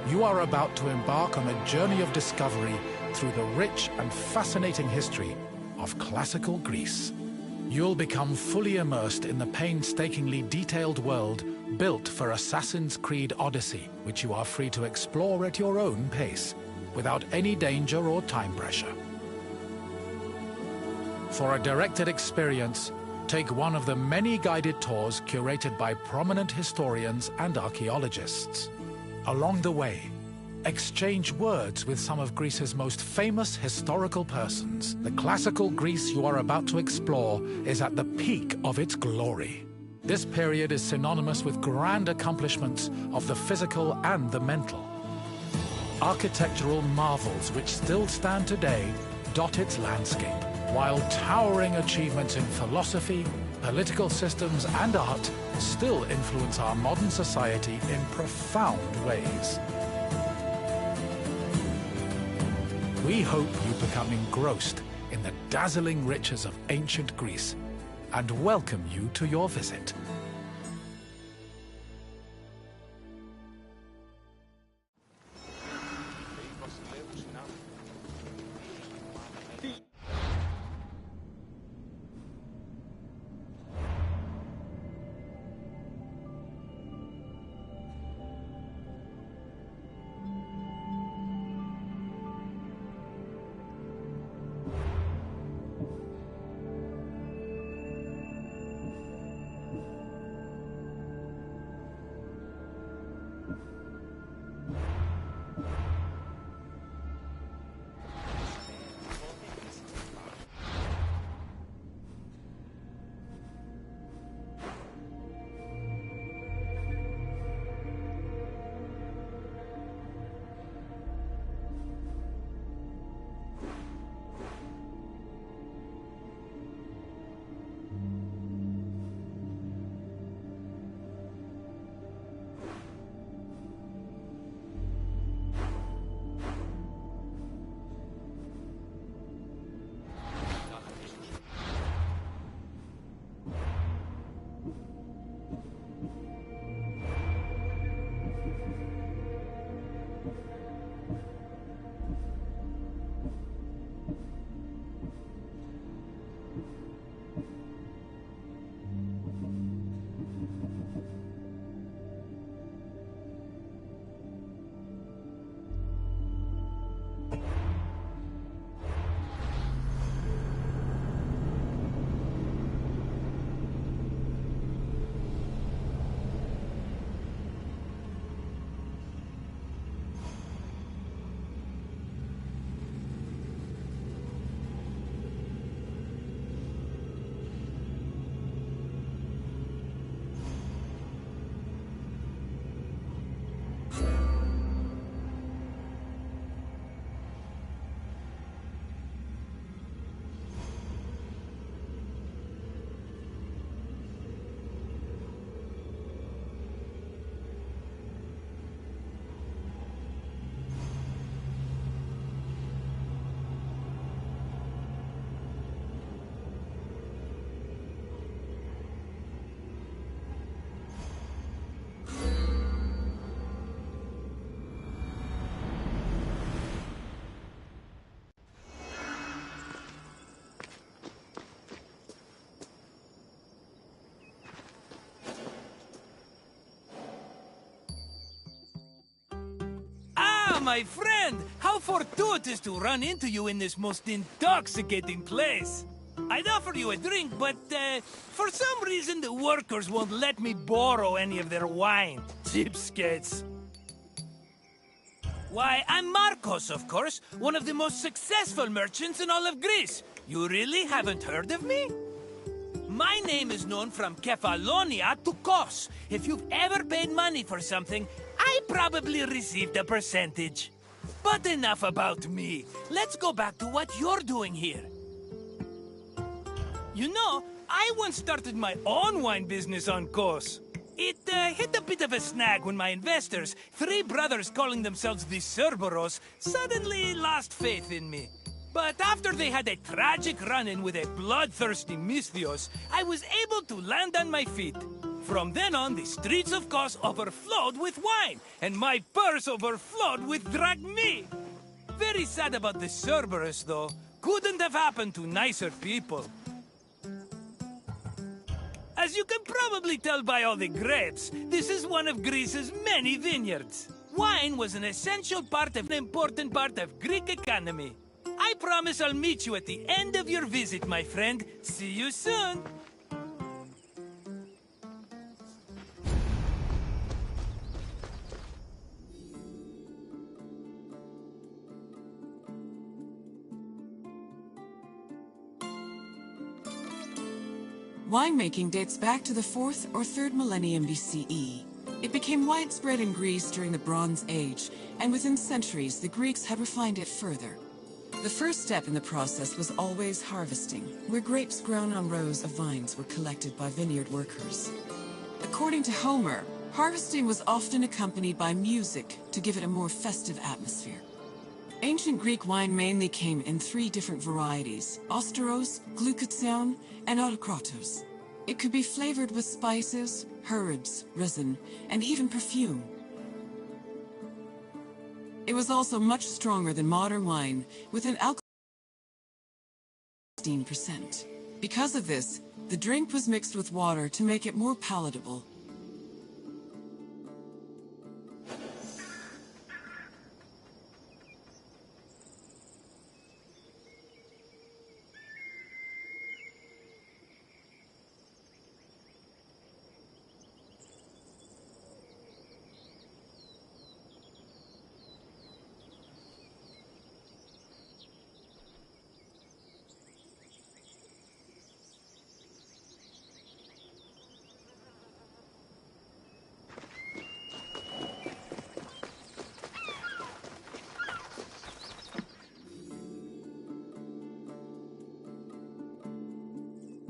You are about to embark on a journey of discovery through the rich and fascinating history of classical Greece. You'll become fully immersed in the painstakingly detailed world built for Assassin's Creed Odyssey, which you are free to explore at your own pace, without any danger or time pressure. For a directed experience, take one of the many guided tours curated by prominent historians and archaeologists. Along the way, exchange words with some of Greece's most famous historical persons. The classical Greece you are about to explore is at the peak of its glory. This period is synonymous with grand accomplishments of the physical and the mental. Architectural marvels which still stand today dot its landscape, while towering achievements in philosophy, political systems, and art still influence our modern society in profound ways. We hope you become engrossed in the dazzling riches of ancient Greece and welcome you to your visit. My friend! How fortuitous to run into you in this most intoxicating place! I'd offer you a drink, but, for some reason the workers won't let me borrow any of their wine. Cheapskates. Why, I'm Marcos, of course, one of the most successful merchants in all of Greece. You really haven't heard of me? My name is known from Kefalonia to Kos. If you've ever paid money for something, I probably received a percentage. But enough about me. Let's go back to what you're doing here. You know, I once started my own wine business on Kos. It hit a bit of a snag when my investors, three brothers calling themselves the Cerberos, suddenly lost faith in me. But after they had a tragic run-in with a bloodthirsty Misthios, I was able to land on my feet. From then on, the streets of Kos overflowed with wine, and my purse overflowed with drachmi. Very sad about the Cerberus, though. Couldn't have happened to nicer people. As you can probably tell by all the grapes, this is one of Greece's many vineyards. Wine was an essential part of an important part of Greek economy. I promise I'll meet you at the end of your visit, my friend. See you soon. Winemaking dates back to the 4th or 3rd millennium BCE. It became widespread in Greece during the Bronze Age, and within centuries the Greeks had refined it further. The first step in the process was always harvesting, where grapes grown on rows of vines were collected by vineyard workers. According to Homer, harvesting was often accompanied by music to give it a more festive atmosphere. Ancient Greek wine mainly came in 3 different varieties: Osteros, Glucathion, and Autokratos. It could be flavored with spices, herbs, resin, and even perfume. It was also much stronger than modern wine, with an alcohol of 16%. Because of this, the drink was mixed with water to make it more palatable.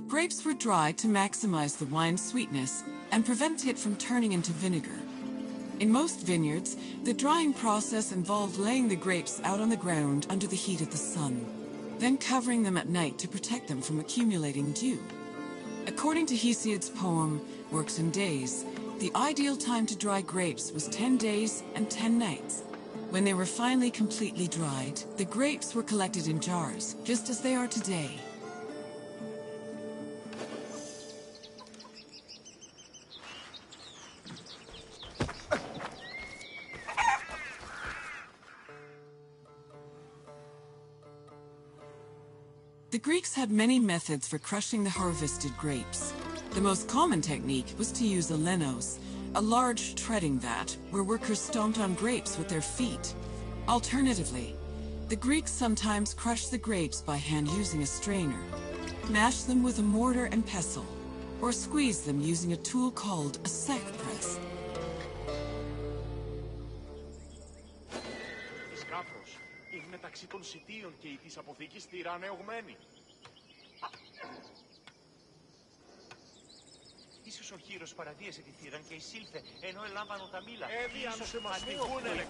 Grapes were dried to maximize the wine's sweetness and prevent it from turning into vinegar. In most vineyards, the drying process involved laying the grapes out on the ground under the heat of the sun, then covering them at night to protect them from accumulating dew. According to Hesiod's poem, Works and Days, the ideal time to dry grapes was 10 days and 10 nights. When they were finally completely dried, the grapes were collected in jars, just as they are today. The Greeks had many methods for crushing the harvested grapes. The most common technique was to use a lenos, a large treading vat where workers stomped on grapes with their feet. Alternatively, the Greeks sometimes crushed the grapes by hand using a strainer, mashed them with a mortar and pestle, or squeezed them using a tool called a sack press. Μεταξύ των σιτίων και της αποθήκης τυραννεωμένη. Ίσως ο Χύρος παραδίασε τη θύραν και εισήλθε, ενώ ελάμβανον τα μήλα. Ίσως μαστιγούνε.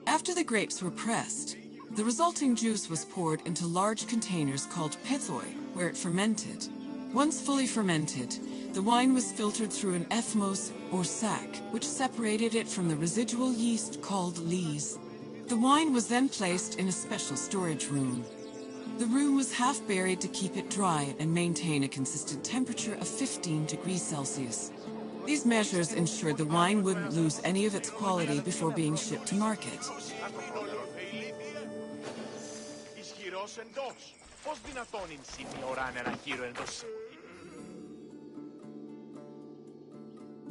After the grapes were pressed, the resulting juice was poured into large containers called pithoi, where it fermented. Once fully fermented, the wine was filtered through an ethmos, or sack, which separated it from the residual yeast called lees. The wine was then placed in a special storage room. The room was half buried to keep it dry and maintain a consistent temperature of 15 degrees Celsius. These measures ensured the wine wouldn't lose any of its quality before being shipped to market.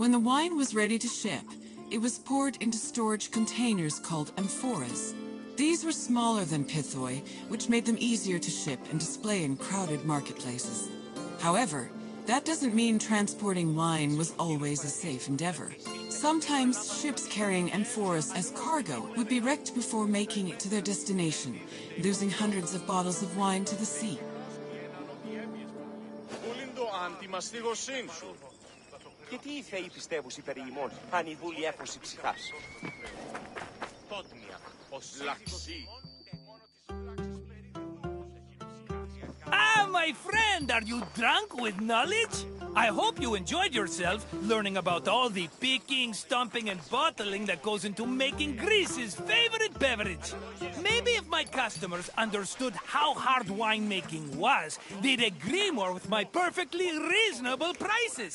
When the wine was ready to ship, it was poured into storage containers called amphoras. These were smaller than pithoi, which made them easier to ship and display in crowded marketplaces. However, that doesn't mean transporting wine was always a safe endeavor. Sometimes ships carrying amphoras as cargo would be wrecked before making it to their destination, losing hundreds of bottles of wine to the sea. Και τι οι θεοί πιστεύουσι περί ημών, αν η δούλη έφωση ψυχάς. Ah, My friend, are you drunk with knowledge? I hope you enjoyed yourself learning about all the picking, stumping, and bottling that goes into making Greece's favorite beverage. Maybe if my customers understood how hard winemaking was, they'd agree more with my perfectly reasonable prices.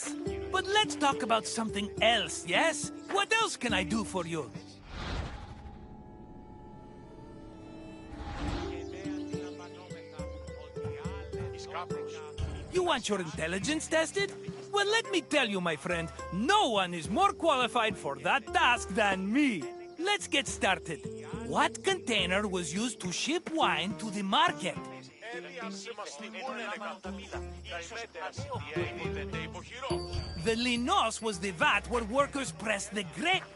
But let's talk about something else, yes? What else can I do for you? You want your intelligence tested? Well, let me tell you, my friend, no one is more qualified for that task than me. Let's get started. What container was used to ship wine to the market? The linos was the vat where workers pressed the grape.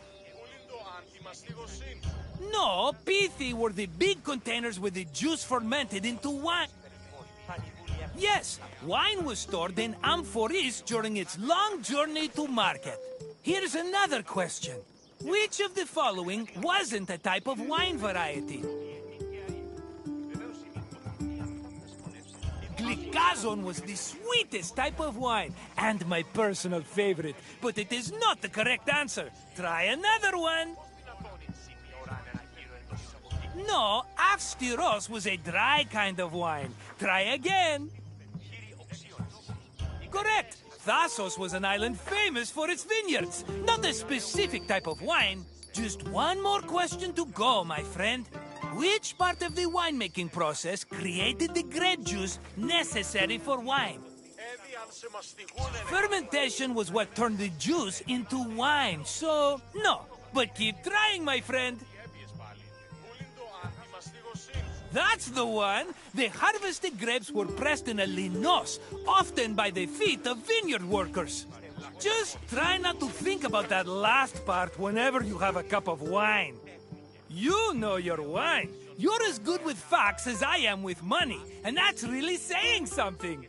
No, pithi were the big containers with the juice fermented into wine. Yes, wine was stored in amphoris during its long journey to market. Here's another question. Which of the following wasn't a type of wine variety? Glycazon was the sweetest type of wine, and my personal favorite, but it is not the correct answer. Try another one. No, Avstyros was a dry kind of wine. Try again. Correct. Thasos was an island famous for its vineyards, not a specific type of wine. Just one more question to go, my friend. Which part of the winemaking process created the grape juice necessary for wine? Fermentation was what turned the juice into wine, so no. But keep trying, my friend. That's the one! The harvested grapes were pressed in a linos, often by the feet of vineyard workers. Just try not to think about that last part whenever you have a cup of wine. You know your wine. You're as good with facts as I am with money, and that's really saying something.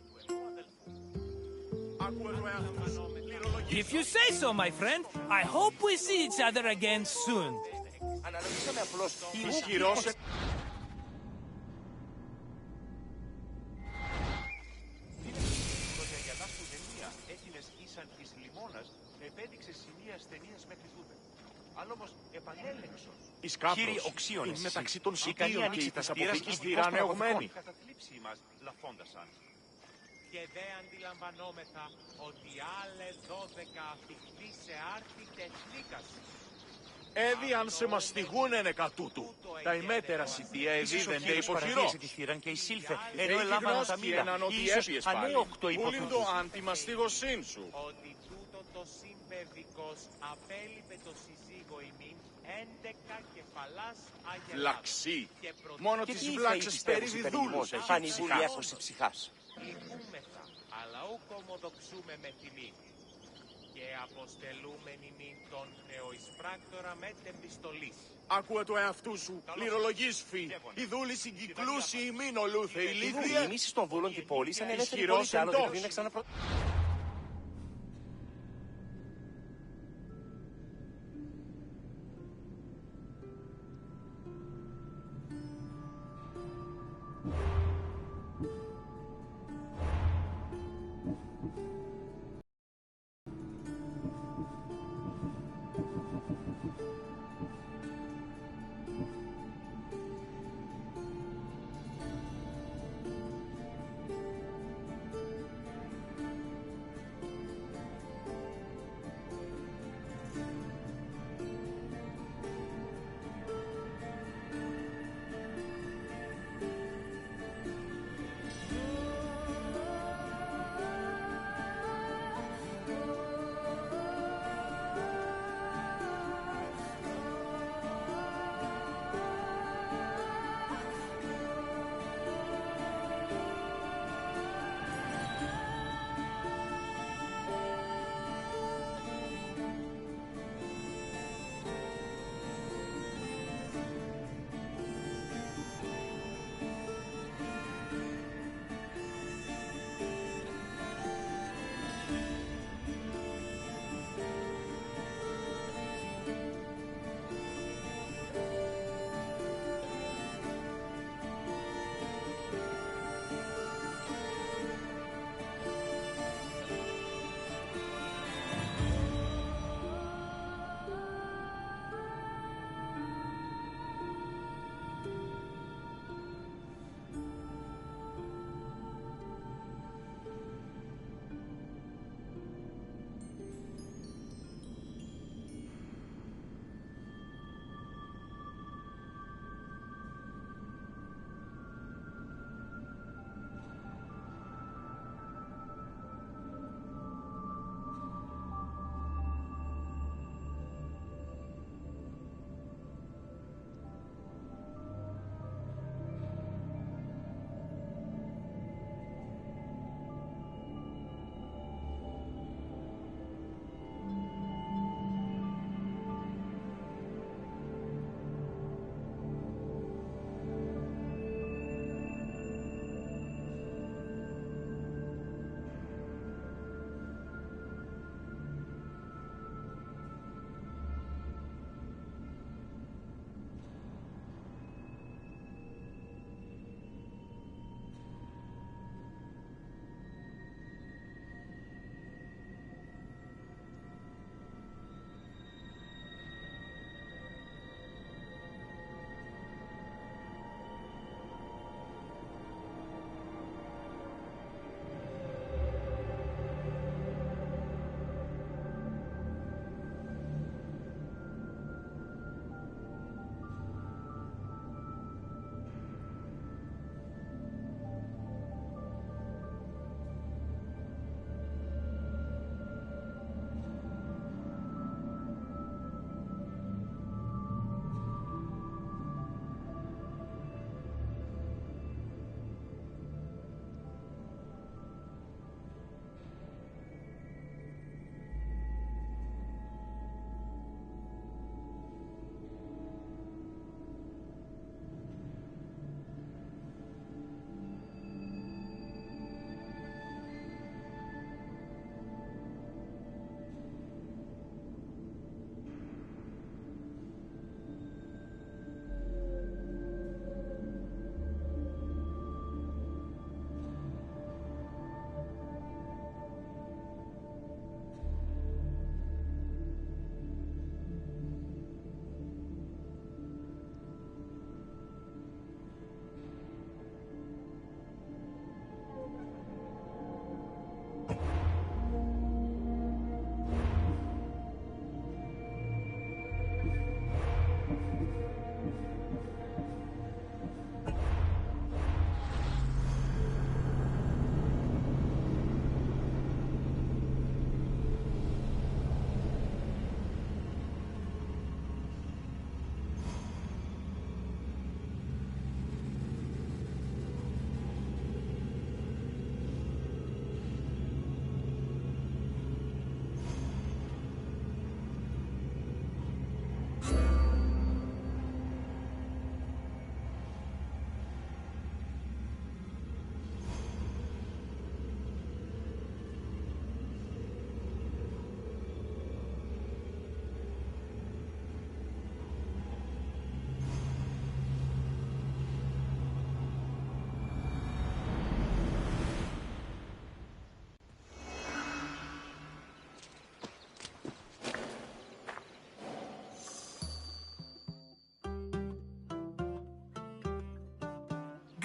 If you say so, my friend, I hope we see each other again soon. Κύριε Οξίωνες, μεταξύ των σωτίων και της αποθήκης διρανεωμένη. Και δε αντιλαμβανόμεθα ότι άλλε 12 αφιχθεί σε άρτη τεχνίκαση. Έδιαν σε μαστιγούνενε κατούτου. Τα ημέτερα σιτία εδίδενται υποχειρό. Και εισήλθε, ενώ ελάμβαναν τα μήλα. Ίσως ανέοκτο υποτούτου. Ούλην το αντιμαστίγωσήν σου. Ότι τούτο το συμπεδικός απέλειπε το συζύγο ημίν 11 κεφαλάς αγελάδων. Βλαξί. Μόνο τις βλάξες περίδι δούλους έχει ψυχάς. Λυπούμεθα, αλλά ουκ ομοδοξούμε με τιμή. Και αποστελούμεν ημίν τον νεοεισπράκτορα μετ' επιστολής. Άκουε το εαυτού σου, λυρολογής φύ. Η δούλη συγκυκλούσει ημίν ολούθε ηλίθιε. Οι μίσεις των δούλων της πόλης είναι ελεύθεροι πολύ κι άλλο δεν πρέπει να ξαναπρο...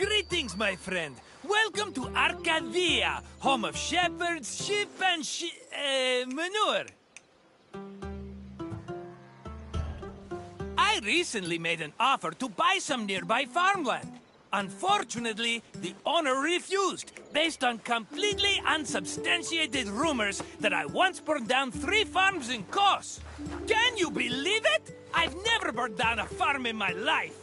Greetings, my friend. Welcome to Arcadia, home of shepherds, sheep, and manure. I recently made an offer to buy some nearby farmland. Unfortunately, the owner refused, based on completely unsubstantiated rumors that I once burned down 3 farms in Kos. Can you believe it? I've never burned down a farm in my life.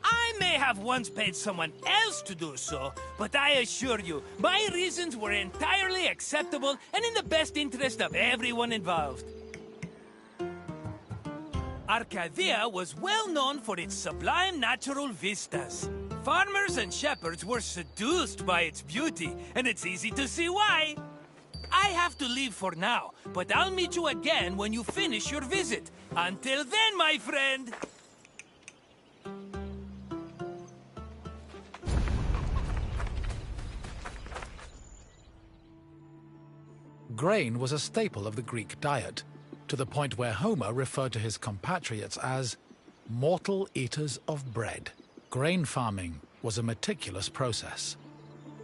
I may have once paid someone else to do so, but I assure you, my reasons were entirely acceptable and in the best interest of everyone involved. Arcadia was well known for its sublime natural vistas. Farmers and shepherds were seduced by its beauty, and it's easy to see why. I have to leave for now, but I'll meet you again when you finish your visit. Until then, my friend! Grain was a staple of the Greek diet, to the point where Homer referred to his compatriots as mortal eaters of bread. Grain farming was a meticulous process.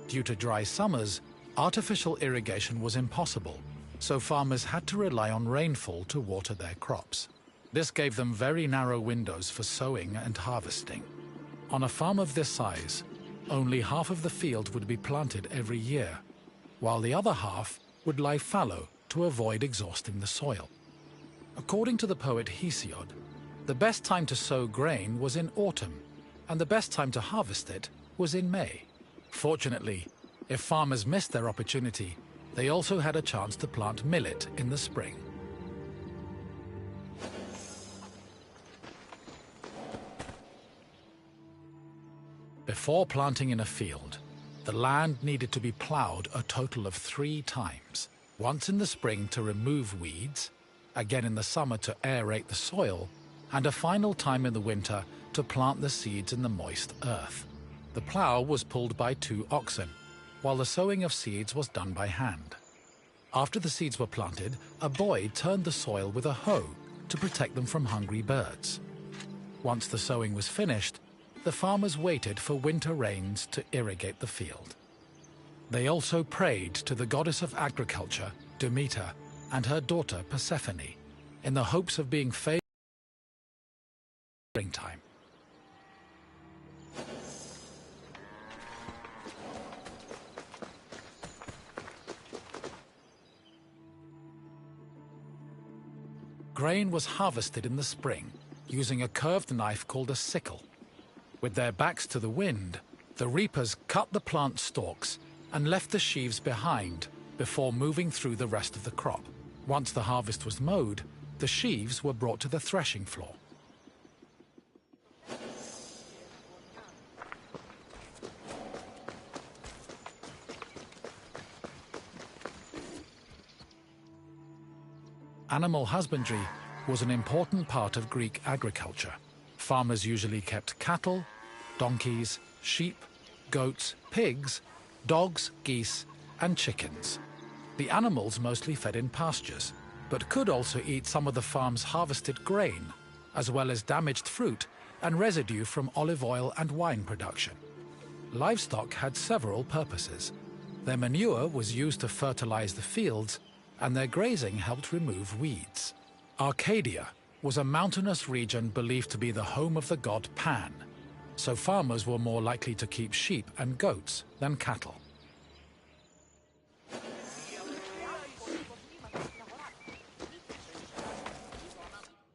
Due to dry summers, artificial irrigation was impossible, so farmers had to rely on rainfall to water their crops. This gave them very narrow windows for sowing and harvesting. On a farm of this size, only half of the field would be planted every year, while the other half would lie fallow to avoid exhausting the soil. According to the poet Hesiod, the best time to sow grain was in autumn, and the best time to harvest it was in May. Fortunately, if farmers missed their opportunity, they also had a chance to plant millet in the spring. Before planting in a field, the land needed to be plowed a total of 3 times. Once in the spring to remove weeds, again in the summer to aerate the soil, and a final time in the winter to plant the seeds in the moist earth. The plow was pulled by 2 oxen, while the sowing of seeds was done by hand. After the seeds were planted, a boy turned the soil with a hoe to protect them from hungry birds. Once the sowing was finished, the farmers waited for winter rains to irrigate the field. They also prayed to the goddess of agriculture, Demeter, and her daughter Persephone, in the hopes of being favored in springtime. Grain was harvested in the spring using a curved knife called a sickle. With their backs to the wind, the reapers cut the plant stalks and left the sheaves behind before moving through the rest of the crop. Once the harvest was mowed, the sheaves were brought to the threshing floor. Animal husbandry was an important part of Greek agriculture. Farmers usually kept cattle, donkeys, sheep, goats, pigs, dogs, geese, and chickens. The animals mostly fed in pastures, but could also eat some of the farm's harvested grain, as well as damaged fruit and residue from olive oil and wine production. Livestock had several purposes. Their manure was used to fertilize the fields, and their grazing helped remove weeds. Arcadia was a mountainous region believed to be the home of the god Pan, so farmers were more likely to keep sheep and goats than cattle.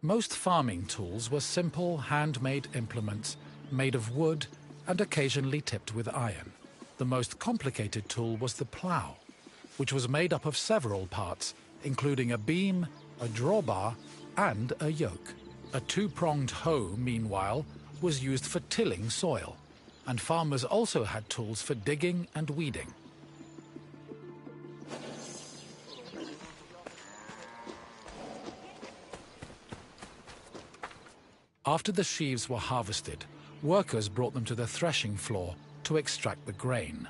Most farming tools were simple, handmade implements made of wood and occasionally tipped with iron. The most complicated tool was the plough, which was made up of several parts, including a beam, a drawbar, and a yoke. A 2-pronged hoe, meanwhile, was used for tilling soil, and farmers also had tools for digging and weeding. After the sheaves were harvested, workers brought them to the threshing floor to extract the grain.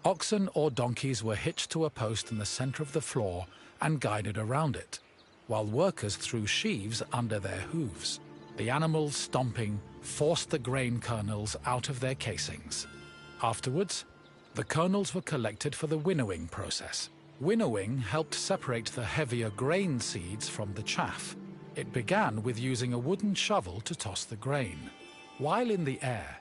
Oxen or donkeys were hitched to a post in the center of the floor and guided around it, while workers threw sheaves under their hooves. The animals, stomping, forced the grain kernels out of their casings. Afterwards, the kernels were collected for the winnowing process. Winnowing helped separate the heavier grain seeds from the chaff. It began with using a wooden shovel to toss the grain. While in the air,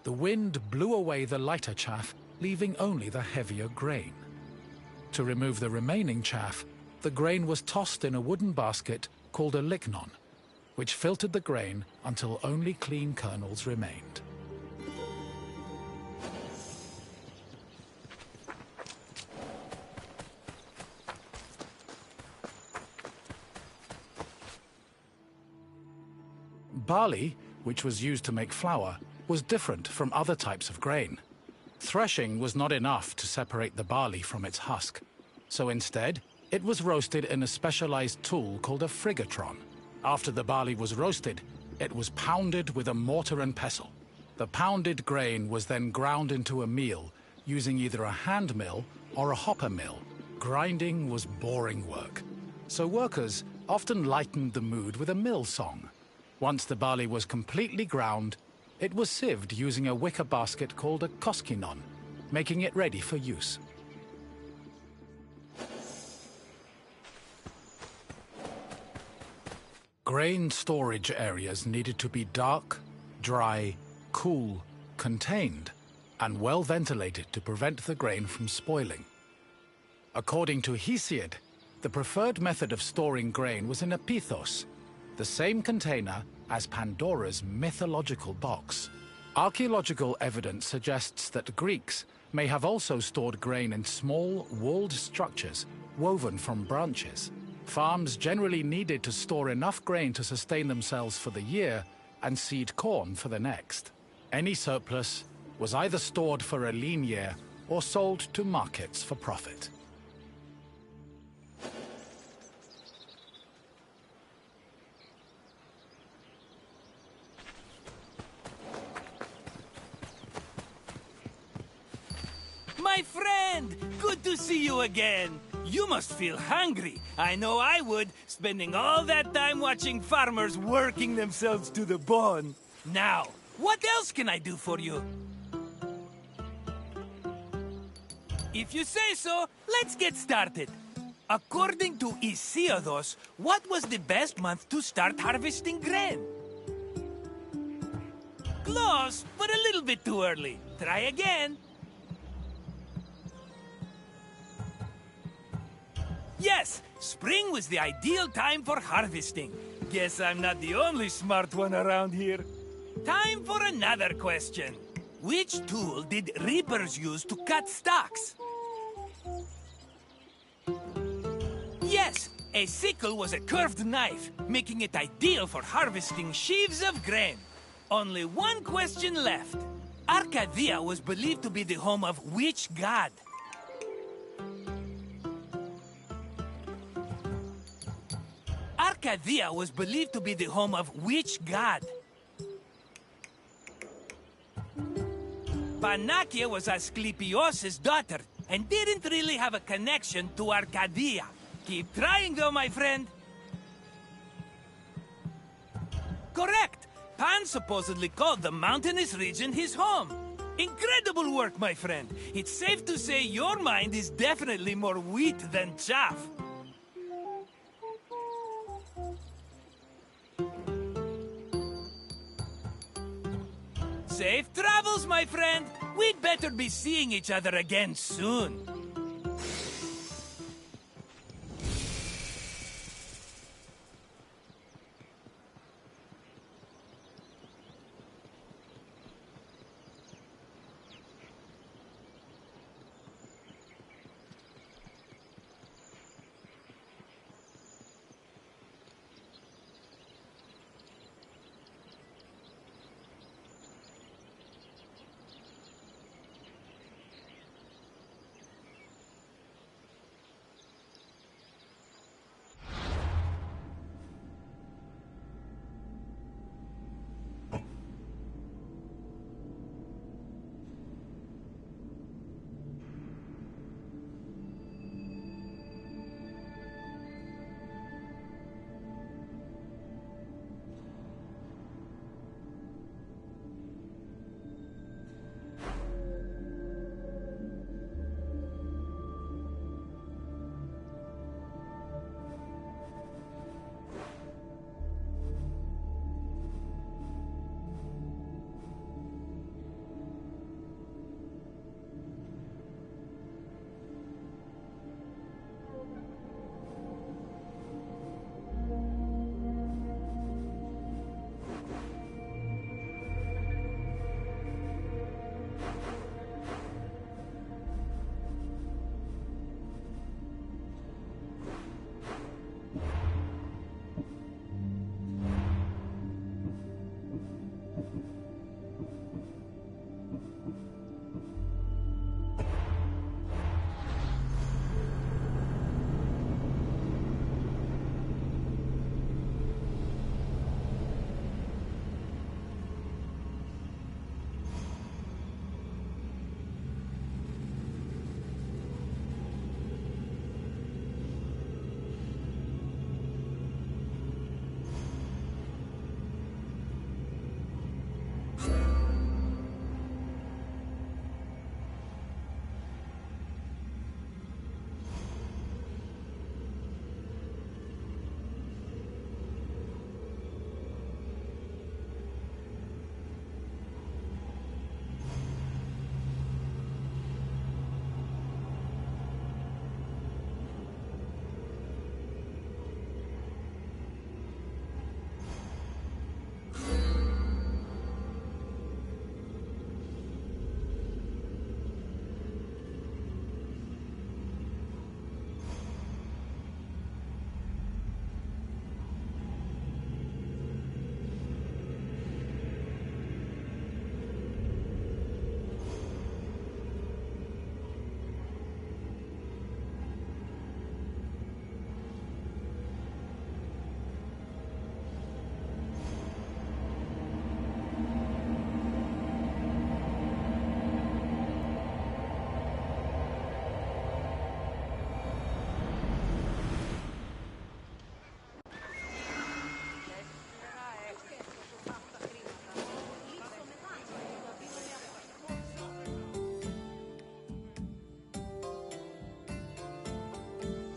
the wind blew away the lighter chaff, leaving only the heavier grain. To remove the remaining chaff, the grain was tossed in a wooden basket called a lignon, which filtered the grain until only clean kernels remained. Barley, which was used to make flour, was different from other types of grain. Threshing was not enough to separate the barley from its husk, so instead, it was roasted in a specialized tool called a frigatron. After the barley was roasted, it was pounded with a mortar and pestle. The pounded grain was then ground into a meal using either a hand mill or a hopper mill. Grinding was boring work, so workers often lightened the mood with a mill song. Once the barley was completely ground, it was sieved using a wicker basket called a koskinon, making it ready for use. Grain storage areas needed to be dark, dry, cool, contained, and well ventilated to prevent the grain from spoiling. According to Hesiod, the preferred method of storing grain was in a pithos, the same container as Pandora's mythological box. Archaeological evidence suggests that Greeks may have also stored grain in small, walled structures woven from branches. Farms generally needed to store enough grain to sustain themselves for the year and seed corn for the next. Any surplus was either stored for a lean year or sold to markets for profit. My friend! Good to see you again! You must feel hungry. I know I would, spending all that time watching farmers working themselves to the bone. Now, what else can I do for you? If you say so, let's get started. According to Hesiodos, what was the best month to start harvesting grain? Close, but a little bit too early. Try again. Yes, spring was the ideal time for harvesting. Guess I'm not the only smart one around here. Time for another question. Which tool did reapers use to cut stalks? Yes, a sickle was a curved knife, making it ideal for harvesting sheaves of grain. Only one question left. Arcadia was believed to be the home of which god? Arcadia was believed to be the home of which god? Panakia was Asclepios' daughter and didn't really have a connection to Arcadia. Keep trying though, my friend. Correct! Pan supposedly called the mountainous region his home. Incredible work, my friend. It's safe to say your mind is definitely more wheat than chaff. Safe travels, my friend. We'd better be seeing each other again soon.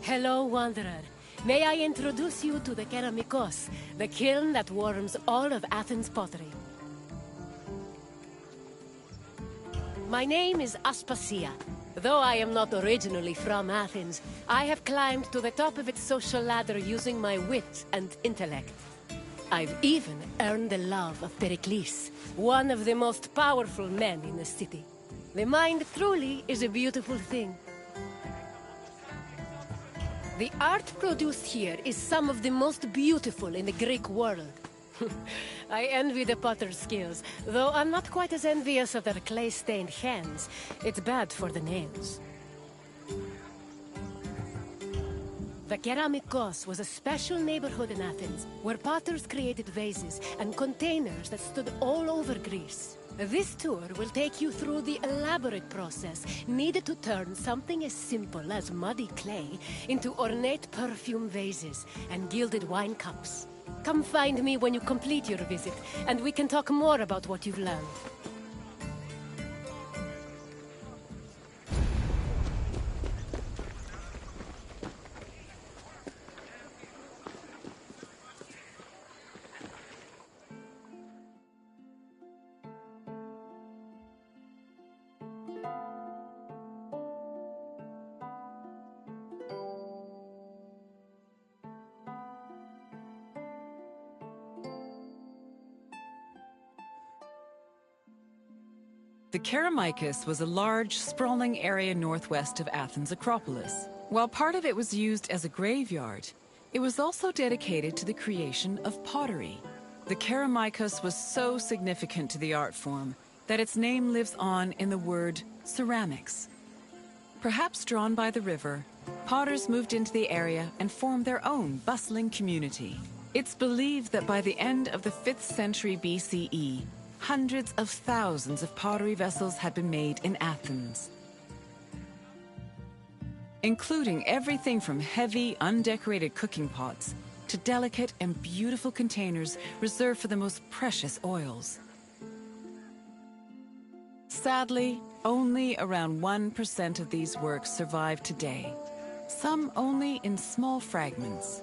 Hello, Wanderer. May I introduce you to the Keramikos, the kiln that warms all of Athens' pottery. My name is Aspasia. Though I am not originally from Athens, I have climbed to the top of its social ladder using my wit and intellect. I've even earned the love of Pericles, one of the most powerful men in the city. The mind truly is a beautiful thing. The art produced here is some of the most beautiful in the Greek world. I envy the potter's skills, though I'm not quite as envious of their clay-stained hands. It's bad for the nails. The Keramikos was a special neighborhood in Athens, where potters created vases and containers that stood all over Greece. This tour will take you through the elaborate process needed to turn something as simple as muddy clay into ornate perfume vases and gilded wine cups. Come find me when you complete your visit, and we can talk more about what you've learned. The Keramikos was a large, sprawling area northwest of Athens' Acropolis. While part of it was used as a graveyard, it was also dedicated to the creation of pottery. The Keramikos was so significant to the art form that its name lives on in the word ceramics. Perhaps drawn by the river, potters moved into the area and formed their own bustling community. It's believed that by the end of the 5th century BCE, hundreds of thousands of pottery vessels had been made in Athens, including everything from heavy, undecorated cooking pots to delicate and beautiful containers reserved for the most precious oils. Sadly, only around 1% of these works survive today, some only in small fragments.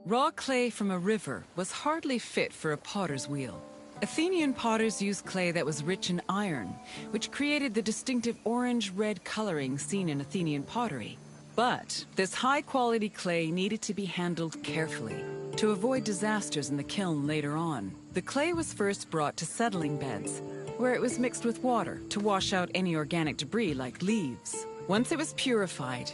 Raw clay from a river was hardly fit for a potter's wheel. Athenian potters used clay that was rich in iron, which created the distinctive orange-red coloring seen in Athenian pottery. But this high-quality clay needed to be handled carefully to avoid disasters in the kiln later on. The clay was first brought to settling beds, where it was mixed with water to wash out any organic debris like leaves. Once it was purified,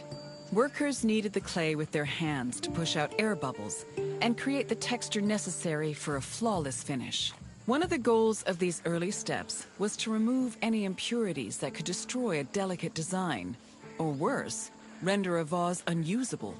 workers kneaded the clay with their hands to push out air bubbles and create the texture necessary for a flawless finish. One of the goals of these early steps was to remove any impurities that could destroy a delicate design, or worse, render a vase unusable.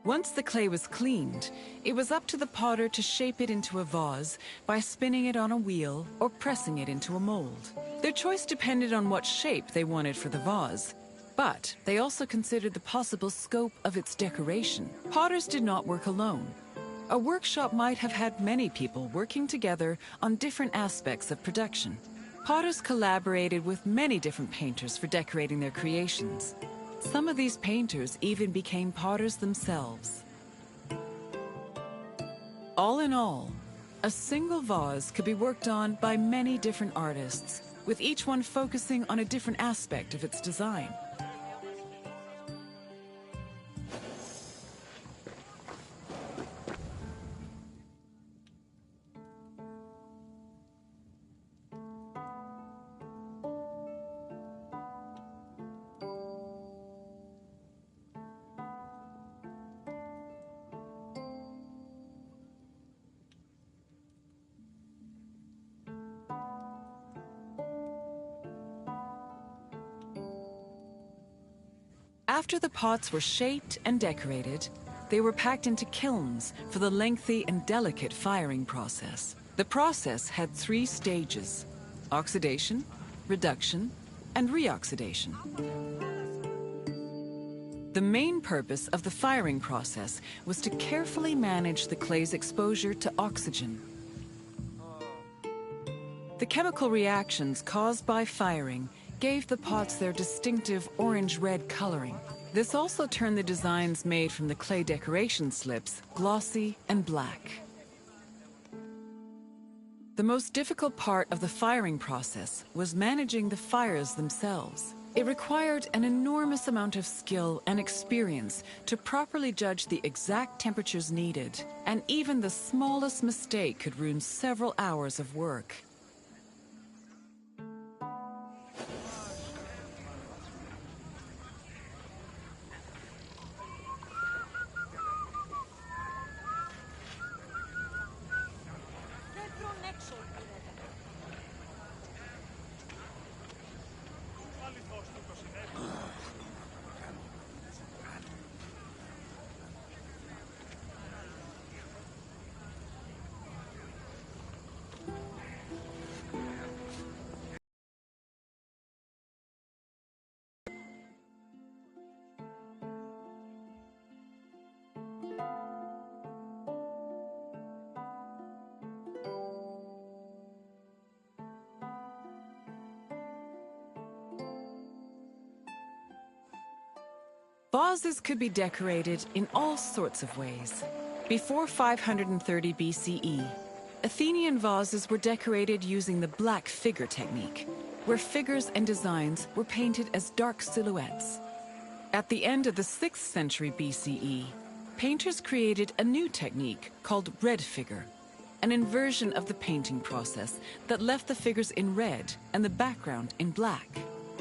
Once the clay was cleaned, it was up to the potter to shape it into a vase by spinning it on a wheel or pressing it into a mold. Their choice depended on what shape they wanted for the vase, but they also considered the possible scope of its decoration. Potters did not work alone. A workshop might have had many people working together on different aspects of production. Potters collaborated with many different painters for decorating their creations. Some of these painters even became potters themselves. All in all, a single vase could be worked on by many different artists, with each one focusing on a different aspect of its design. After the pots were shaped and decorated, they were packed into kilns for the lengthy and delicate firing process. The process had 3 stages: oxidation, reduction, and reoxidation. The main purpose of the firing process was to carefully manage the clay's exposure to oxygen. The chemical reactions caused by firing gave the pots their distinctive orange-red coloring. This also turned the designs made from the clay decoration slips glossy and black. The most difficult part of the firing process was managing the fires themselves. It required an enormous amount of skill and experience to properly judge the exact temperatures needed, and even the smallest mistake could ruin several hours of work. Vases could be decorated in all sorts of ways. Before 530 BCE, Athenian vases were decorated using the black figure technique, where figures and designs were painted as dark silhouettes. At the end of the 6th century BCE, painters created a new technique called red figure, an inversion of the painting process that left the figures in red and the background in black.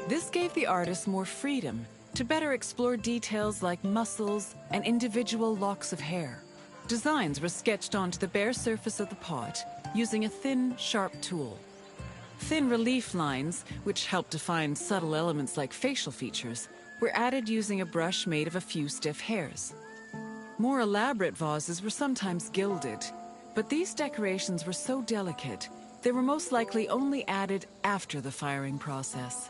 This gave the artist more freedom to better explore details like muscles and individual locks of hair. Designs were sketched onto the bare surface of the pot using a thin, sharp tool. Thin relief lines, which helped define subtle elements like facial features, were added using a brush made of a few stiff hairs. More elaborate vases were sometimes gilded, but these decorations were so delicate, they were most likely only added after the firing process.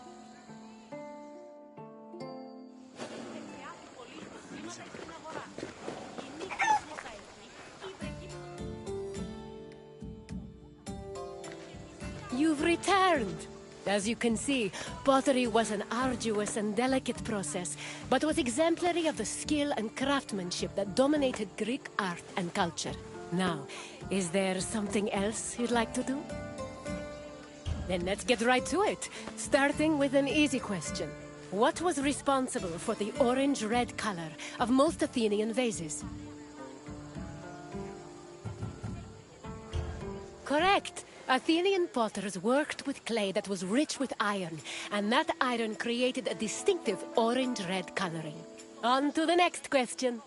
You've returned! As you can see, pottery was an arduous and delicate process, but was exemplary of the skill and craftsmanship that dominated Greek art and culture. Now, is there something else you'd like to do? Then let's get right to it, starting with an easy question. What was responsible for the orange-red color of most Athenian vases? Correct! Athenian potters worked with clay that was rich with iron, and that iron created a distinctive orange-red coloring. On to the next question.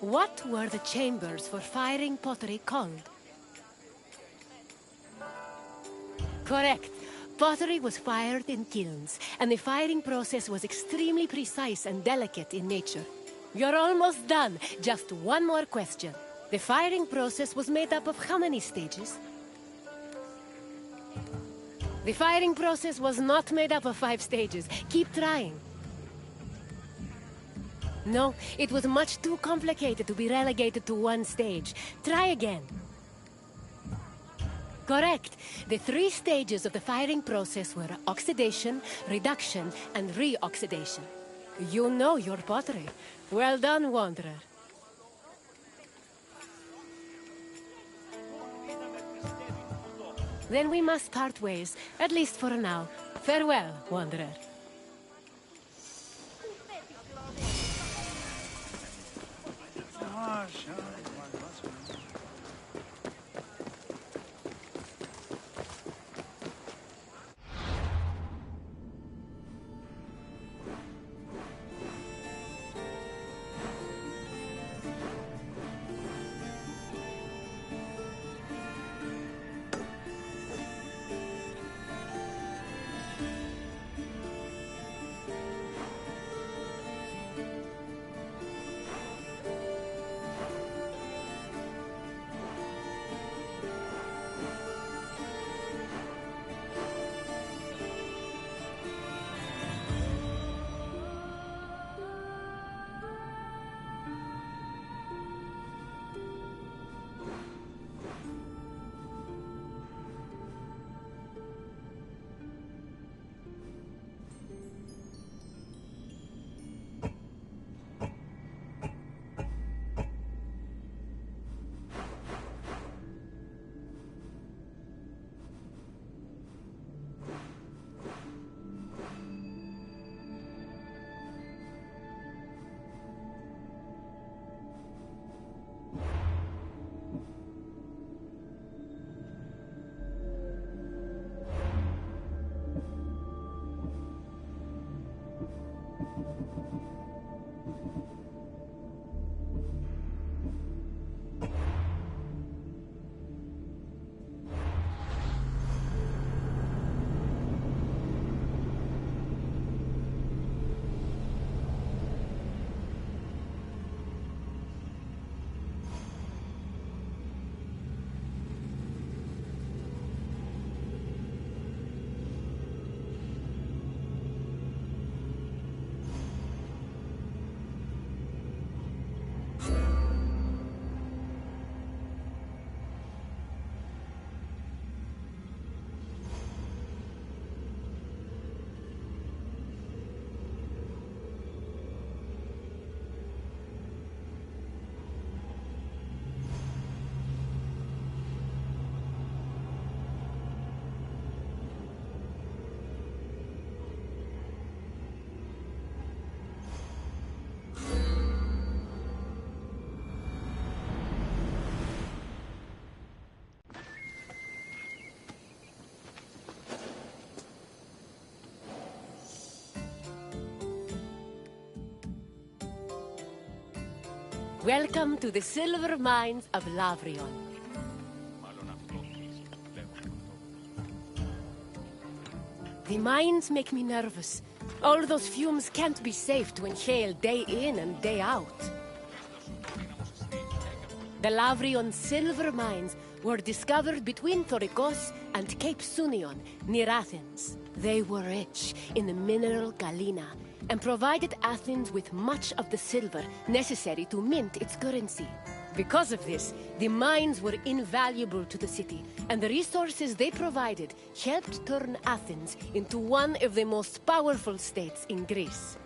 What were the chambers for firing pottery called? Correct. Pottery was fired in kilns, and the firing process was extremely precise and delicate in nature. You're almost done. Just one more question. The firing process was made up of how many stages? The firing process was not made up of 5 stages. Keep trying. No, it was much too complicated to be relegated to 1 stage. Try again. Correct. The 3 stages of the firing process were oxidation, reduction, and re-oxidation. You know your pottery. Well done, Wanderer. Then we must part ways, at least for now. Farewell, Wanderer. Welcome to the silver mines of Lavrion. The mines make me nervous. All those fumes can't be safe to inhale day in and day out. The Lavrion silver mines were discovered between Thorikos and Cape Sunion, near Athens. They were rich in the mineral galena and provided Athens with much of the silver necessary to mint its currency. Because of this, the mines were invaluable to the city, and the resources they provided helped turn Athens into one of the most powerful states in Greece.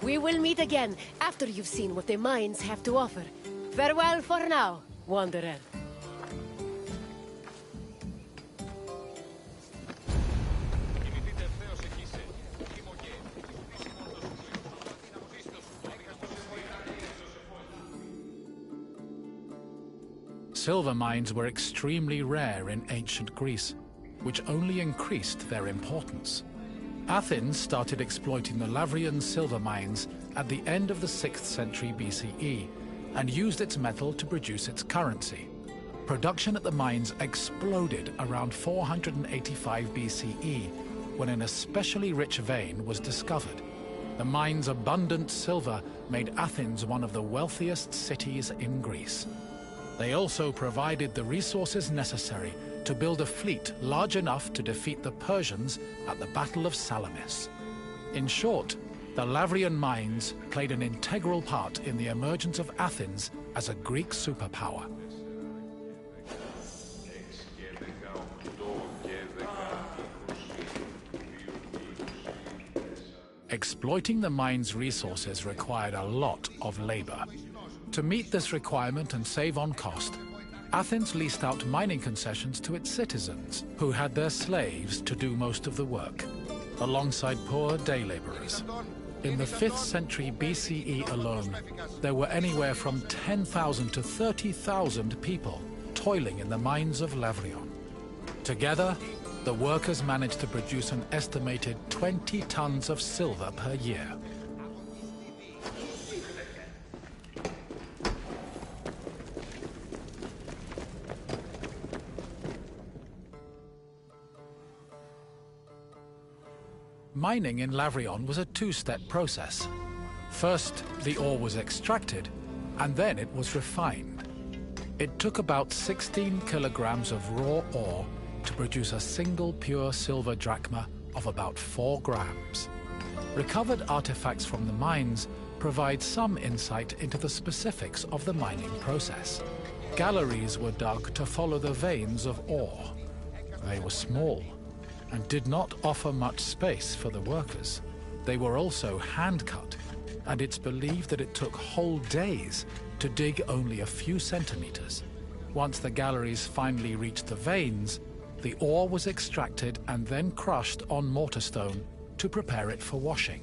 We will meet again after you've seen what the mines have to offer. Farewell for now, wanderer. Silver mines were extremely rare in ancient Greece, which only increased their importance. Athens started exploiting the Lavrian silver mines at the end of the 6th century BCE and used its metal to produce its currency. Production at the mines exploded around 485 BCE when an especially rich vein was discovered. The mine's abundant silver made Athens one of the wealthiest cities in Greece. They also provided the resources necessary to build a fleet large enough to defeat the Persians at the Battle of Salamis. In short, the Lavrian mines played an integral part in the emergence of Athens as a Greek superpower. Exploiting the mine's resources required a lot of labor. To meet this requirement and save on cost, Athens leased out mining concessions to its citizens, who had their slaves to do most of the work, alongside poor day laborers. In the 5th century BCE alone, there were anywhere from 10,000 to 30,000 people toiling in the mines of Lavrion. Together, the workers managed to produce an estimated 20 tons of silver per year. Mining in Lavrion was a two-step process. First, the ore was extracted, and then it was refined. It took about 16 kilograms of raw ore to produce a single pure silver drachma of about 4 grams. Recovered artifacts from the mines provide some insight into the specifics of the mining process. Galleries were dug to follow the veins of ore. They were small and did not offer much space for the workers. They were also hand-cut, and it's believed that it took whole days to dig only a few centimeters. Once the galleries finally reached the veins, the ore was extracted and then crushed on mortar stone to prepare it for washing.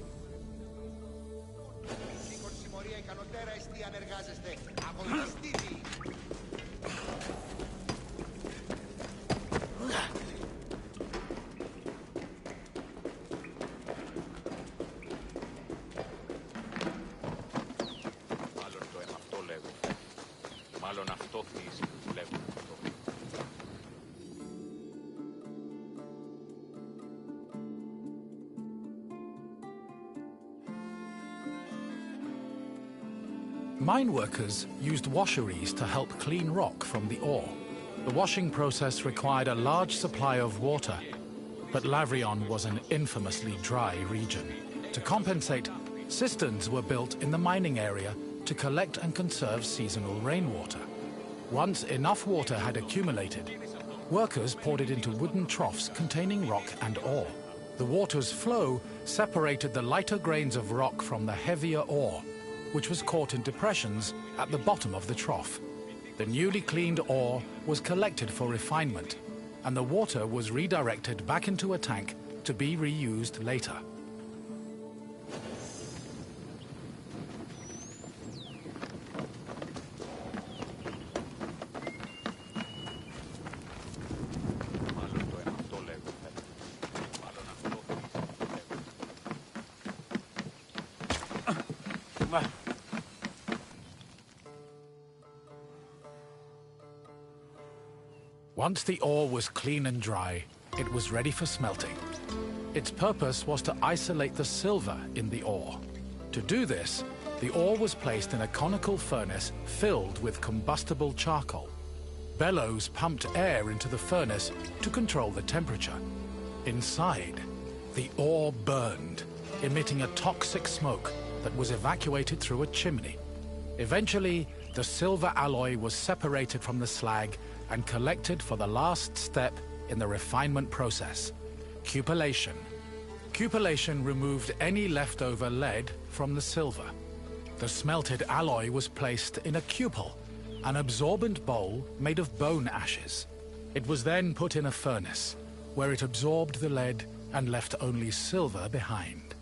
Mine workers used washeries to help clean rock from the ore. The washing process required a large supply of water, but Lavrion was an infamously dry region. To compensate, cisterns were built in the mining area to collect and conserve seasonal rainwater. Once enough water had accumulated, workers poured it into wooden troughs containing rock and ore. The water's flow separated the lighter grains of rock from the heavier ore, which was caught in depressions at the bottom of the trough. The newly cleaned ore was collected for refinement, and the water was redirected back into a tank to be reused later. Once the ore was clean and dry, it was ready for smelting. Its purpose was to isolate the silver in the ore. To do this, the ore was placed in a conical furnace filled with combustible charcoal. Bellows pumped air into the furnace to control the temperature. Inside, the ore burned, emitting a toxic smoke that was evacuated through a chimney. Eventually, the silver alloy was separated from the slag and collected for the last step in the refinement process, cupellation. Cupellation removed any leftover lead from the silver. The smelted alloy was placed in a cupel, an absorbent bowl made of bone ashes. It was then put in a furnace, where it absorbed the lead and left only silver behind.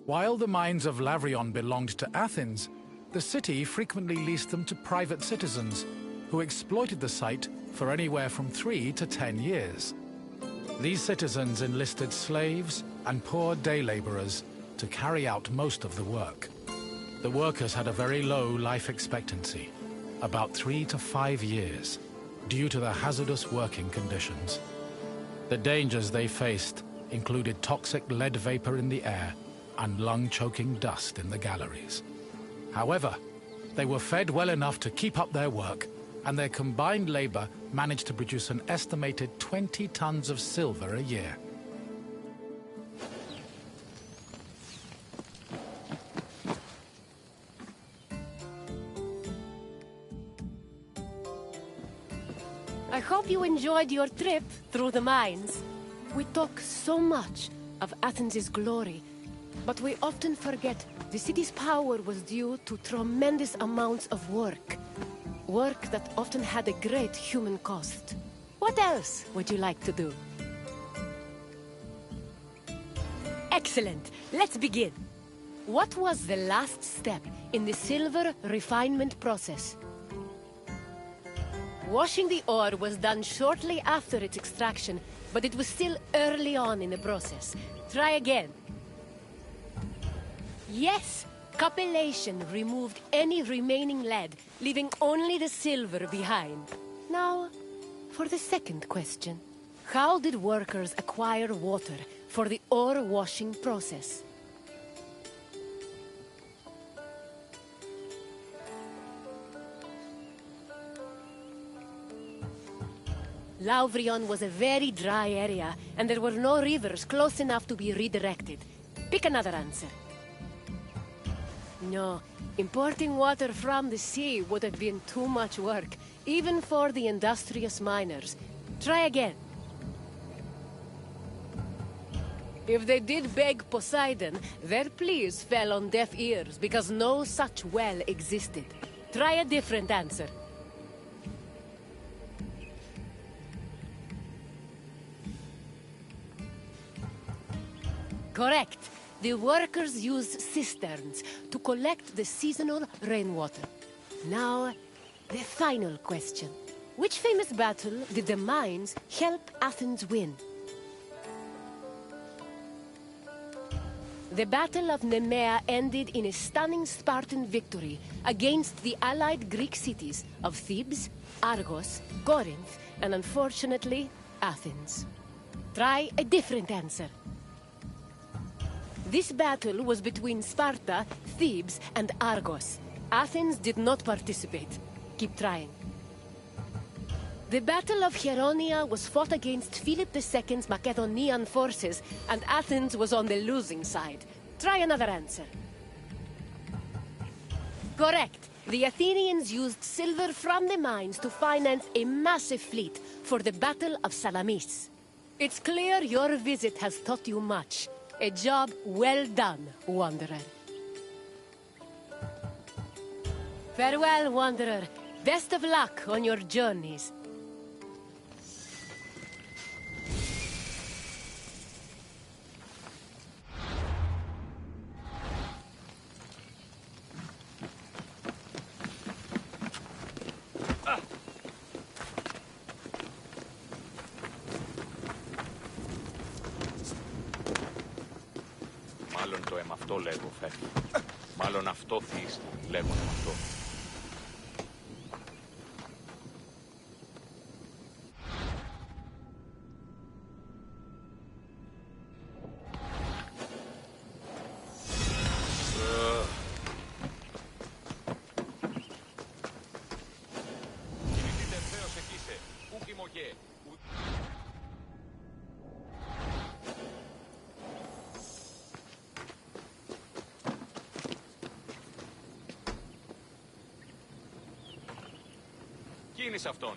While the mines of Lavrion belonged to Athens, the city frequently leased them to private citizens, who exploited the site for anywhere from 3 to 10 years. These citizens enlisted slaves and poor day laborers to carry out most of the work. The workers had a very low life expectancy, about 3 to 5 years, due to the hazardous working conditions. The dangers they faced included toxic lead vapor in the air and lung-choking dust in the galleries. However, they were fed well enough to keep up their work, and their combined labor managed to produce an estimated 20 tons of silver a year. I hope you enjoyed your trip through the mines. We talk so much of Athens' glory, but we often forget the city's power was due to tremendous amounts of work. Work that often had a great human cost. What else would you like to do? Excellent. Let's begin. What was the last step in the silver refinement process? Washing the ore was done shortly after its extraction, but it was still early on in the process. Try again. Yes, cupellation removed any remaining lead, leaving only the silver behind. Now, for the second question. How did workers acquire water for the ore washing process? Lavrion was a very dry area, and there were no rivers close enough to be redirected. Pick another answer. No, importing water from the sea would have been too much work, even for the industrious miners. Try again. If they did beg Poseidon, their pleas fell on deaf ears because no such well existed. Try a different answer. Correct. The workers used cisterns to collect the seasonal rainwater. Now, the final question. Which famous battle did the mines help Athens win? The Battle of Nemea ended in a stunning Spartan victory against the allied Greek cities of Thebes, Argos, Corinth, and unfortunately, Athens. Try a different answer. This battle was between Sparta, Thebes, and Argos. Athens did not participate. Keep trying. The Battle of Chaeronea was fought against Philip II's Macedonian forces, and Athens was on the losing side. Try another answer. Correct. The Athenians used silver from the mines to finance a massive fleet for the Battle of Salamis. It's clear your visit has taught you much. A job well done, Wanderer. Farewell, Wanderer. Best of luck on your journeys. Μάλλον το αίμα αυτό λέγω φεύγει. Μάλλον αυτό θείς λέγω αυτό. Κίνησε αυτόν.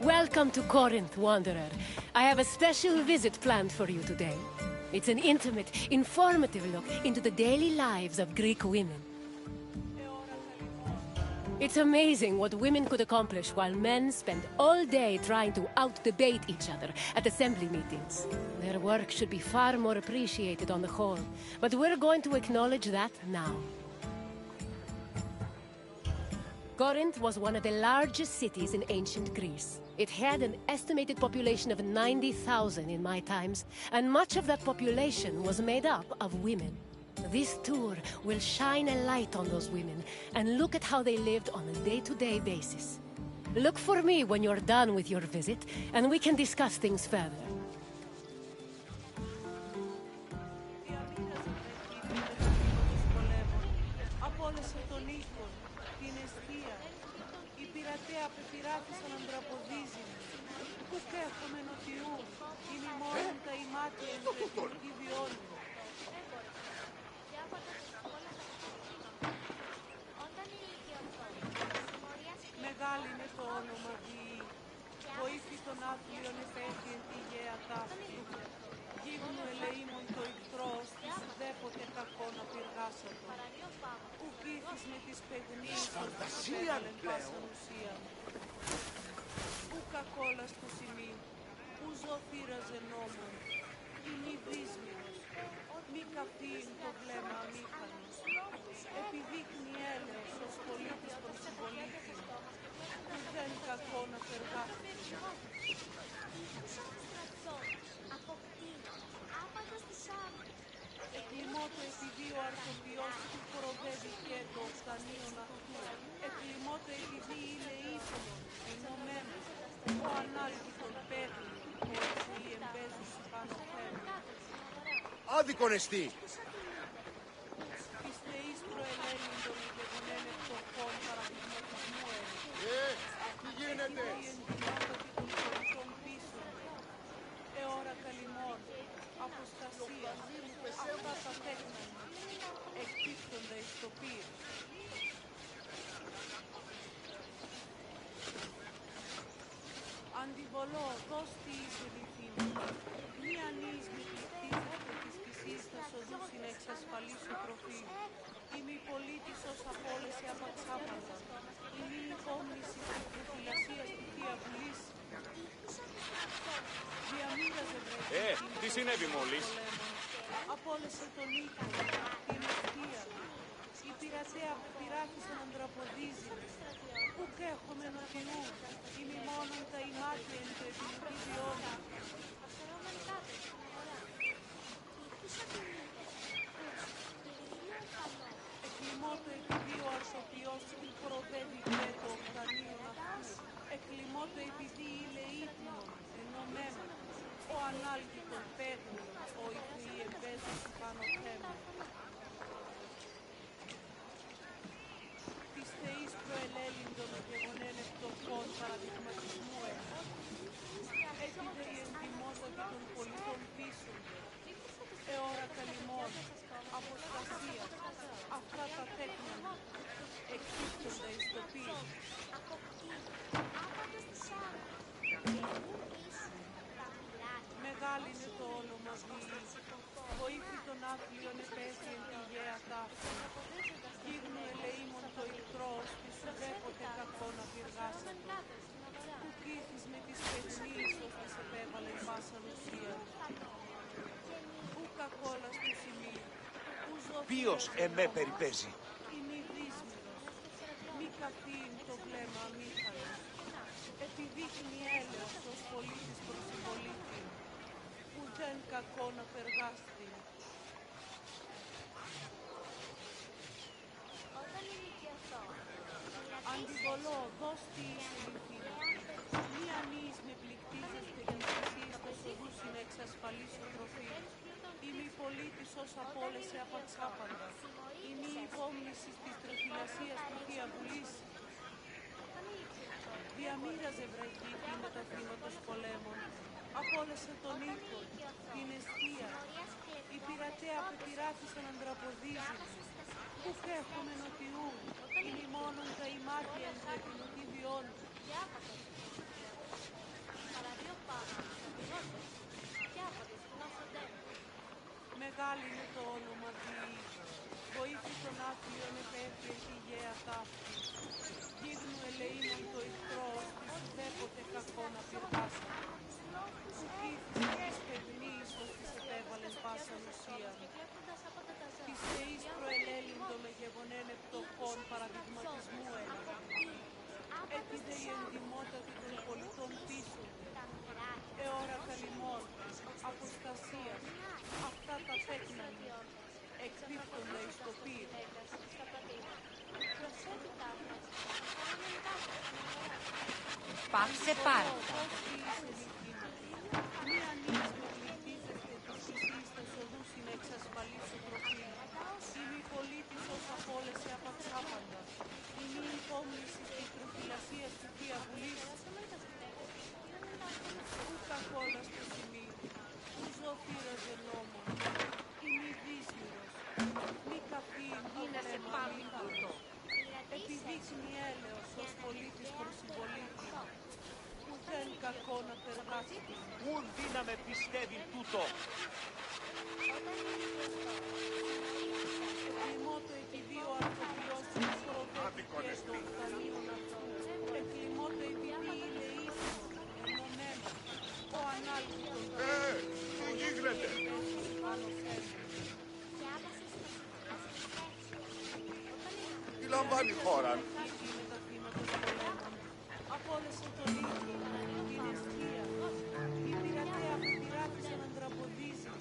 Welcome to Corinth, Wanderer. I have a special visit planned for you today. It's an intimate, informative look into the daily lives of Greek women. It's amazing what women could accomplish while men spend all day trying to out-debate each other at assembly meetings. Their work should be far more appreciated on the whole, but we're going to acknowledge that now. Corinth was one of the largest cities in ancient Greece. It had an estimated population of 90,000 in my times, and much of that population was made up of women. This tour will shine a light on those women and look at how they lived on a day-to-day basis. Look for me when you're done with your visit, and we can discuss things further. Μεγάλη είναι το όνομα Διή, βοήθη των άθλιων επέχει εν τη γέα τάφη. Γίγνου ελεήμων το ηχθρός, της ουδέποτε κακό να πυργάσατο. Ουκ ήθης με τις παιγνίες των πέγαλεν πάσαν ουσία. Ου κακόλας του σημεί, ου ζωθύραζε νόμον, ή μη δύσμηρος, μη καφίν το βλέμμα αμήχανος. Επιδείχνει έλεος ως πολίτης προς συμπολίτη, που δεν κακό να περγάθηκε. Εκλιμότο επειδή ο αρθοποιός του προδεύει και το οφθανίον αυτού. Εκλιμότο επειδή είναι ήθελον, ενωμένος, ο ανάλγητον παίρνει, ο εσύ εμπέζουση πάνω φέρνει. Άδικον εστί! Πιστεείς προελέγην των γεγονέν ευτοχών παραδειγματισμού Τι γίνεται! Εώρα καλυμών, αποστασία, αυτά τα τέκνα εκτίθονται εις το πύρ. Αντιβολώ, δώσ' τι είσαι λυθήνη, μη ανείς με πληκτίζεται της φυσής θα σωδούσιν να εξασφαλίσου τροφή. Η μη πολίτης ως απόλεση απαξάπαντα, η μη υπόμνηση της προφυλασίας του Θεία Βουλής. Διαμήραζε βρέχει. Τι συνέβη μόλις? Απόλυσε τον οίκο, την ευθεία. Η πειρατέα που πειράχησαν αντραποδίζει. Ουκ έχουμε νοτιού, ή μη μόνον τα ημάτια εν το επιλογή βιώνει. Εκλιμότο επειδή ο αρσοποιός του προδεύει και το οφθανίον αυτού. Εκλιμότο επειδή είναι ύπνον, ενωμένον, ο ανάλγητον παίρνει, ο ηχθεί εμπέζουση πάνω θέμα. Της θεής προελέλυντον γεγονέν ευτοχών παραδειγματισμού Έχετε η εντιμότατη των πολιτών πίσονται. Εώρα καλυμών, αποστασία, αυτά τα τέκνα εκτίθονται εις το πύρ. Μεγάλη είναι το όνομα Διή, βοήθη των άθλιων επέχει εν τη γέα τάφη. Γίγνου ελεήμων το ηχθρός, της ουδέποτε κακό να πυργάσατο. Που κήθεις με τις παιγνίες ως της επέβαλεν πάσαν ουσία. Ου κακόλας του σημεί, ου ζωθήρας Ποιος εμέ περιπέζει? η μη δύσμηρος, μη καφίν το βλέμμα αμήχανος. Επιδείχνει έλεος ως πολίτης προς συμπολίτη, που δεν κακό να περγάστηκε. Αντιβολώ, δώσ' τι είσαι λυθήνη. Μη ανείς με πληκτίζεστε και θυσίες θα σωδούσιν να εξασφαλίσω τροφή. Η μη πολίτης ως απόλεσε απαξάπαντα. Η μη υπόμνησης της τροφυλασίας του Θεία Βουλής. Διαμήραζε βραχή με τα θύματος πολέμων. Απόλεσε τον οίκο, την αιστεία. Η πειρατέα που πειράθησαν αντραποδίζει. Ουκ έχουμε νοτιού, είναι μόνον τα ημάτια εν το επινωτή βιώνει. Μεγάλη είναι το όνομα Διή. Βοήθη τον άθλιον επέφη εν τη γέα ταύτη. Γίγνου ελεήμων το ηχθρός, της ουδέποτε κακό να πυργάσατε. Ουκ ήθισε της παιγνής, ως της επέβαλεν πάσαν ουσίαν. Της θεής προελέλυντο με γεγονέν επτοχών παραδειγματισμού έλεγα. Έτσι δε η εντιμότατη των πολιτών πείσονται. Εώρα καλυμών, αποστασίας, αυτά τα τέκνα μου, εκπίπτονται εις το πύρ. Πάψε πάρτα. Μη ανοίξ με πληκτίζεστε της φυσής τας οδούς είναι εξασφαλίσου τροφή. Η μη πολίτης ως απόλεση απαξάπαντα. Η μη υπόμνηση της προφυλασίας του Θεία Βουλής. Ου κακόλα στο σημείο. Ου ζώφυραζε νόμο. Η μη δύσμυρος. Μη καφήν το βλέμμα μήκαλος. Επιδείχνει έλεος ως πολίτης προς συμπολίτη. Ουδέν κακό να περγάστη. Ούν δύναμε πιστεύει τούτο. Εκλιμώτο επειδή ο αρθοποιός της προδέχτηκες των κτανίων αυτού. Εκλιμώτο επειδή είναι ίσιμο, ενωμένο, ο ανάλυτον Τι γίνεται? πάνω σέλνη. Τι λαμβάνει η χώρα? Με τα θύματα των πολέμων. Απόλυσε τον ίδιο, την αιστεία. Η πειρατέα που πειράτησαν αντραποδίζει.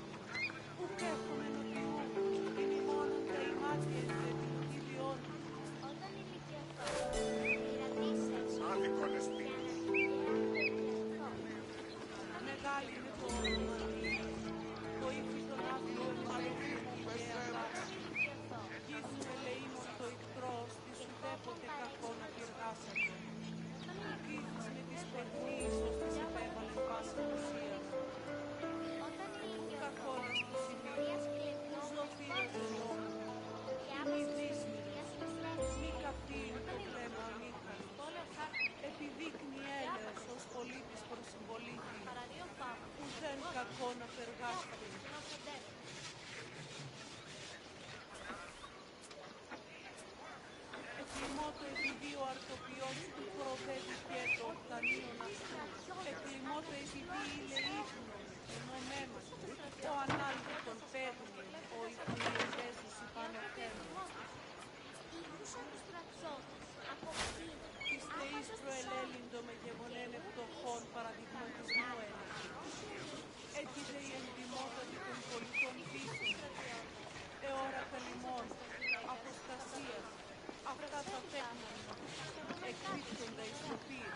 Ουκ έχουμε νοτιού, την ημώνων τα ημάτια του επιλογίδιών. Άδικον εστί. Μεγάλη είναι το όνομα Διή. Βοήθη τον άθλιο εμμαλωθεί και αγάπη. Γίγνου ελεήμων το ηχθρός, της ουδέποτε κακό να πυργάσατε. Ουκ με της παιγνής, ως της επέβαλεν πάσα ουσία. Κακόλα στο σημείο, ου ζωφύραζε νόμο. Μη δύσμυρος, μη καυτήρου το βλέμμα αμήχανος. Επιδείκνει έλεος ως πολίτης προς συμπολίτη. Ουδέν κακό να περγάστη. Εκλιμώτο επειδή ο αρτοποιός του προδεύει και το κτανίον αυτού. Εκλιμώτο επειδή είναι ίχνος, ενωμένος, ο ανάλυτον παίγνει, ο υπουργιετέζης υπάνω θέμος. Της θεής προελέλυντο με γεγονέν επτοχών παραδειγματισμού έλεγε. Έτσι δε η εντιμότατη των πολιτών πείσονται. Εώρα καλυμών, αποστασίας, αυτά τα τέκνα μου, εκπίπτονται εις το πύρ.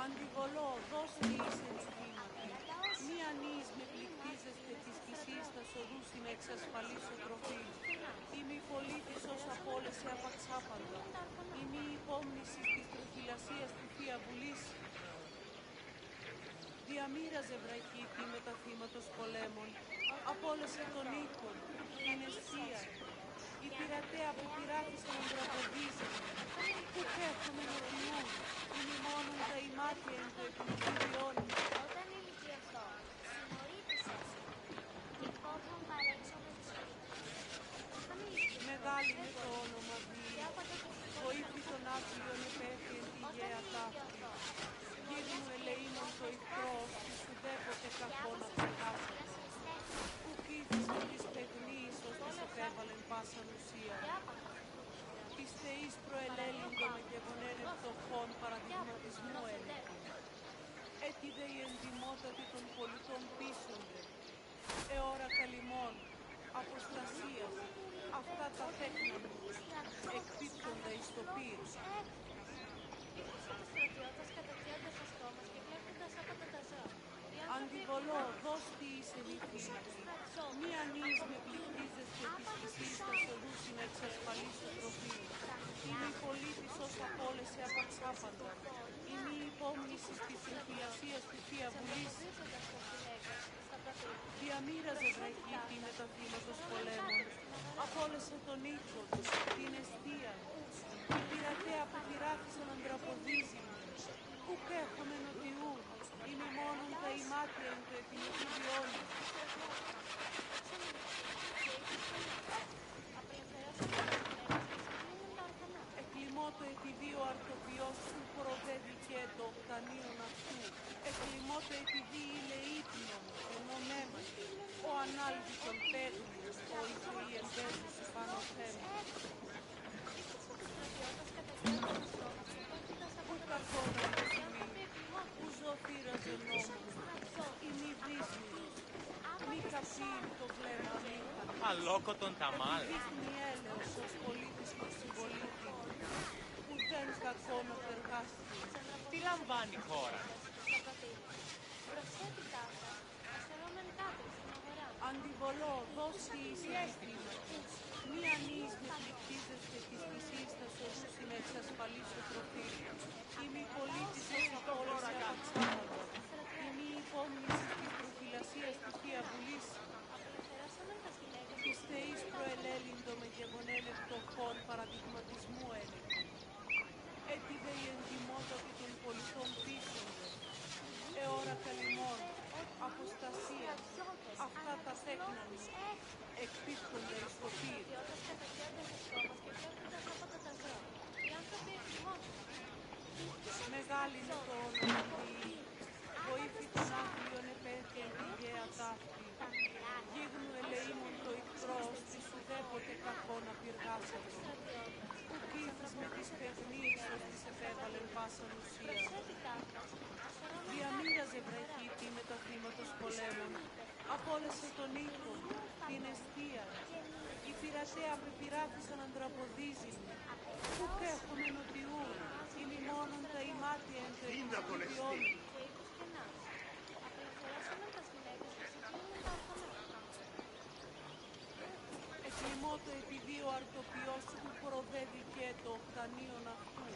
Αντιβολώ, δώστε εις ενηθήματι. Μη ανείς με πληκτίζεστε της φυσής τας οδούς είναι εξασφαλίσου τροφή. Η μη πολίτης ως απόλεση απαξάπαντα. Η μη υπόμνηση της προφυλασίας του Θεία Βουλής. Διαμήραζε βραχίτη με τα θύματος πολέμων. Απόλεσε τον οίκον, την αιστεία. Η πειρατέα που πειράτησαν αντραποδίζει. Ουκ έχουμε νοτιού, είναι μόνον τα ημάτια εν το επιλογίδιόν. Μεγάλη είναι το όνομα Διή. Βοήθη τον άθλιον επέφη εν τη γέα ταύτη. Γίγνου ελεήμων το ηχθρός, της ουδέποτε κακό να περγάσατε. Ουκ ήθισε της παιγνής, ως της επέβαλεν πάσαν ουσία. Της θεής προελέλυντο με γεγονέν επτοχών παραδειγματισμού έλεγε. Έτσι δε η εντιμότατη των πολιτών πείσονται. Εώρα καλυμών, αποστασίας, αυτά τα τέκνα μου, εκπίπτονται εις το πύρ. Αντιβολώ, δώστη εις ενηθήματι. Μη ανείς με πληκτίζεστε της φυσής τας οδούς είναι εξασφαλίσου τροφή. Η μη πολίτης ως απόλεση απαξάπαντα. Η μη υπόμνηση της εμφυλασίας του Θεία Βουλής. Διαμοίραζε βραχίτη με τα θύματα πολέμων. Απόλυσε τον ήχο τους, την αιστεία. Οι πειρατέ αποπειράθησαν αντραποδίζουν. Ουκ έχουμε νοτιού, είναι μόνον τα ημάτια εν το εθνικού βιώνει. Εκλιμώ το επιδίο αρτοποιός που προδέδικε το οκτανίον αυτού. Εκλιμώ το επιδί είναι ύπνον, ενωμένο. Ο ανάλγητον παίγνιος, ο ηθοή εμπέζους πάνω θέμα. Πού κακόνα το σημείο, που ζωφύραζε νόμος, η μη δύσμηρος, μη καφήν το βλέμμα αμήχα. Αλόκοτον τα μάλα. Δείχνει έλεος ως πολίτης προς συμπολίτη, που δεν κακόνα περγάστηκε. Τι λαμβάνει η χώρα? Αντιβολώ, δώσει εισηγητήματος. Μη ανίσμη πληκτίζεστε της θυσίστας όσους είναι εξασφαλίσω τροφή. Η μη πολίτης ως απόλυση απαξάπαντο. Η μη υπόμνηση της προφυλασίας του Θεία Βουλής. Της θεής προελέλυντο με γεγονέν φτωχών παραδειγματισμού έλεγε. Έτσι δε η εντιμότατη των πολιτών πίσονται. Εώρα καλυμών, αποστασία, αυτά τα τέκνανη, εκπίπτονται εις το πύρ. Μεγάλη είναι το όνομα Θεή, βοήθη των άγριων επέθειεν την γέα ταύτη. Γίγνου ελεήμων το ηχθρός, της ουδέποτε κακό να πυργάσατο. Που κοίθεις με τις παιγνίες, ως της επέβαλεν πάσαν ουσία. Διαμοίραζε βραχίτη με τα θύματος πολέμων. Απόλυσε τον ήχο, την αιστεία. Οι πειρατέ απεπειράθησαν αντραποδίζουν. Πού έχουμε νοτιού, είναι μόνον τα ημάτια εν το εθνικού βιώνει. Εκλιμώ το επιδίο αρτοποιός που προδέδικε το οκτανίον αυτού.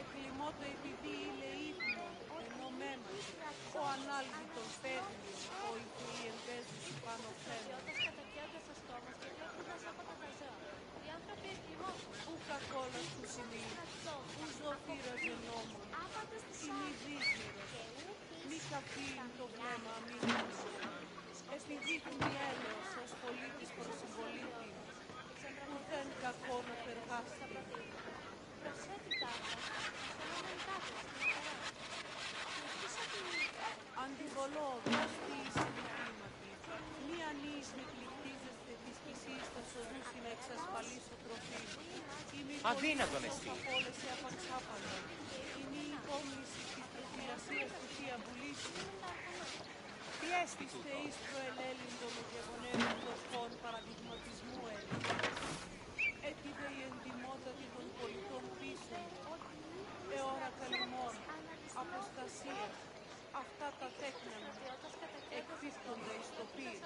Εκλιμώ το επιδί είναι ύπνον, ενωμένο. Ο ανάλγητον παίγνιος, ο ηθοή εμπέζους πάνω θέμα. Πού κακόλας του σημείου, πού ζωφύραζε νόμον. Η μη δύσμηρος, μη καφήν το βλέμμα αμήνας. Επιδείχνει έλεος ως πολίτης προς συμπολίτη, που δεν κακό να περγάστηκε. Αντιβολώ, δώστη εισηγητήματι, μη ανίσμη πληκτίζεστε της θυσίστας οδούς είναι εξασφαλίσω τροφή. Αδύνατον εστί. Απόλυσε απαξάπαντα, η μη υπόμνηση της προφυλασίας του Θεία Βουλής. Τι έστι Της τούτο? θεής προελέλυντο με γεγονέων φτωχών παραδειγματισμού έλεγε. Έτσι δε η εντιμότατη των πολιτών πίσω. Εώρα καλυμών, αποστασία, αυτά τα τέκνανα, εκπίπτονται εις το πύρ.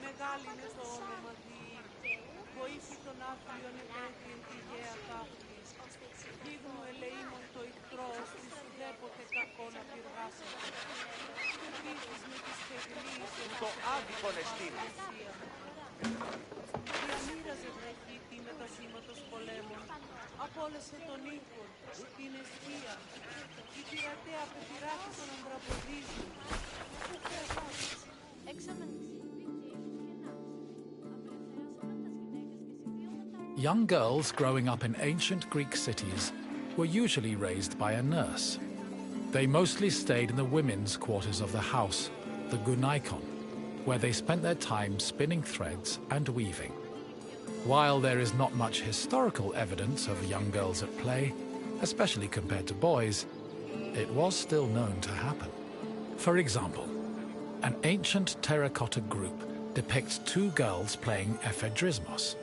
Μεγάλη είναι το όνομα Διή, βοήθη των άθλιων επέτειεν τη γέα ταύτη. Γίγνου ελεήμων το ηχθρός, της ουδέποτε κακό να πυργάσατε. Του πείθεις με τις παιγνίες Το άδικον εστίν. Διαμοίραζε βραχίτη με τα θύματος πολέμων. Απόλυσε τον ήχο, την αιστεία. Οι πειρατέ απεπειράθησαν αντραποδίζουν. Young girls growing up in ancient Greek cities were usually raised by a nurse. They mostly stayed in the women's quarters of the house, the gunaikon, where they spent their time spinning threads and weaving. While there is not much historical evidence of young girls at play, especially compared to boys, it was still known to happen. For example, an ancient terracotta group depicts two girls playing ephedrismos.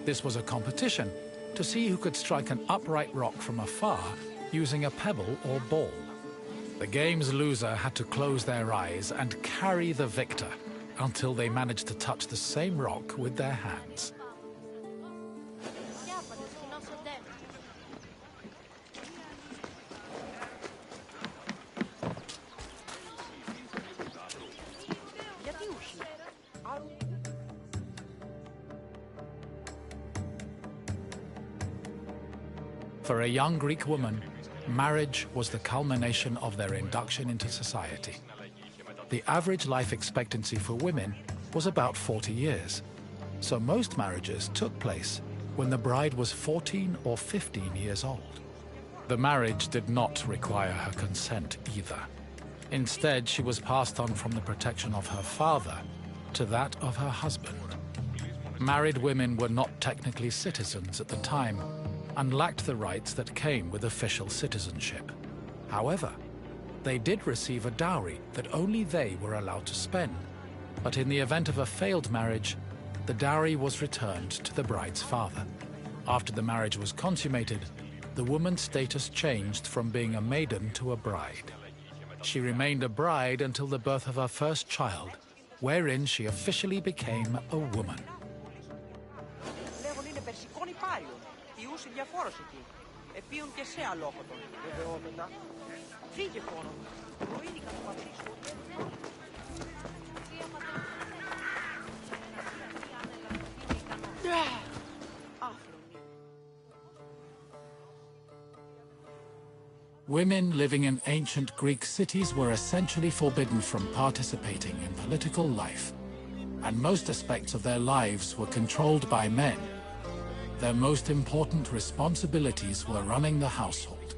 This was a competition to see who could strike an upright rock from afar using a pebble or ball. The game's loser had to close their eyes and carry the victor until they managed to touch the same rock with their hands. For a young Greek woman, marriage was the culmination of their induction into society. The average life expectancy for women was about 40 years, so most marriages took place when the bride was 14 or 15 years old. The marriage did not require her consent either. Instead, she was passed on from the protection of her father to that of her husband. Married women were not technically citizens at the time and lacked the rights that came with official citizenship. However, they did receive a dowry that only they were allowed to spend, but in the event of a failed marriage, the dowry was returned to the bride's father. After the marriage was consummated, the woman's status changed from being a maiden to a bride. She remained a bride until the birth of her first child, wherein she officially became a woman. Women living in ancient Greek cities were essentially forbidden from participating in political life, and most aspects of their lives were controlled by men. Their most important responsibilities were running the household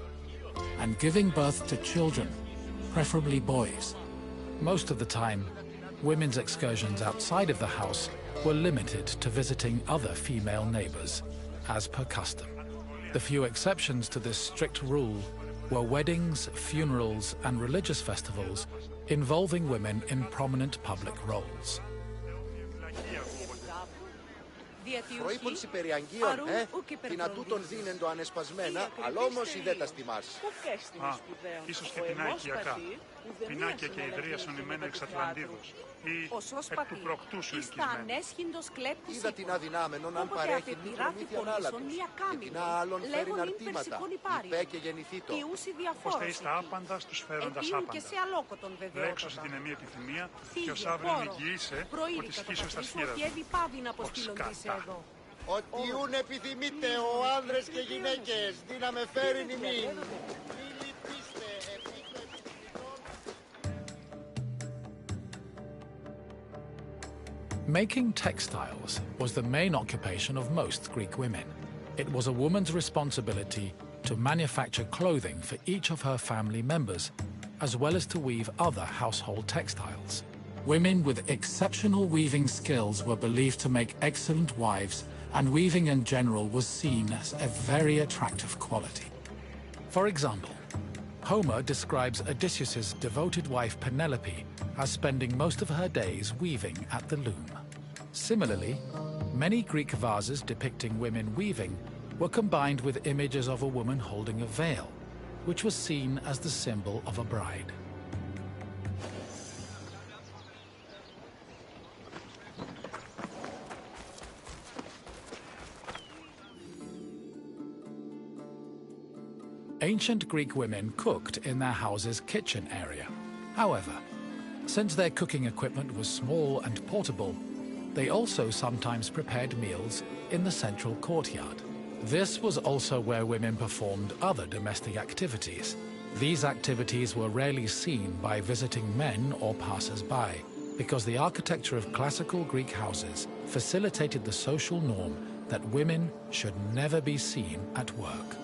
and giving birth to children, preferably boys. Most of the time, women's excursions outside of the house were limited to visiting other female neighbors, as per custom. The few exceptions to this strict rule were weddings, funerals, and religious festivals involving women in prominent public roles. Προείπων Σιπεριαγγείων, την ατούτων δίνεντο ανεσπασμένα, αλλά όμως ιδέτα τιμάς. Ίσως και πινάκιακά. Πινάκια και ιδρύασον ημένα εξ Ατλαντίδος. Ή εκ του προκτούσου ελκυσμένου. Είδα την αδυνάμενον αν παρέχει την προμήθειαν άλατος, και την άλλον φέρειν αρτήματα, υπέ και γεννηθήτω. Ώστε εις τα άπαντα στους φέροντας άπαντα. Λέξωσε την εμή επιθυμία και ως αύριον εγγυήσε ότι σκίσω στα σχήρα του. Ως κατά. Ότι ούν επιθυμείτε ο άνδρες και γυναίκες, δύναμε φέρειν ημίν. Μη λυπήστε, Making textiles was the main occupation of most Greek women. It was a woman's responsibility to manufacture clothing for each of her family members, as well as to weave other household textiles. Women with exceptional weaving skills were believed to make excellent wives, and weaving in general was seen as a very attractive quality. For example, Homer describes Odysseus's devoted wife Penelope as spending most of her days weaving at the loom. Similarly, many Greek vases depicting women weaving were combined with images of a woman holding a veil, which was seen as the symbol of a bride. Ancient Greek women cooked in their house's kitchen area. However, since their cooking equipment was small and portable, they also sometimes prepared meals in the central courtyard. This was also where women performed other domestic activities. These activities were rarely seen by visiting men or passers-by, because the architecture of classical Greek houses facilitated the social norm that women should never be seen at work.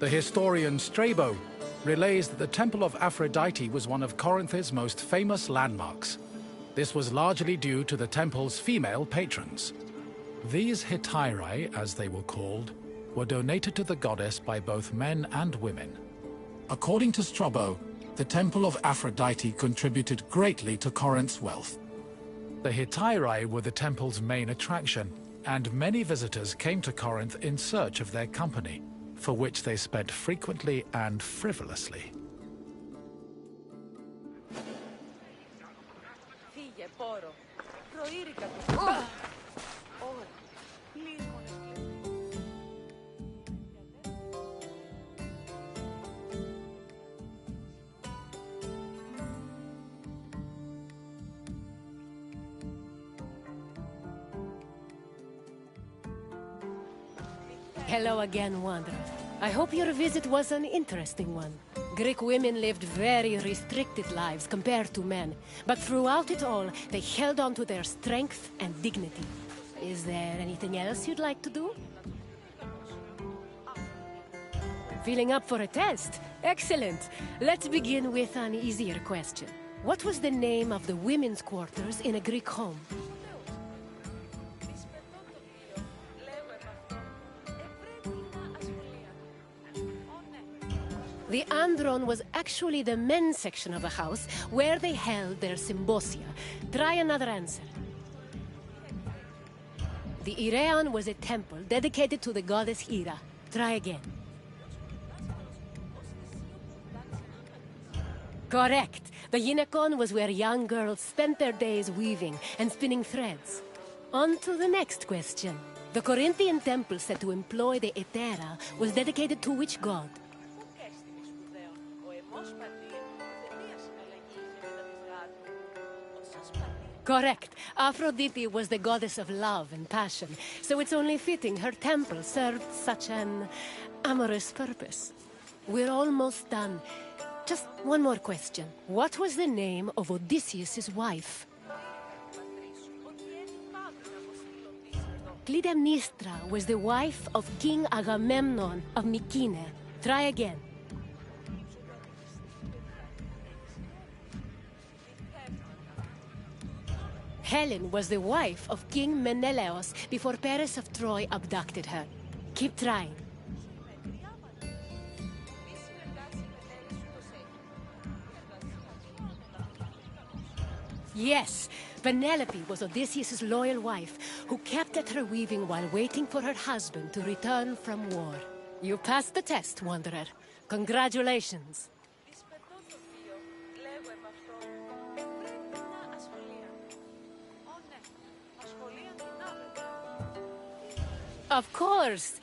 The historian Strabo relays that the Temple of Aphrodite was one of Corinth's most famous landmarks. This was largely due to the temple's female patrons. These hetairai, as they were called, were donated to the goddess by both men and women. According to Strabo, the Temple of Aphrodite contributed greatly to Corinth's wealth. The Hetairai were the temple's main attraction, and many visitors came to Corinth in search of their company, for which they spent frequently and frivolously. Hello again, Wanderer. I hope your visit was an interesting one. Greek women lived very restricted lives compared to men, but throughout it all, they held on to their strength and dignity. Is there anything else you'd like to do? Feeling up for a test? Excellent! Let's begin with an easier question. What was the name of the women's quarters in a Greek home? The andron was actually the men's section of the house, where they held their symbosia. Try another answer. The Ireon was a temple dedicated to the goddess Hera. Try again. Correct. The Gynekon was where young girls spent their days weaving and spinning threads. On to the next question. The Corinthian temple said to employ the Hetera was dedicated to which god? Correct. Aphrodite was the goddess of love and passion, so it's only fitting her temple served such an amorous purpose. We're almost done. Just one more question. What was the name of Odysseus' wife? Clytemnestra was the wife of King Agamemnon of Mycenae. Try again. Helen was the wife of King Menelaus before Paris of Troy abducted her. Keep trying. Yes, Penelope was Odysseus' loyal wife, who kept at her weaving while waiting for her husband to return from war. You passed the test, Wanderer. Congratulations. Of course!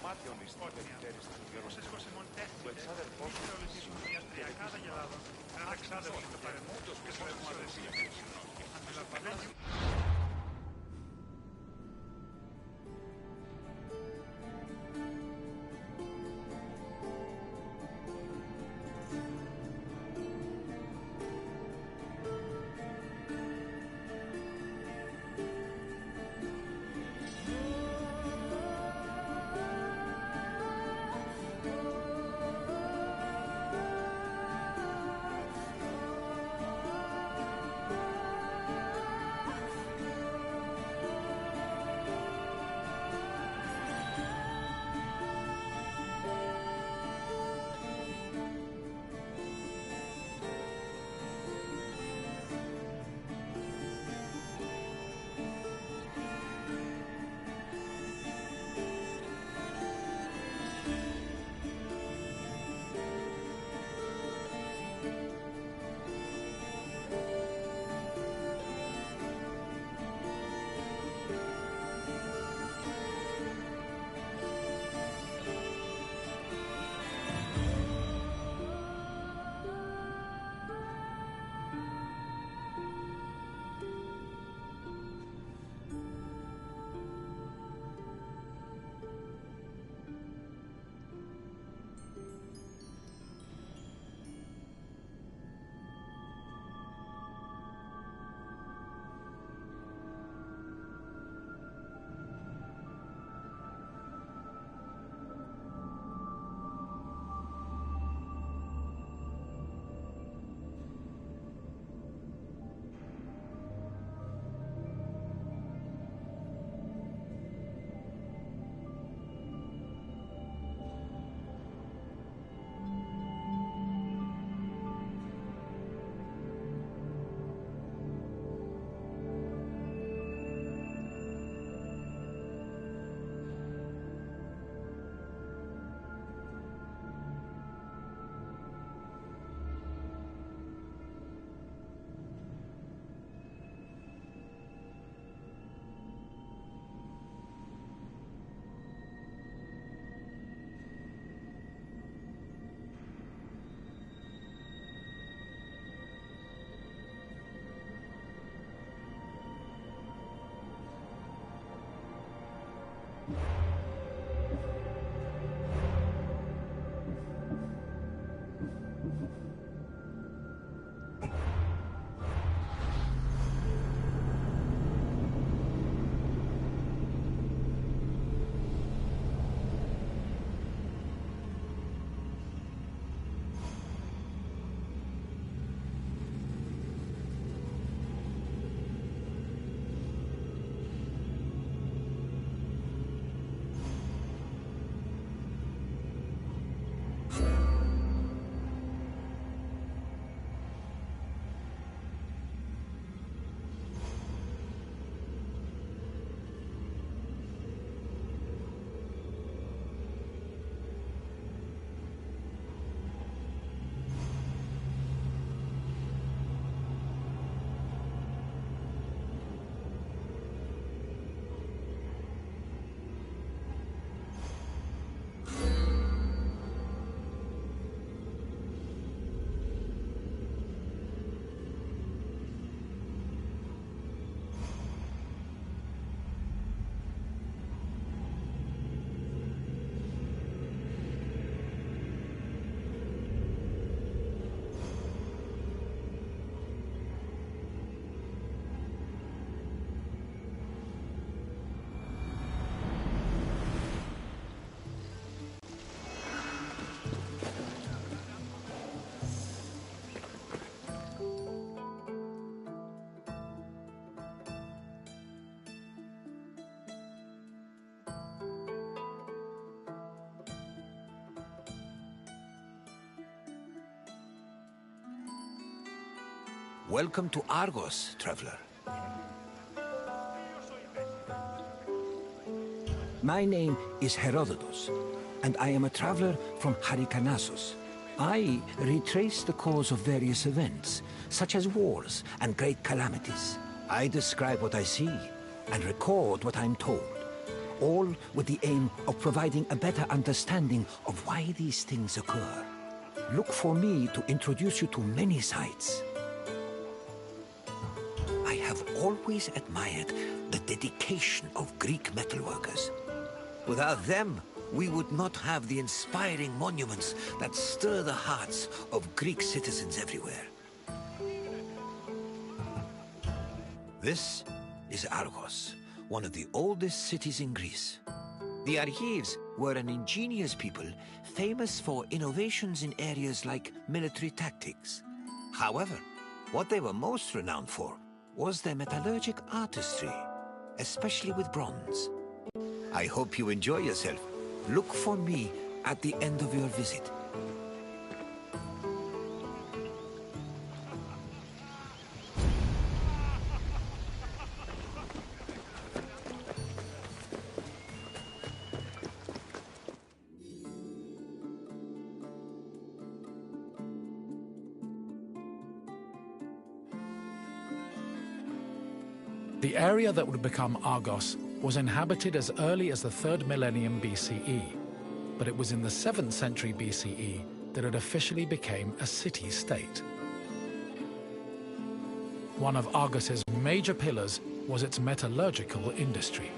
Μάτιονης την περιφέρει στην Γεροσύνη. Ο εξάδελφός του Μια τριακάδα γελάδων, έναν εξάδελφο του παρεμόντος και μου αρέσει. Αντιλαμβανέγει. Welcome to Argos, traveler. My name is Herodotus, and I am a traveler from Halikarnassos. I retrace the cause of various events, such as wars and great calamities. I describe what I see and record what I'm told. all with the aim of providing a better understanding of why these things occur. Look for me to introduce you to many sites. I have always admired the dedication of Greek metalworkers. Without them, we would not have the inspiring monuments that stir the hearts of Greek citizens everywhere. This is Argos, one of the oldest cities in Greece. The Argives were an ingenious people famous for innovations in areas like military tactics. However, what they were most renowned for was their metallurgic artistry, especially with bronze. I hope you enjoy yourself. Look for me at the end of your visit. The area that would become Argos was inhabited as early as the 3rd millennium BCE, but it was in the 7th century BCE that it officially became a city-state. One of Argos's major pillars was its metallurgical industry.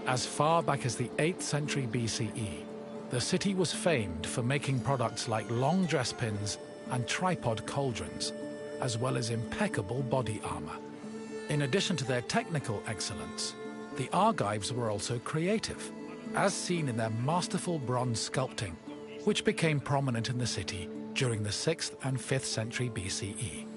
As far back as the 8th century BCE, the city was famed for making products like long dress pins and tripod cauldrons, as well as impeccable body armor. In addition to their technical excellence, the Argives were also creative, as seen in their masterful bronze sculpting, which became prominent in the city during the 6th and 5th century BCE.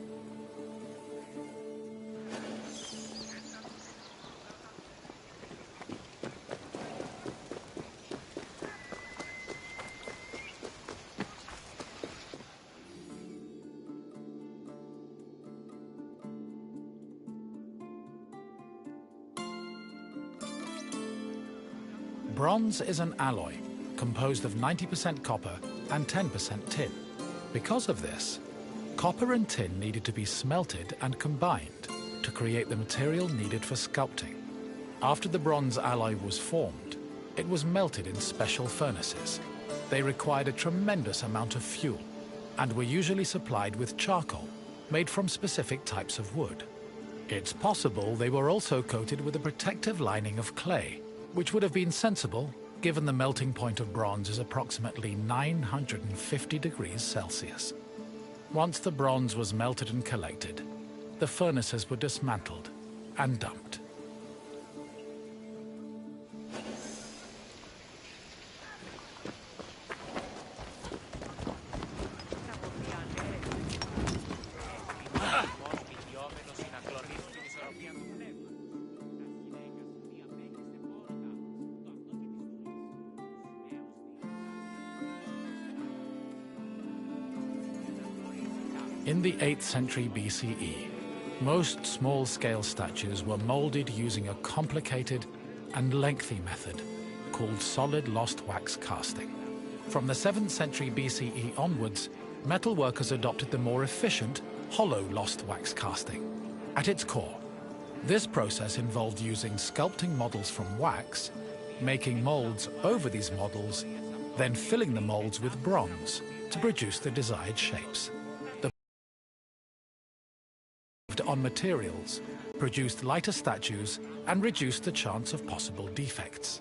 Bronze is an alloy composed of 90% copper and 10% tin. Because of this, copper and tin needed to be smelted and combined to create the material needed for sculpting. After the bronze alloy was formed, it was melted in special furnaces. They required a tremendous amount of fuel and were usually supplied with charcoal made from specific types of wood. It's possible they were also coated with a protective lining of clay, which would have been sensible given the melting point of bronze is approximately 950 degrees Celsius. Once the bronze was melted and collected, the furnaces were dismantled and dumped. In the 8th century BCE, most small-scale statues were molded using a complicated and lengthy method called solid lost wax casting. From the 7th century BCE onwards, metalworkers adopted the more efficient hollow lost wax casting. At its core, this process involved using sculpting models from wax, making molds over these models, then filling the molds with bronze to produce the desired shapes. On materials, produced lighter statues and reduced the chance of possible defects.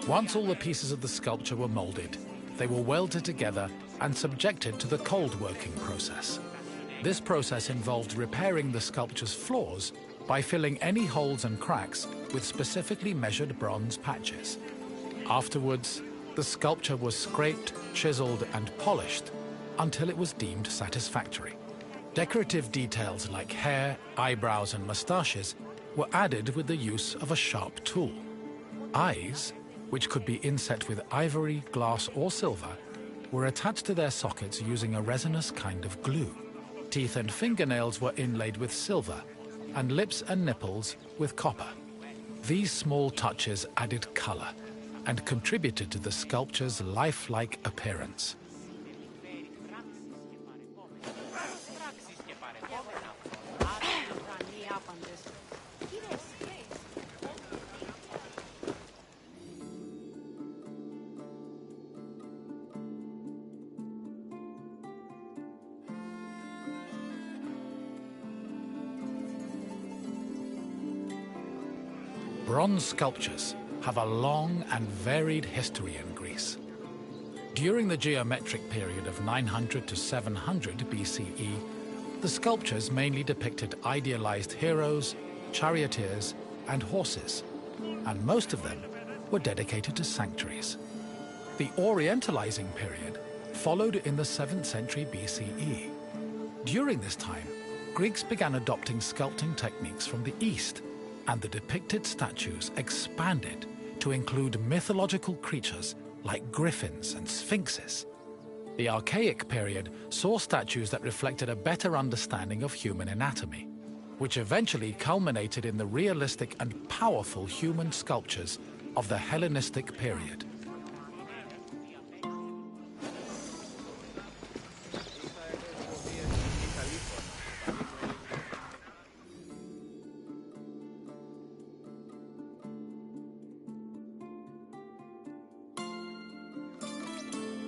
Once all the pieces of the sculpture were molded, they were welded together and subjected to the cold working process. This process involved repairing the sculpture's flaws by filling any holes and cracks with specifically measured bronze patches. Afterwards, the sculpture was scraped, chiseled, and polished until it was deemed satisfactory. Decorative details like hair, eyebrows, and mustaches were added with the use of a sharp tool. Eyes, which could be inset with ivory, glass, or silver, were attached to their sockets using a resinous kind of glue. Teeth and fingernails were inlaid with silver, and lips and nipples with copper. These small touches added color and contributed to the sculpture's lifelike appearance. Bronze sculptures have a long and varied history in Greece. During the geometric period of 900 to 700 BCE, the sculptures mainly depicted idealized heroes, charioteers, and horses, and most of them were dedicated to sanctuaries. The Orientalizing period followed in the 7th century BCE. During this time, Greeks began adopting sculpting techniques from the East, and the depicted statues expanded to include mythological creatures like griffins and sphinxes. The Archaic period saw statues that reflected a better understanding of human anatomy, which eventually culminated in the realistic and powerful human sculptures of the Hellenistic period.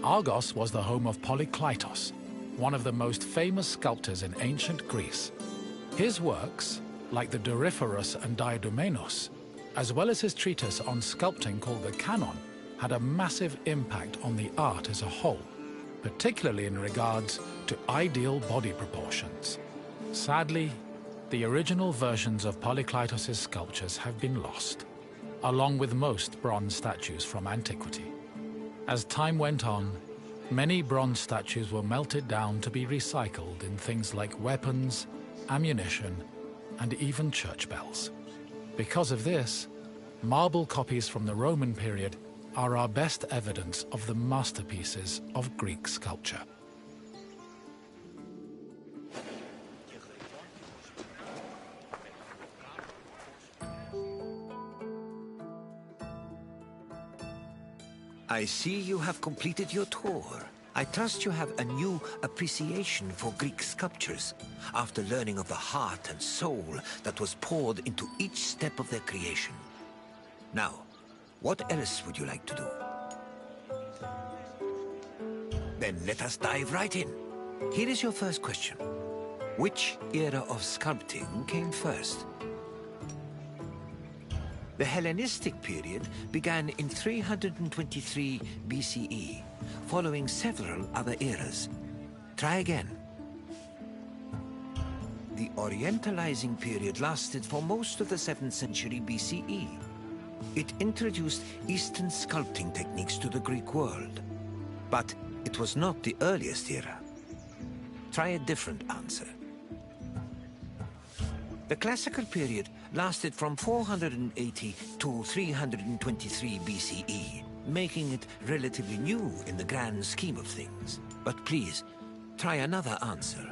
Argos was the home of Polykleitos, one of the most famous sculptors in ancient Greece. His works, like the Doryphorus and Diadomenos, as well as his treatise on sculpting called the Canon, had a massive impact on the art as a whole, particularly in regards to ideal body proportions. Sadly, the original versions of Polykleitos' sculptures have been lost, along with most bronze statues from antiquity. As time went on, many bronze statues were melted down to be recycled in things like weapons, ammunition, and even church bells. Because of this, marble copies from the Roman period are our best evidence of the masterpieces of Greek sculpture. I see you have completed your tour. I trust you have a new appreciation for Greek sculptures after learning of the heart and soul that was poured into each step of their creation. Now, what else would you like to do? Then let us dive right in. Here is your first question. Which era of sculpting came first? The Hellenistic period began in 323 BCE, following several other eras. Try again. The Orientalizing period lasted for most of the 7th century BCE. It introduced Eastern sculpting techniques to the Greek world. But it was not the earliest era. Try a different answer. The Classical period lasted from 480 to 323 BCE, making it relatively new in the grand scheme of things. But please, try another answer.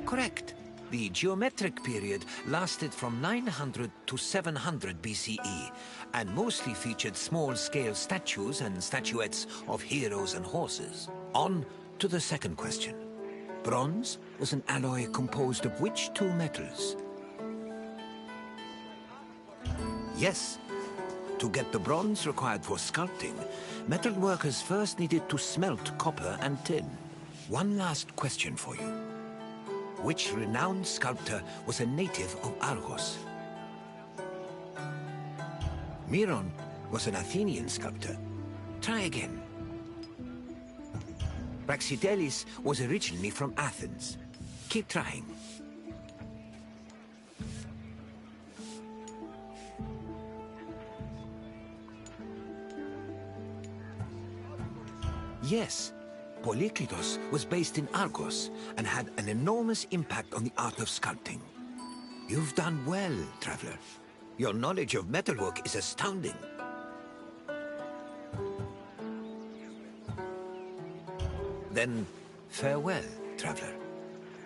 Correct. The Geometric period lasted from 900 to 700 BCE, and mostly featured small-scale statues and statuettes of heroes and horses. On to the second question. Bronze was an alloy composed of which two metals? Yes. To get the bronze required for sculpting, metal workers first needed to smelt copper and tin. One last question for you. Which renowned sculptor was a native of Argos? Miron was an Athenian sculptor. Try again. Praxiteles was originally from Athens. Keep trying. Yes, Polykleitos was based in Argos and had an enormous impact on the art of sculpting. You've done well, traveler. Your knowledge of metalwork is astounding. Then, farewell, traveler.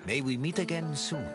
May we meet again soon.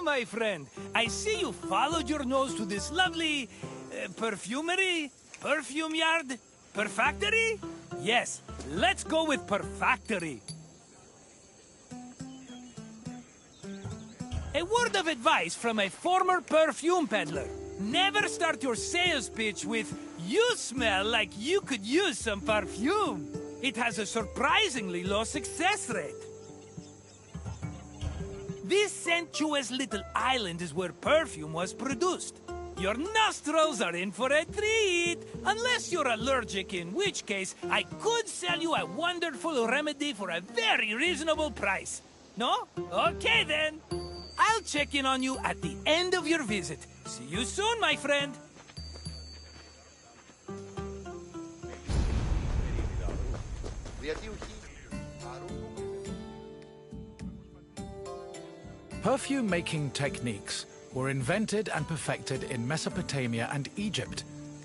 my friend. I see you followed your nose to this lovely... perfumery? Perfume yard? Perfactory? Yes, let's go with perfactory. A word of advice from a former perfume peddler. Never start your sales pitch with, "You smell like you could use some perfume." It has a surprisingly low success rate. This sensuous little island is where perfume was produced. Your nostrils are in for a treat, unless you're allergic, in which case I could sell you a wonderful remedy for a very reasonable price. No? Okay then. I'll check in on you at the end of your visit. See you soon, my friend. Perfume-making techniques were invented and perfected in Mesopotamia and Egypt,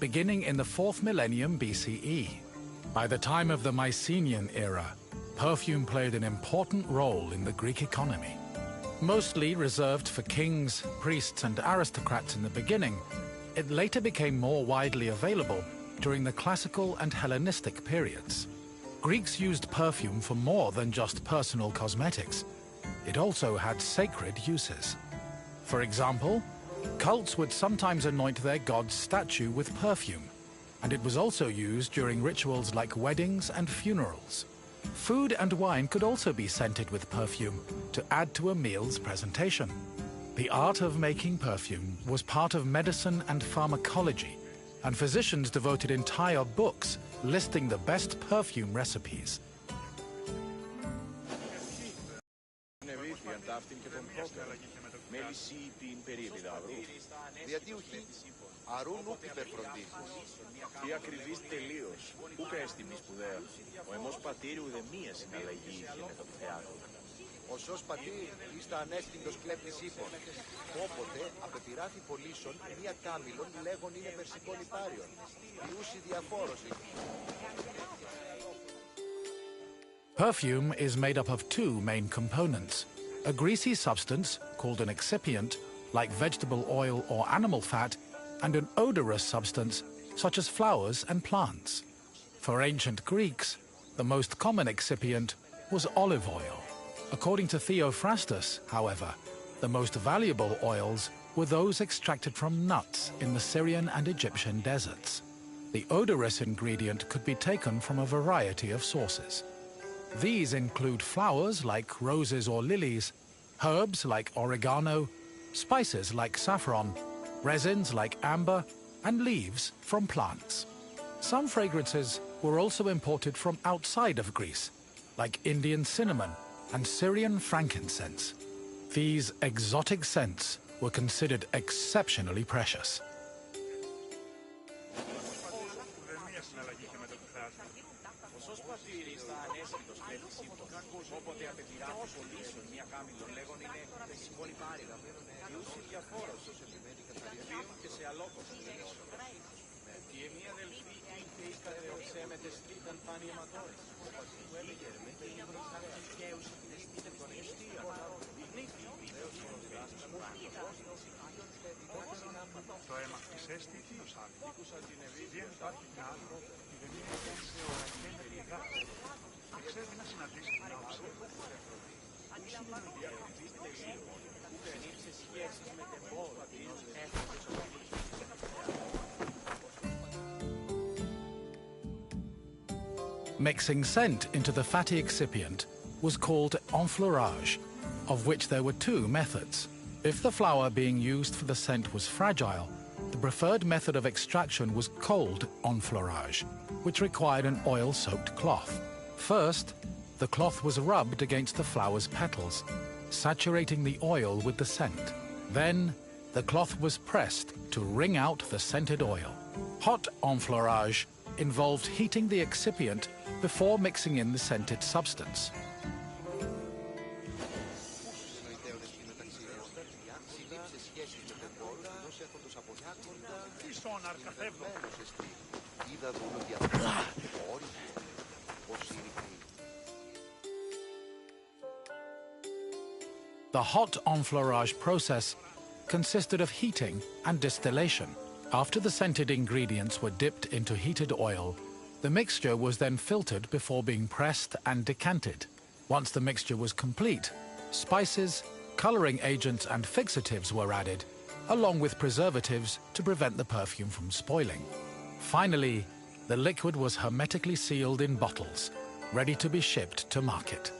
beginning in the 4th millennium BCE. By the time of the Mycenaean era, perfume played an important role in the Greek economy. Mostly reserved for kings, priests, and aristocrats in the beginning, it later became more widely available during the classical and Hellenistic periods. Greeks used perfume for more than just personal cosmetics. It also had sacred uses. For example, cults would sometimes anoint their god's statue with perfume, and it was also used during rituals like weddings and funerals. Food and wine could also be scented with perfume to add to a meal's presentation. The art of making perfume was part of medicine and pharmacology, and physicians devoted entire books listing the best perfume recipes. Τι ακριβής τελείως, ούκ έστιμη σπουδαία. Ο εμός πατήρι ουδεμία συναλλαγή είχε με τον θεάτο. Ο σως πατήρ ήστα ανέστιντος κλέπτης ύπων. Όποτε απεπειράθη πωλήσεων μία κάμιλον λέγον είναι περσικών υπάριον. Ιούσι διαφόρωση. Perfume is made up of two main components: a greasy substance called an excipient, like vegetable oil or animal fat, and an odorous substance such as flowers and plants. For ancient Greeks, the most common excipient was olive oil. According to Theophrastus, however, the most valuable oils were those extracted from nuts in the Syrian and Egyptian deserts. The odorous ingredient could be taken from a variety of sources. These include flowers like roses or lilies, herbs like oregano, spices like saffron, resins like amber, and leaves from plants. Some fragrances were also imported from outside of Greece, like Indian cinnamon and Syrian frankincense. These exotic scents were considered exceptionally precious. Το αίμα της έστη ως άλλη. Δεν υπάρχει άλλο, δεν είναι σε ορακένα και γάτα. Και ξέρει να συναντήσει την άποψη. Mixing scent into the fatty excipient was called enfleurage, of which there were two methods. If the flower being used for the scent was fragile, the preferred method of extraction was cold enfleurage, which required an oil-soaked cloth. First, the cloth was rubbed against the flower's petals, saturating the oil with the scent. Then, the cloth was pressed to wring out the scented oil. Hot enfleurage involved heating the excipient before mixing in the scented substance. The hot enfleurage process consisted of heating and distillation. After the scented ingredients were dipped into heated oil, the mixture was then filtered before being pressed and decanted. Once the mixture was complete, spices, coloring agents and fixatives were added, along with preservatives to prevent the perfume from spoiling. Finally, the liquid was hermetically sealed in bottles, ready to be shipped to market.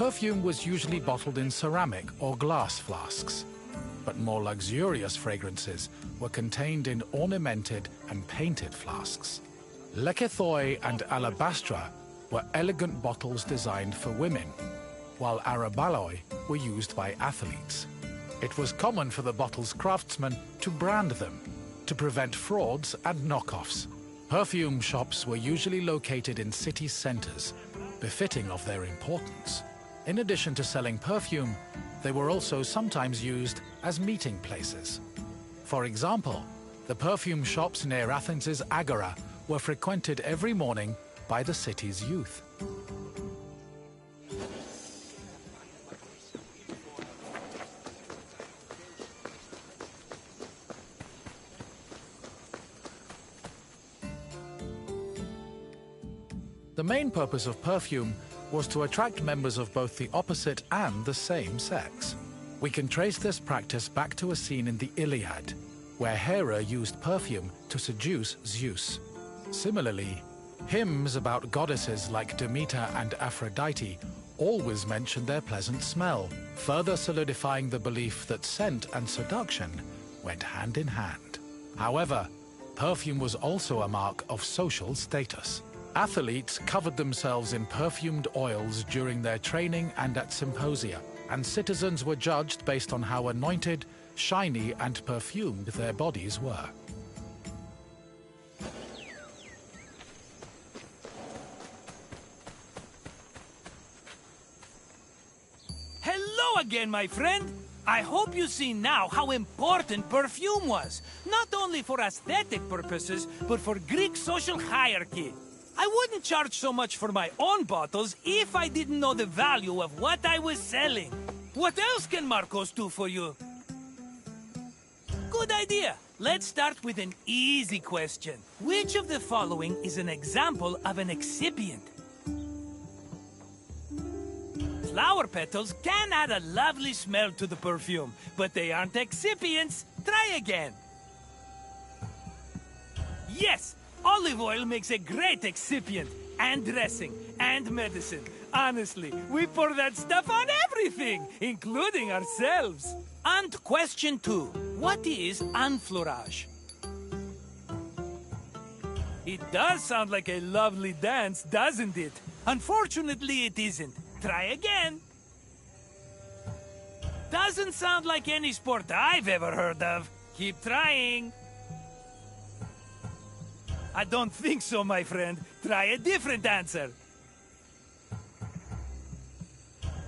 Perfume was usually bottled in ceramic or glass flasks, but more luxurious fragrances were contained in ornamented and painted flasks. Lekythoi and alabastra were elegant bottles designed for women, while arabaloi were used by athletes. It was common for the bottle's craftsmen to brand them to prevent frauds and knockoffs. Perfume shops were usually located in city centers, befitting of their importance. In addition to selling perfume, they were also sometimes used as meeting places. For example, the perfume shops near Athens's Agora were frequented every morning by the city's youth. The main purpose of perfume was to attract members of both the opposite and the same sex. We can trace this practice back to a scene in the Iliad, where Hera used perfume to seduce Zeus. Similarly, hymns about goddesses like Demeter and Aphrodite always mention their pleasant smell, further solidifying the belief that scent and seduction went hand in hand. However, perfume was also a mark of social status. Athletes covered themselves in perfumed oils during their training and at symposia, and citizens were judged based on how anointed, shiny, and perfumed their bodies were. Hello again, my friend! I hope you see now how important perfume was, not only for aesthetic purposes, but for Greek social hierarchy. I wouldn't charge so much for my own bottles if I didn't know the value of what I was selling. What else can Marcos do for you? Good idea. Let's start with an easy question. Which of the following is an example of an excipient? Flower petals can add a lovely smell to the perfume, but they aren't excipients. Try again. Yes! Olive oil makes a great excipient, and dressing, and medicine. Honestly, we pour that stuff on everything, including ourselves. And question 2. What is enfleurage? It does sound like a lovely dance, doesn't it? Unfortunately, it isn't. Try again. Doesn't sound like any sport I've ever heard of. Keep trying. I don't think so, my friend. Try a different answer.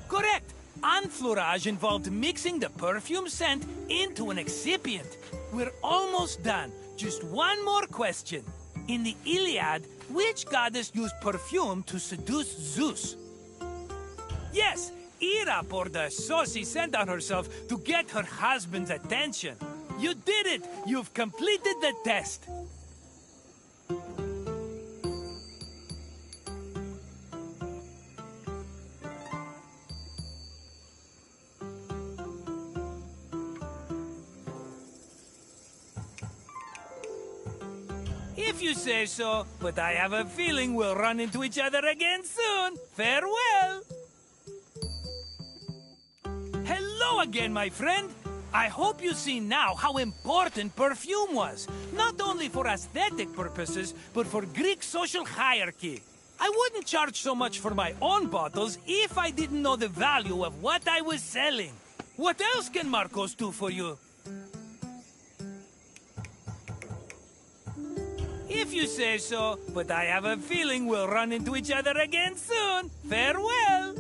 Correct. Enfleurage involved mixing the perfume scent into an excipient. We're almost done. Just one more question. In the Iliad, which goddess used perfume to seduce Zeus? Yes, Hera poured a saucy scent on herself to get her husband's attention. You did it! You've completed the test. If you say so, but I have a feeling we'll run into each other again soon. Farewell! Hello again, my friend. I hope you see now how important perfume was, not only for aesthetic purposes, but for Greek social hierarchy. I wouldn't charge so much for my own bottles if I didn't know the value of what I was selling. What else can Marcos do for you? If you say so, but I have a feeling we'll run into each other again soon. Farewell!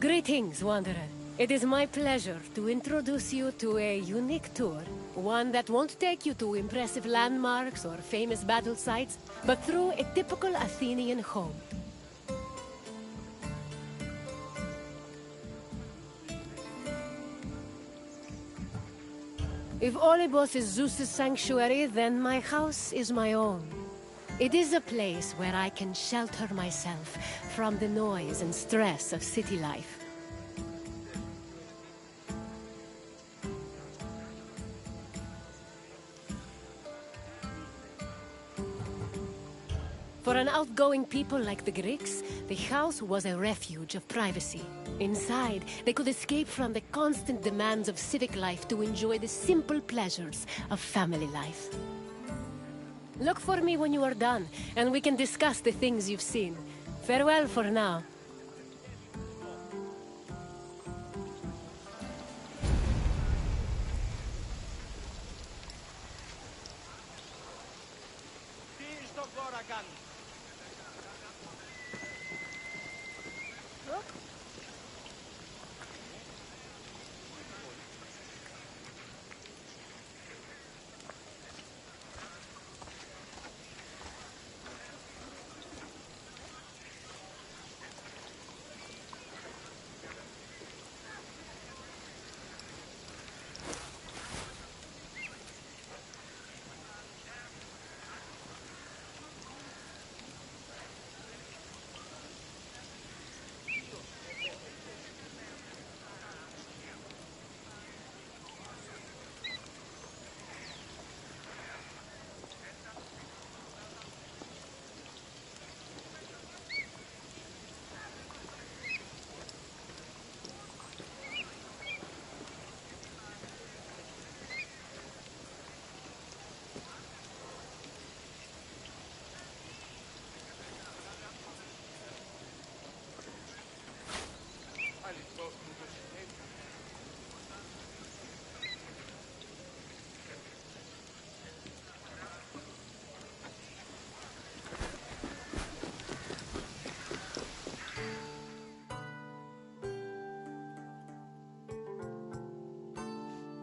Greetings, Wanderer. It is my pleasure to introduce you to a unique tour. One that won't take you to impressive landmarks or famous battle sites, but through a typical Athenian home. If Olympus is Zeus's sanctuary, then my house is my own. It is a place where I can shelter myself from the noise and stress of city life. For an outgoing people like the Greeks, the house was a refuge of privacy. Inside, they could escape from the constant demands of civic life to enjoy the simple pleasures of family life. Look for me when you are done, and we can discuss the things you've seen. Farewell for now.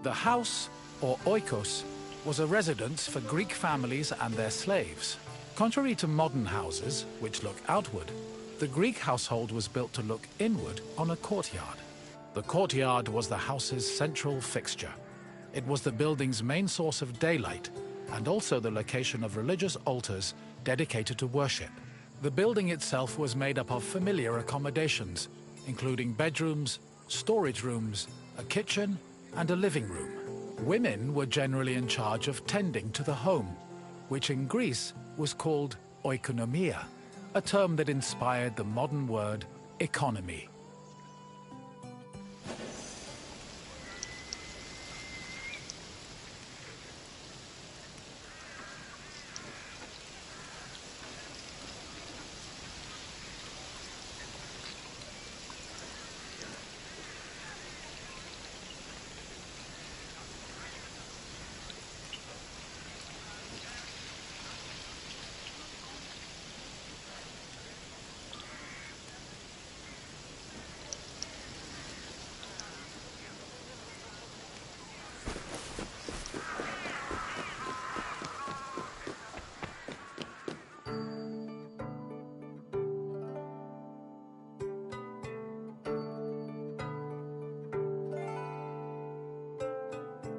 The house, or oikos, was a residence for Greek families and their slaves. Contrary to modern houses, which look outward, the Greek household was built to look inward on a courtyard. The courtyard was the house's central fixture. It was the building's main source of daylight, and also the location of religious altars dedicated to worship. The building itself was made up of familiar accommodations, including bedrooms, storage rooms, a kitchen, and a living room. Women were generally in charge of tending to the home, which in Greece was called oikonomia, a term that inspired the modern word economy.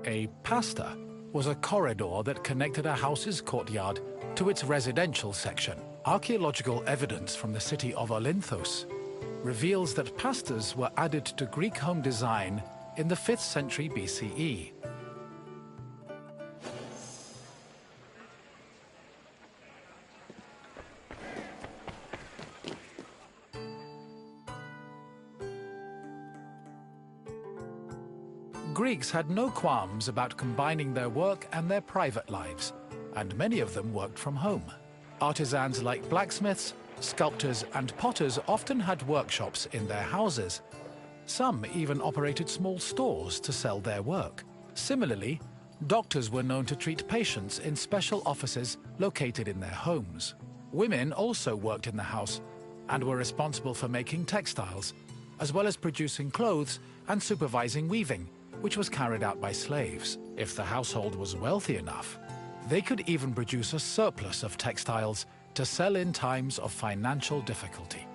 A pasta was a corridor that connected a house's courtyard to its residential section. Archaeological evidence from the city of Olynthos reveals that pastas were added to Greek home design in the 5th century BCE. Greeks had no qualms about combining their work and their private lives, and many of them worked from home. Artisans like blacksmiths, sculptors, and potters often had workshops in their houses. Some even operated small stores to sell their work. Similarly, doctors were known to treat patients in special offices located in their homes. Women also worked in the house and were responsible for making textiles, as well as producing clothes and supervising weaving, which was carried out by slaves. If the household was wealthy enough, they could even produce a surplus of textiles to sell in times of financial difficulty.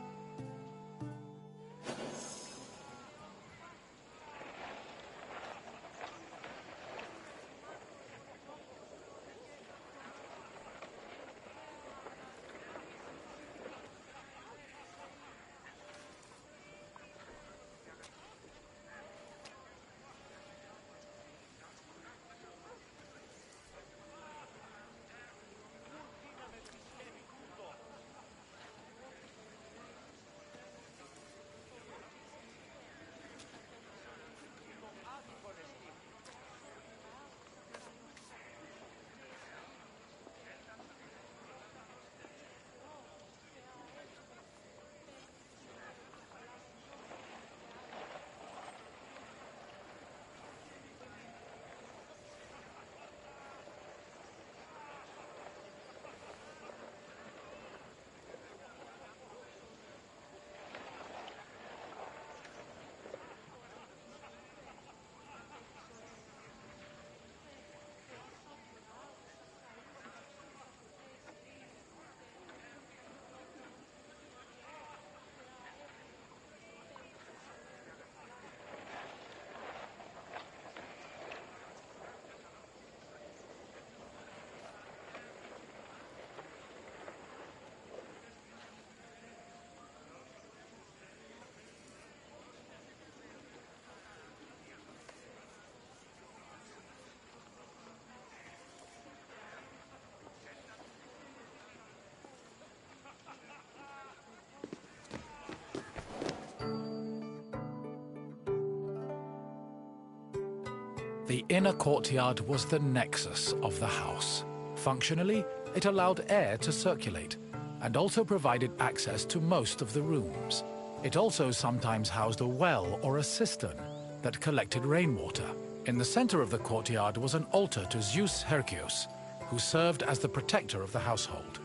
The inner courtyard was the nexus of the house. Functionally, it allowed air to circulate and also provided access to most of the rooms. It also sometimes housed a well or a cistern that collected rainwater. In the center of the courtyard was an altar to Zeus Hercules, who served as the protector of the household.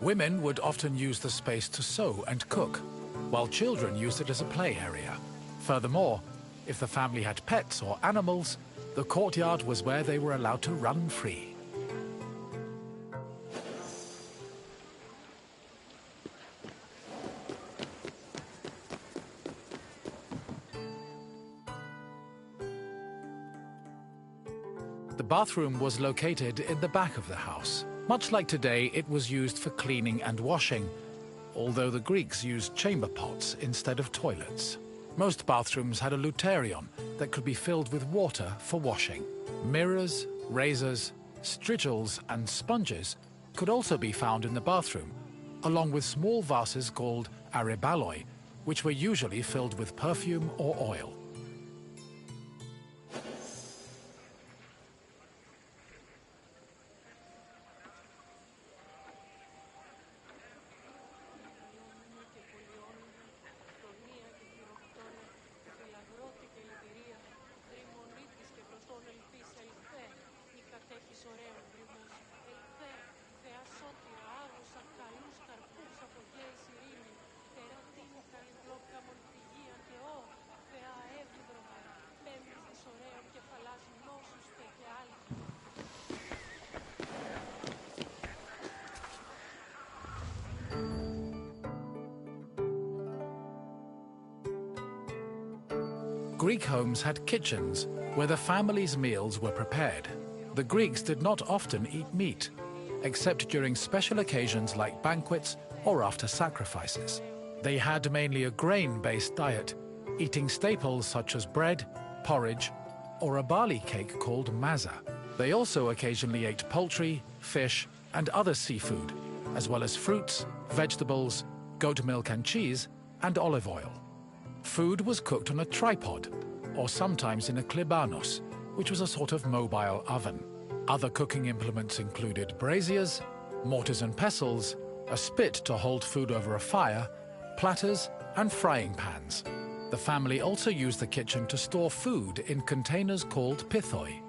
Women would often use the space to sew and cook, while children used it as a play area. Furthermore, if the family had pets or animals, The courtyard was where they were allowed to run free. The bathroom was located in the back of the house. Much like today, it was used for cleaning and washing, although the Greeks used chamber pots instead of toilets. Most bathrooms had a luterion that could be filled with water for washing. Mirrors, razors, strigils, and sponges could also be found in the bathroom, along with small vases called arebaloi, which were usually filled with perfume or oil. Greek homes had kitchens where the family's meals were prepared. The Greeks did not often eat meat, except during special occasions like banquets or after sacrifices. They had mainly a grain-based diet, eating staples such as bread, porridge, or a barley cake called maza. They also occasionally ate poultry, fish, and other seafood, as well as fruits, vegetables, goat milk and cheese, and olive oil. Food was cooked on a tripod, or sometimes in a klibanos, which was a sort of mobile oven. Other cooking implements included braziers, mortars and pestles, a spit to hold food over a fire, platters, and frying pans. The family also used the kitchen to store food in containers called pithoi.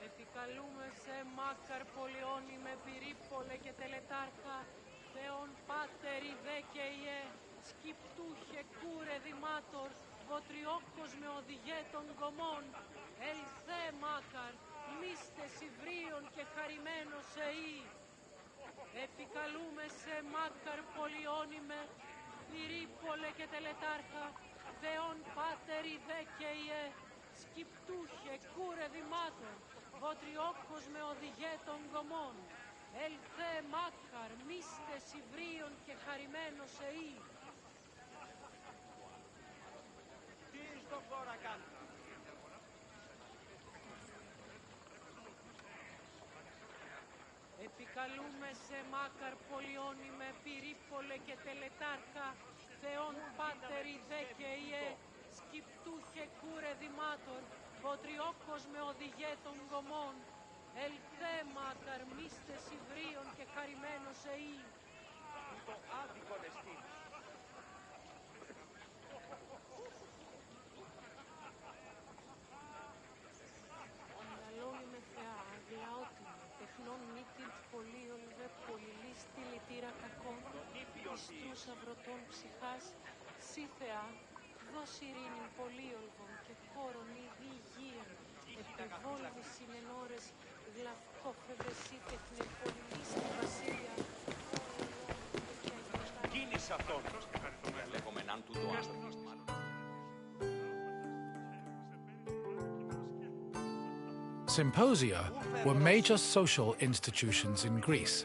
Επικαλούμε σε μάκαρ πολιόνι με πυρίπολε και τελετάρχα, Θεόν πάτερι δε και ιε, σκυπτούχε κούρε δημάτορ, βοτριόκος με οδηγέ των κομμών, ελθέ μάκαρ, μίστε υβρίων και χαρημένος εή. Επικαλούμε σε μάκαρ πολιόνι με πυρίπολε και τελετάρχα, Θεόν πάτερι δε και ιε, σκυπτούχε κούρε δημάτορ, βοτριόκος με οδηγέ των κομμών, ελθέ μάκαρ, μίστες υβρίων και χαρημένος εή. Τι στο χώρα κάνετε. Επικαλούμε σε μάκαρ πολιόνι με πυρίπολε και τελετάρχα, Θεόν πάτερι δε και ιε, σκυπτούχε κούρε δημάτορ, βοτριόκος με οδηγέ των κομμών, ελθέ μάκαρ, μίστες υβρίων και χαρημένος εή. Το άδικον εστίν. Αναλώνει με θεά, αγλαότιμη, τεχνών μύτην πολίων δε πολυλή στυλιτήρα κακών, πιστούς αυρωτών ψυχάς, σύ θεά, δώσ' ειρήνην πολίολβων και χώρον ήδη υγείαν, επιβόλβη συνενώρες, γλαυκόφευες ή τεχνε πολυλή στη βασίλεια. Κίνησε αυτόν. Λεγόμεναν του το άνθρωπο. Symposia were major social institutions in Greece.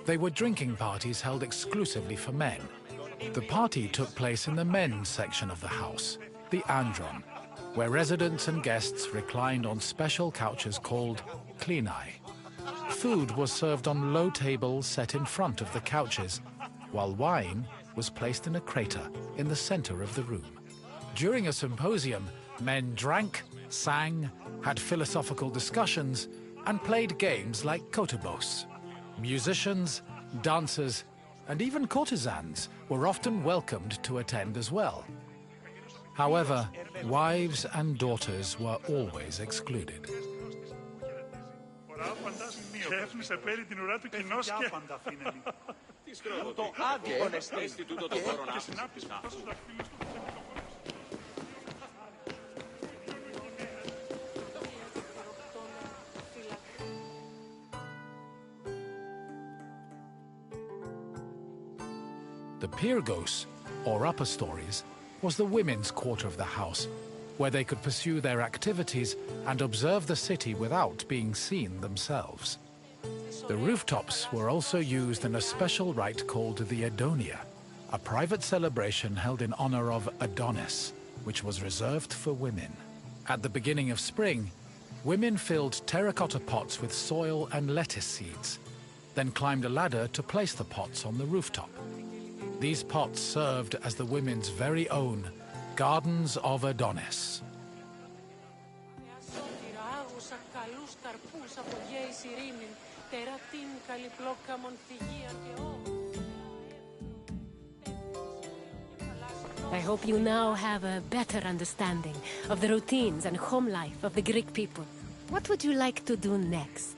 They were drinking parties held exclusively for men. The party took place in the men's section of the house, the andron, where residents and guests reclined on special couches called klinai. Food was served on low tables set in front of the couches, while wine was placed in a crater in the center of the room. During a symposium, men drank, sang, had philosophical discussions, and played games like kotobos. Musicians, dancers, and even courtesans were often welcomed to attend as well. However, wives and daughters were always excluded. The Pyrgos, or upper stories, was the women's quarter of the house, where they could pursue their activities and observe the city without being seen themselves. The rooftops were also used in a special rite called the Adonia, a private celebration held in honor of Adonis, which was reserved for women. At the beginning of spring, women filled terracotta pots with soil and lettuce seeds, then climbed a ladder to place the pots on the rooftop. These pots served as the women's very own Gardens of Adonis. I hope you now have a better understanding of the routines and home life of the Greek people. What would you like to do next?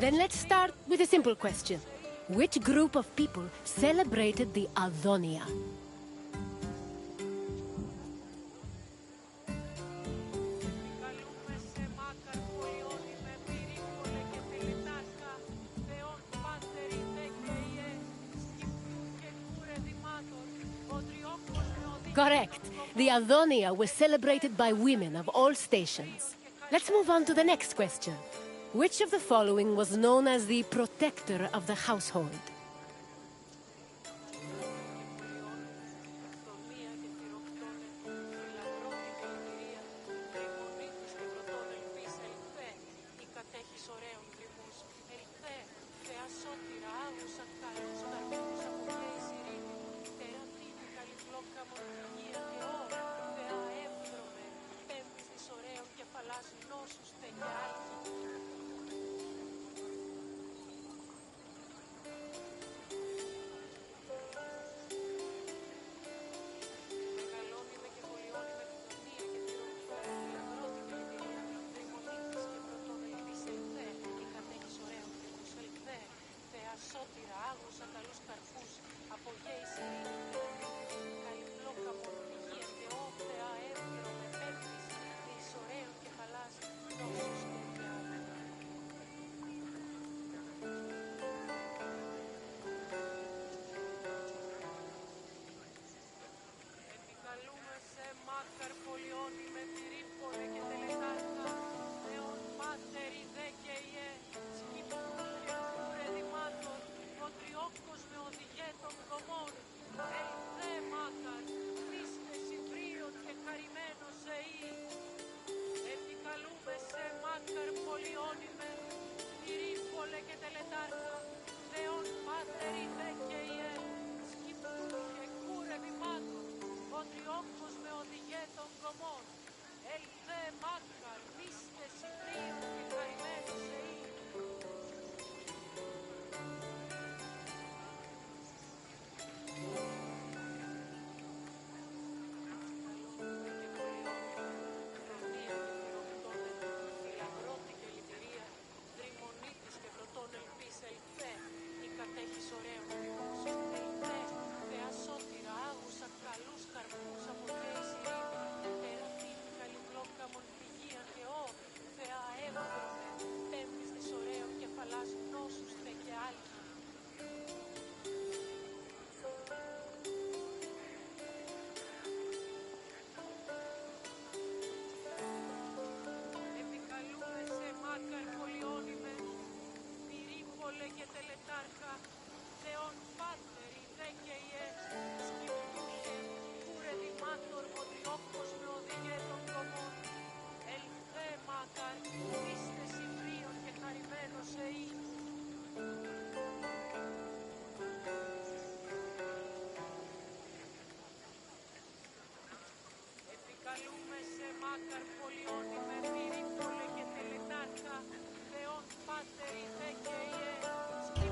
Then let's start with a simple question. Which group of people celebrated the Adonia? Correct. The Adonia was celebrated by women of all stations. Let's move on to the next question. Which of the following was known as the protector of the household?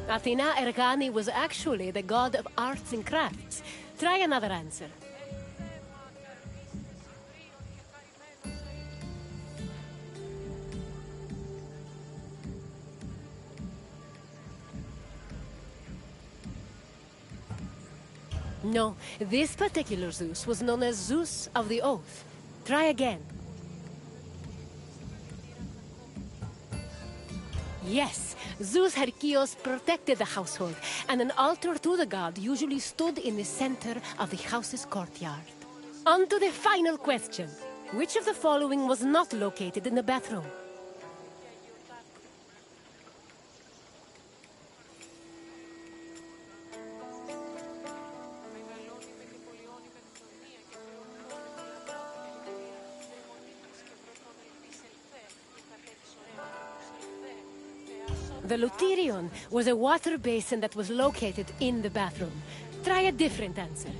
Athena Ergani was actually the god of arts and crafts. Try another answer. No, this particular Zeus was known as Zeus of the Oath. Try again. Yes, Zeus Herkios protected the household, and an altar to the god usually stood in the center of the house's courtyard. On to the final question. Which of the following was not located in the bathroom? The Lutherion was a water basin that was located in the bathroom. Try a different answer.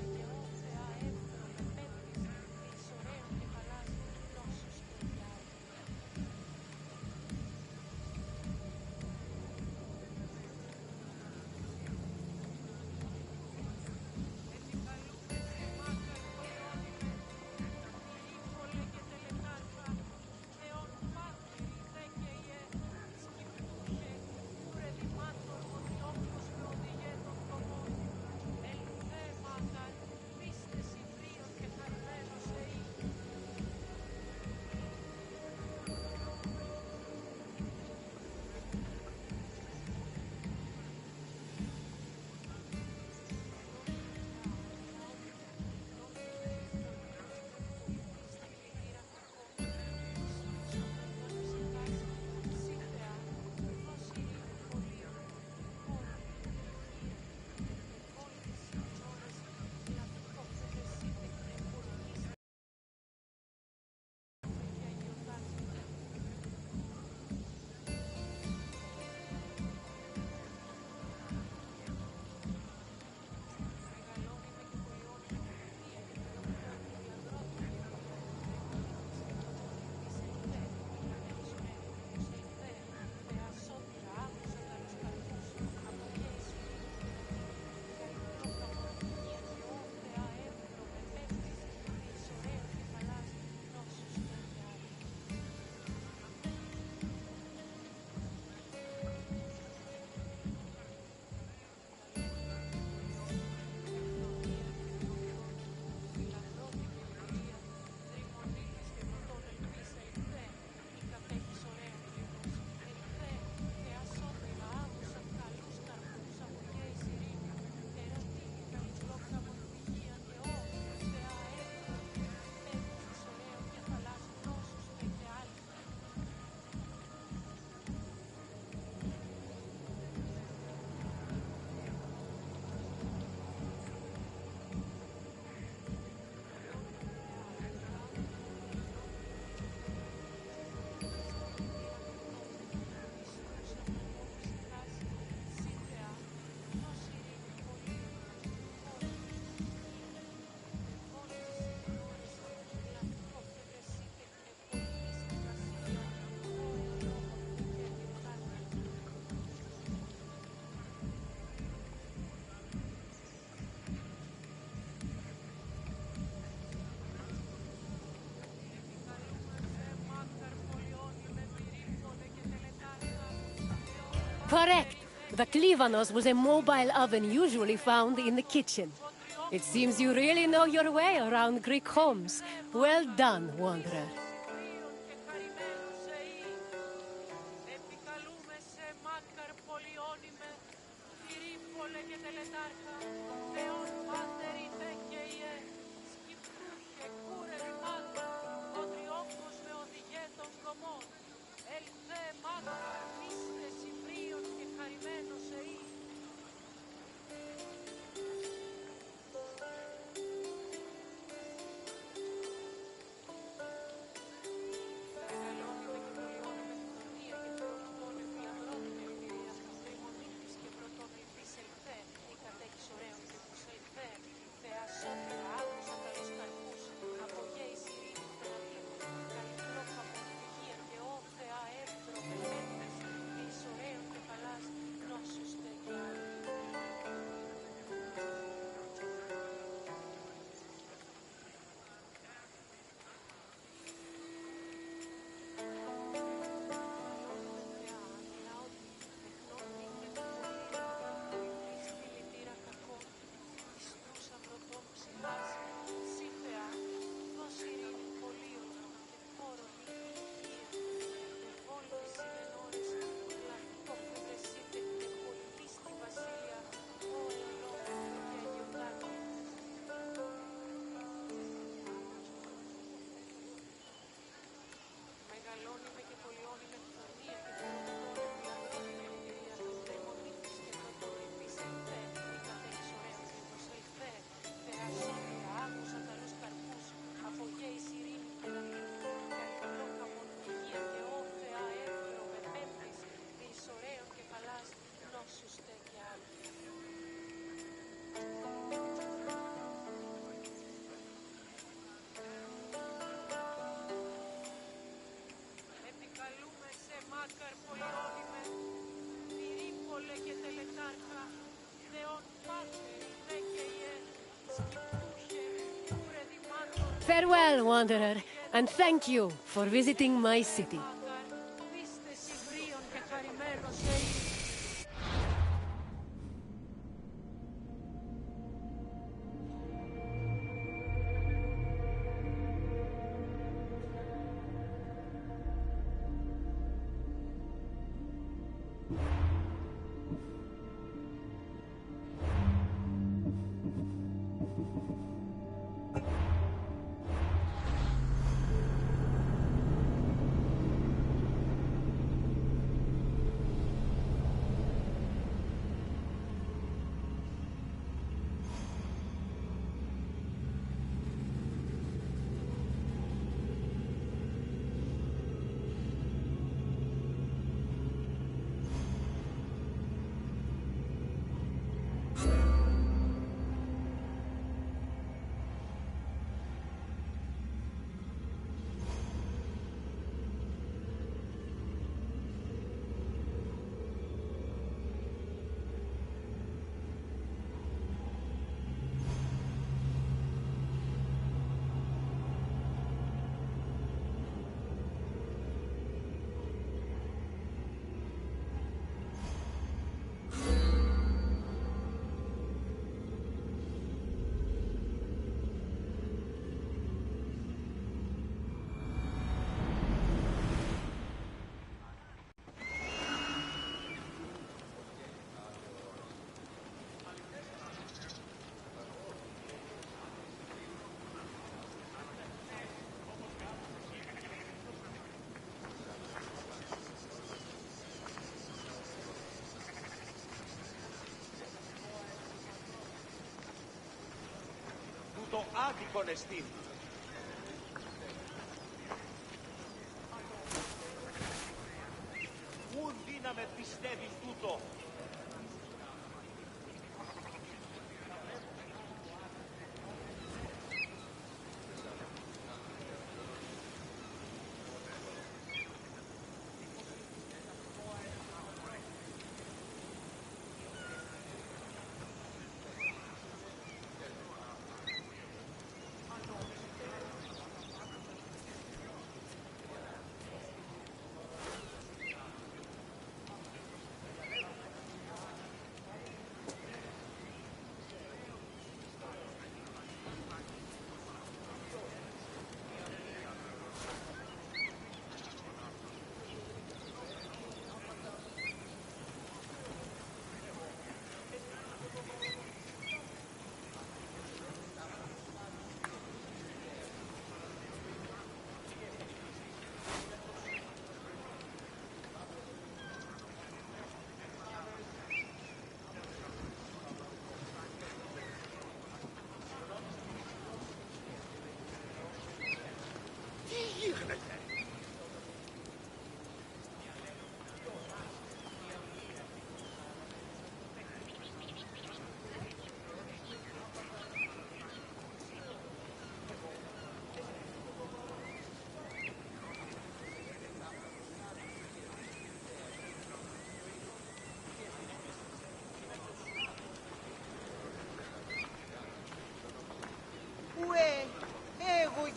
Correct. The Klivanos was a mobile oven usually found in the kitchen. It seems you really know your way around Greek homes. Well done, Wanderer. Farewell, Wanderer, and thank you for visiting my city. Το άδικον εστίν. Ούν δύναμε πιστεύει τούτο.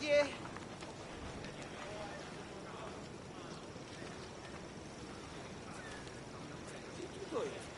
φύγε! Τι τούτο είναι?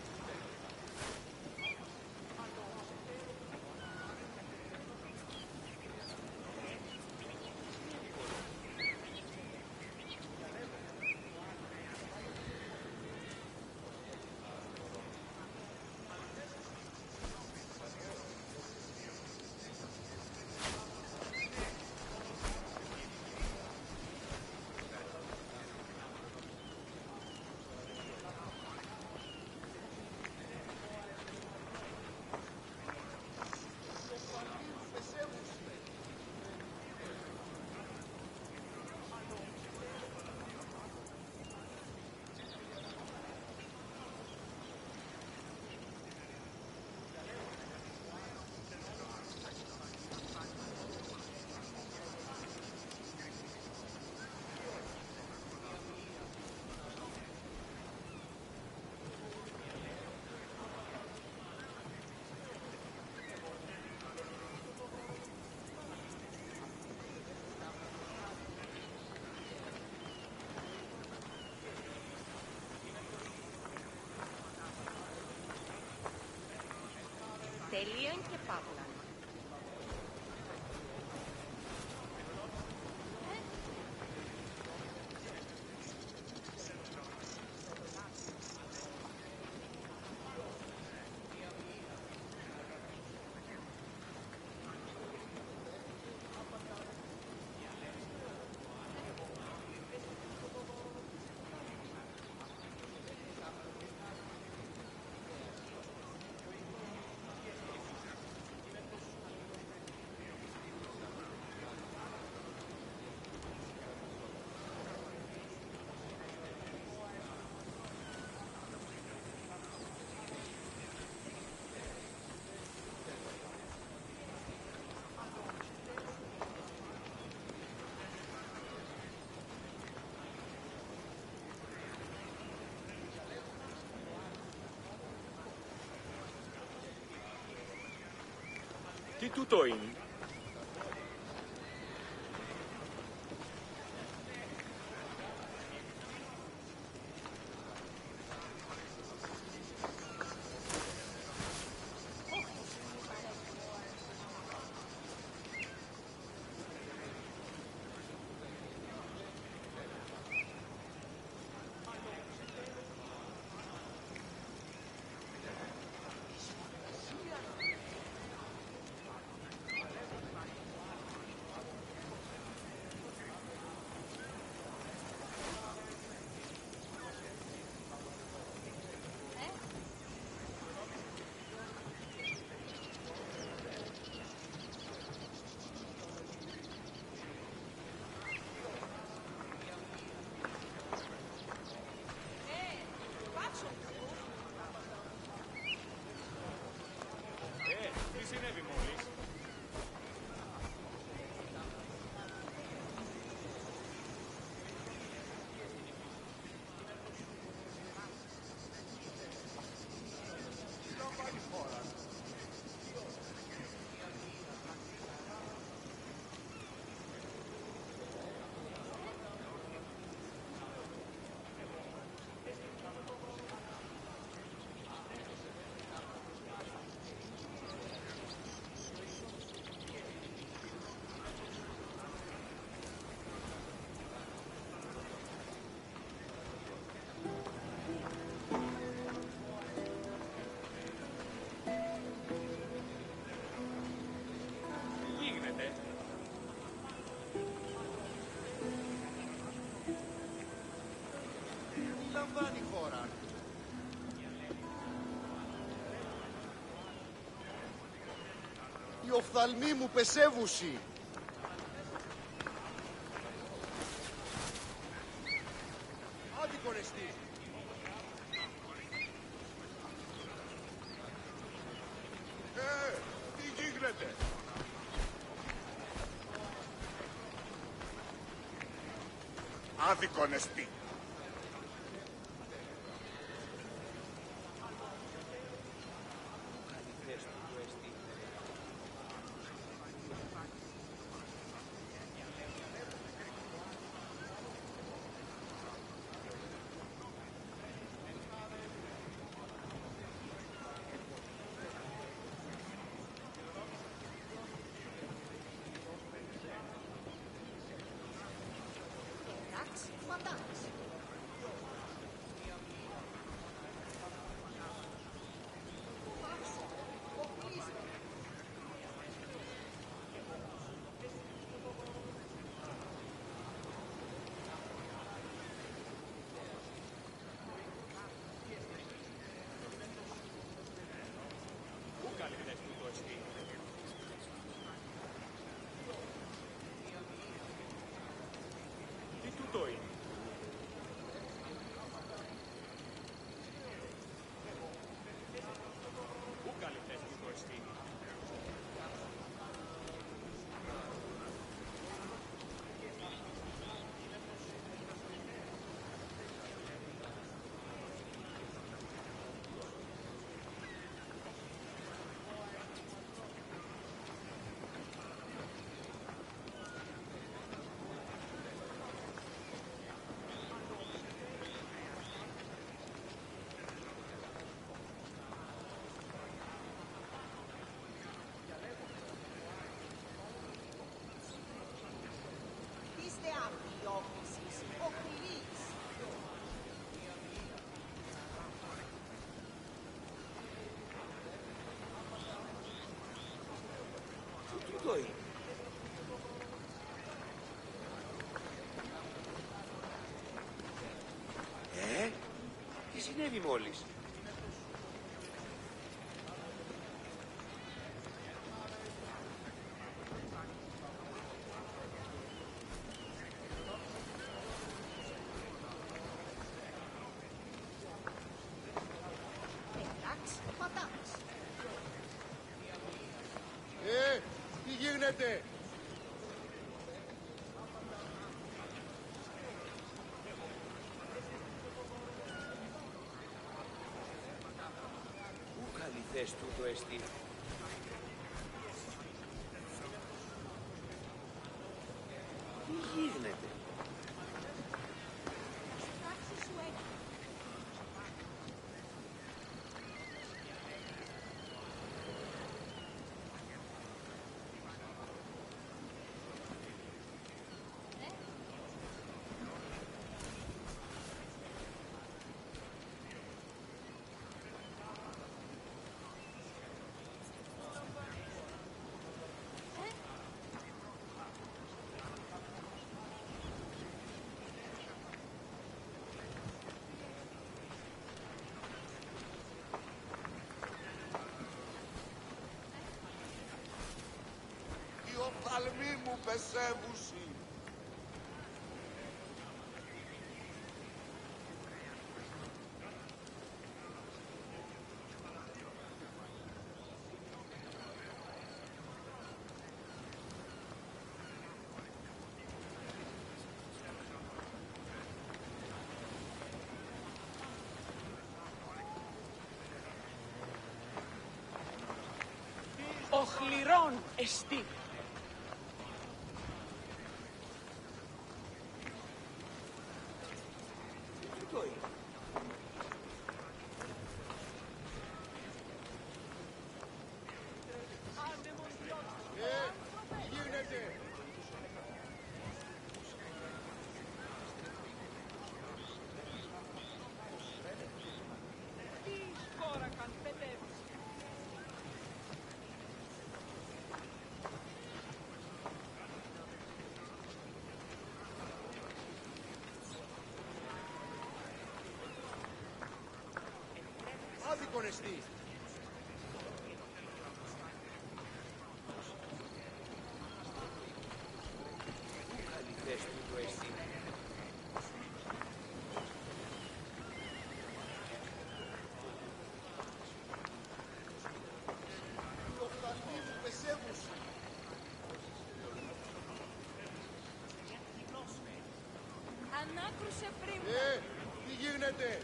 Τελείων και παύλα. Τι τούτο είναι? Τι συνέβη μόλις? λαμβάνει η χώρα. Οι οφθαλμοί μου πεσεύουσι. Άδικο ρεστή. Τι γίνεται. Άδικο νεστή. συνέβη μόλις? Τι γίνεται? Πού καλυθές τούτο εστί? Τι γίνεται? Οι οφθαλμοί μου πεσεύουσι. Οχληρών εστί. Τούτο είναι. Τι γίνεται? Τι σκόρακαν παιδεύεις. Άδικον εστί. Πού καλυθές τούτο εστί? Οι οφθαλμοί μου πεσεύουσι. Ανάκρουσε πριν. Τι γίνεται?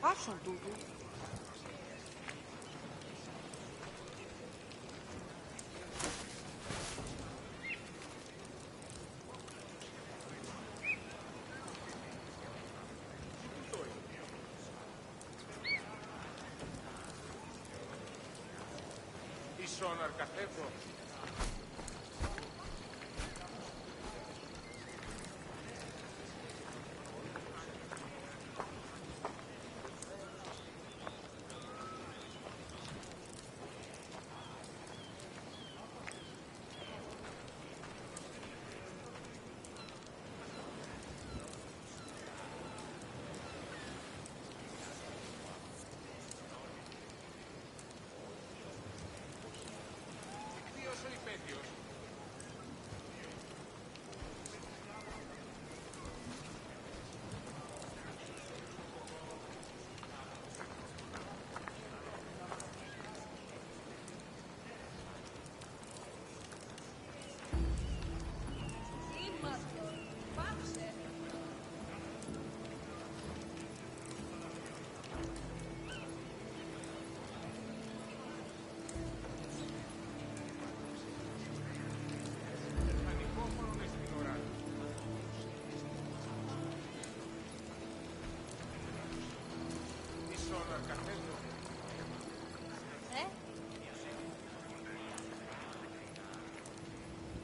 Άσον τούτου. Ίσον αρκαθέτω.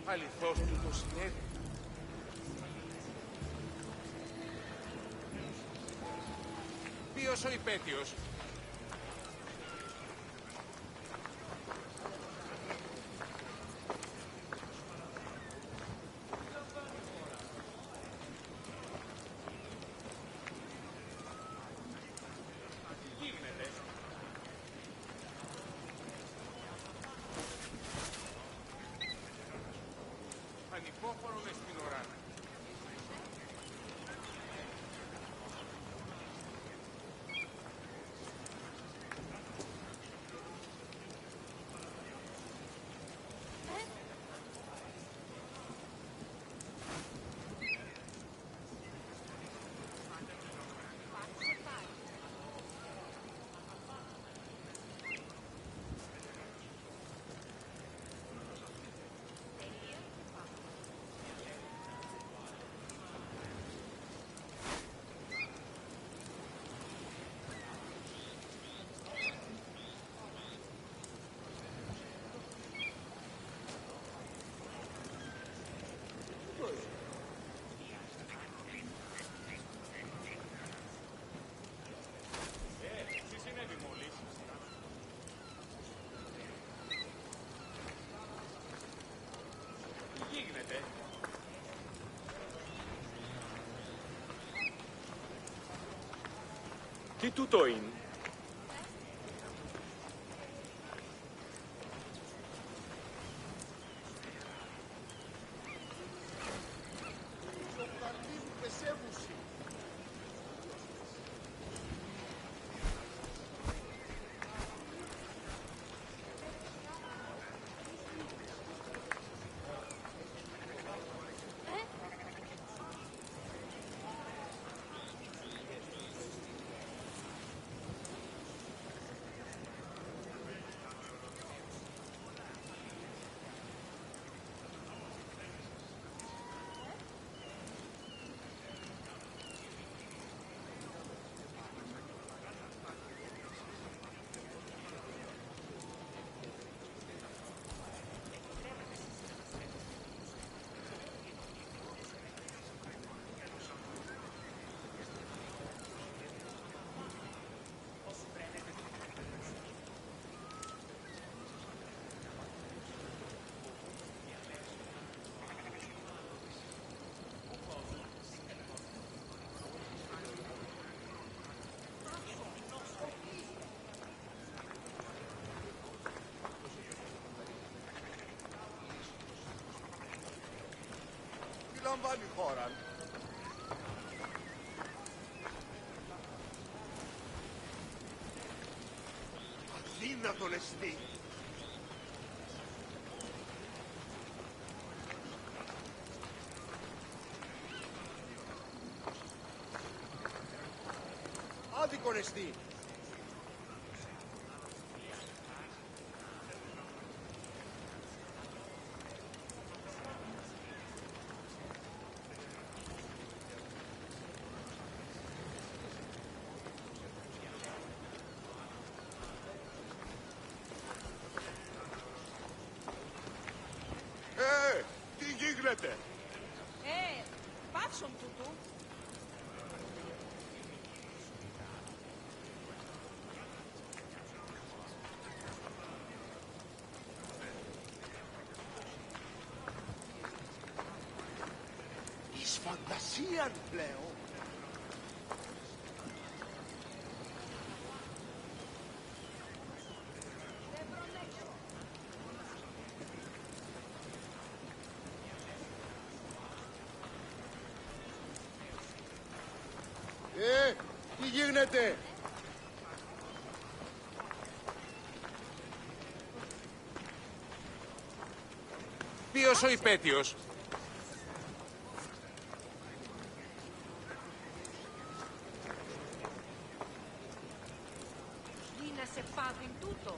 Αληθώς του το συνέβη. Ποιος ο υπέτειος? Ανυπόφορο μες στην ώρα. Τι συνέβη μόλις? Τι γίνεται? Τι τούτο είναι? Οι οφθαλμοί μου πεσεύουσι. Τι λαμβάνει η χώρα? Αδύνατο λεστή. Άδικο λεστή. Τι γίνεται? Πάψον τούτου. Εις φαντασίαν πλέον. Τι γίνεται? Ποιος ο υπέτειος? Γίνα σε πάθην τούτο.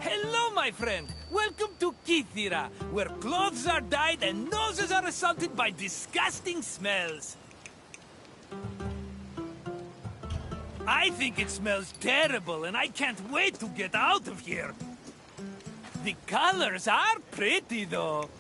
Hello, my friend. Welcome to Kithira, where clothes are dyed and noses are assaulted by disgusting smells. I think it smells terrible, and I can't wait to get out of here. The colors are pretty, though.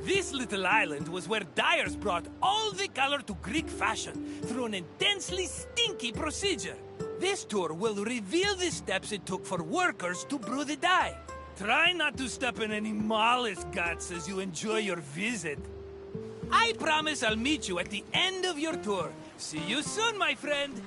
This little island was where dyers brought all the color to Greek fashion through an intensely stinky procedure. This tour will reveal the steps it took for workers to brew the dye. Try not to step in any mollusk guts as you enjoy your visit. I promise I'll meet you at the end of your tour. See you soon, my friend.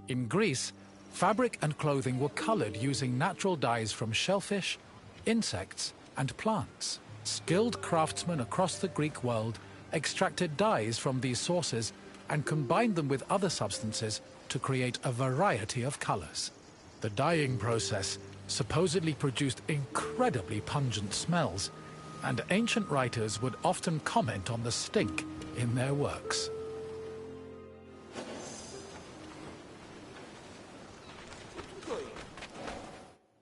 In Greece, fabric and clothing were colored using natural dyes from shellfish, insects, and plants. Skilled craftsmen across the Greek world extracted dyes from these sources and combined them with other substances to create a variety of colors. The dyeing process supposedly produced incredibly pungent smells, and ancient writers would often comment on the stink in their works.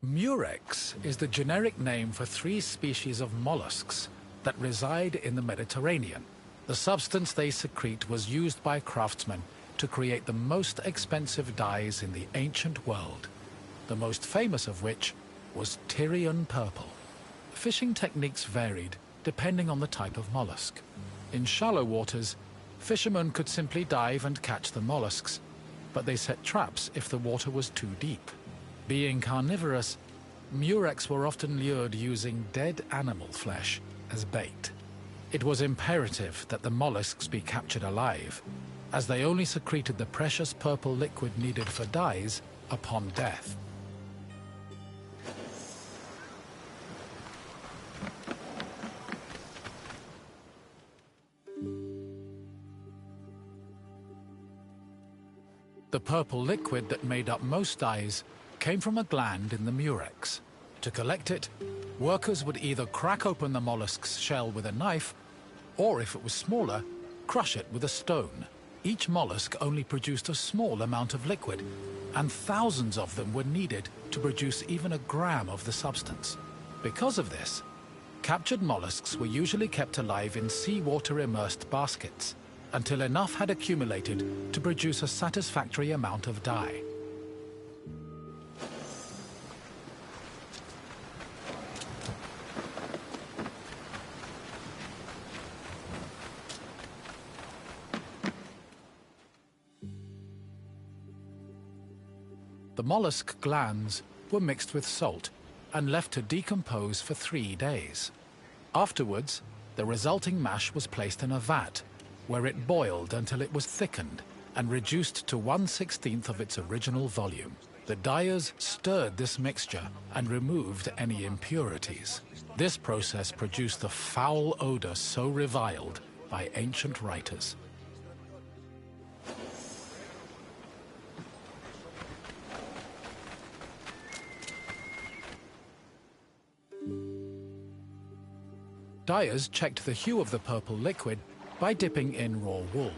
Murex is the generic name for 3 species of mollusks that reside in the Mediterranean. The substance they secrete was used by craftsmen to create the most expensive dyes in the ancient world, the most famous of which was Tyrian purple. Fishing techniques varied depending on the type of mollusk. In shallow waters, fishermen could simply dive and catch the mollusks, but they set traps if the water was too deep. Being carnivorous, murex were often lured using dead animal flesh as bait. It was imperative that the mollusks be captured alive, as they only secreted the precious purple liquid needed for dyes upon death. The purple liquid that made up most dyes came from a gland in the murex. To collect it, workers would either crack open the mollusk's shell with a knife, or if it was smaller, crush it with a stone. Each mollusk only produced a small amount of liquid, and thousands of them were needed to produce even a gram of the substance. Because of this, captured mollusks were usually kept alive in seawater immersed baskets, until enough had accumulated to produce a satisfactory amount of dye. The mollusk glands were mixed with salt and left to decompose for 3 days. Afterwards, the resulting mash was placed in a vat, where it boiled until it was thickened and reduced to 1/16 of its original volume. The dyers stirred this mixture and removed any impurities. This process produced the foul odor so reviled by ancient writers. Dyers checked the hue of the purple liquid by dipping in raw wool.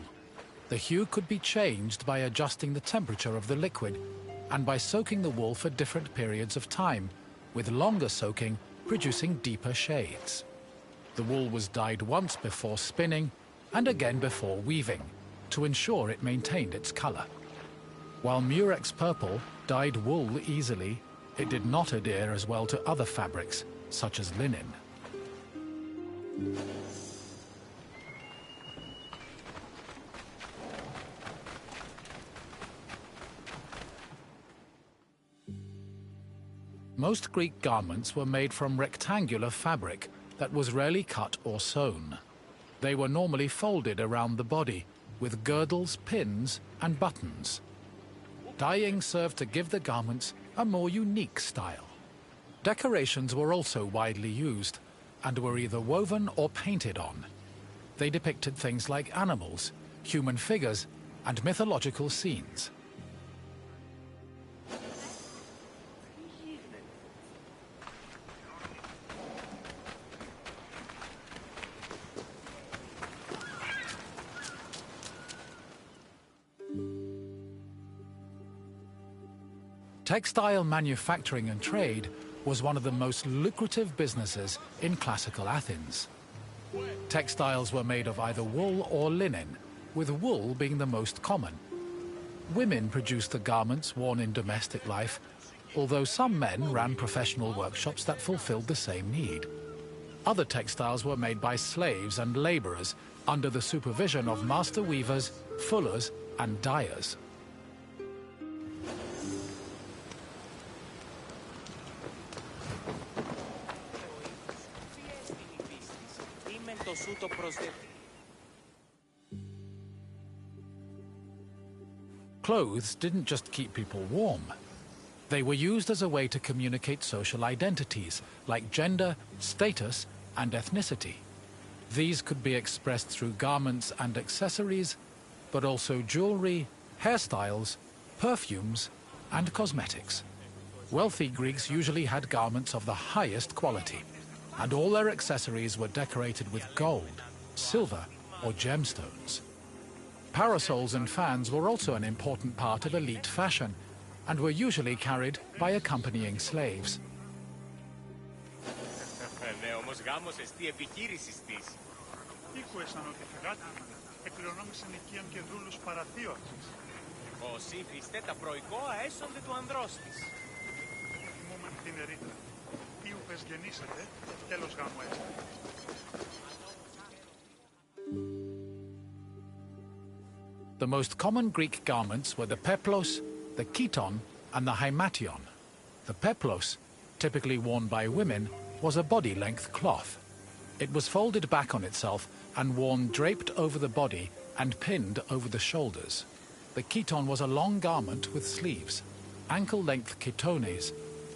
The hue could be changed by adjusting the temperature of the liquid and by soaking the wool for different periods of time, with longer soaking producing deeper shades. The wool was dyed once before spinning and again before weaving to ensure it maintained its color. While murex purple dyed wool easily, it did not adhere as well to other fabrics, such as linen. Most Greek garments were made from rectangular fabric that was rarely cut or sewn. They were normally folded around the body, with girdles, pins, and buttons. Dyeing served to give the garments a more unique style. Decorations were also widely used, and were either woven or painted on. They depicted things like animals, human figures, and mythological scenes. Textile manufacturing and trade was one of the most lucrative businesses in classical Athens. Textiles were made of either wool or linen, with wool being the most common. Women produced the garments worn in domestic life, although some men ran professional workshops that fulfilled the same need. Other textiles were made by slaves and laborers under the supervision of master weavers, fullers, and dyers. Clothes didn't just keep people warm. They were used as a way to communicate social identities like gender, status, and ethnicity. These could be expressed through garments and accessories, but also jewelry, hairstyles, perfumes, and cosmetics. Wealthy Greeks usually had garments of the highest quality, and all their accessories were decorated with gold, silver, or gemstones. Parasols and fans were also an important part of elite fashion, and were usually carried by accompanying slaves. Ήκουεσαν ότι φυγάτε, εκκληρονόμησαν οικίαν και δούλους παραθείο αυτής. Όσοι ύφιστε τα προϊκόα έσονται του ανδρός της. Θυμούμεν την ερήτρα. Τι ουπες γεννήσετε, τέλος γάμου έστε. The most common Greek garments were the peplos, the chiton, and the hymation. The peplos, typically worn by women, was a body-length cloth. It was folded back on itself and worn draped over the body and pinned over the shoulders. The chiton was a long garment with sleeves. Ankle-length chitones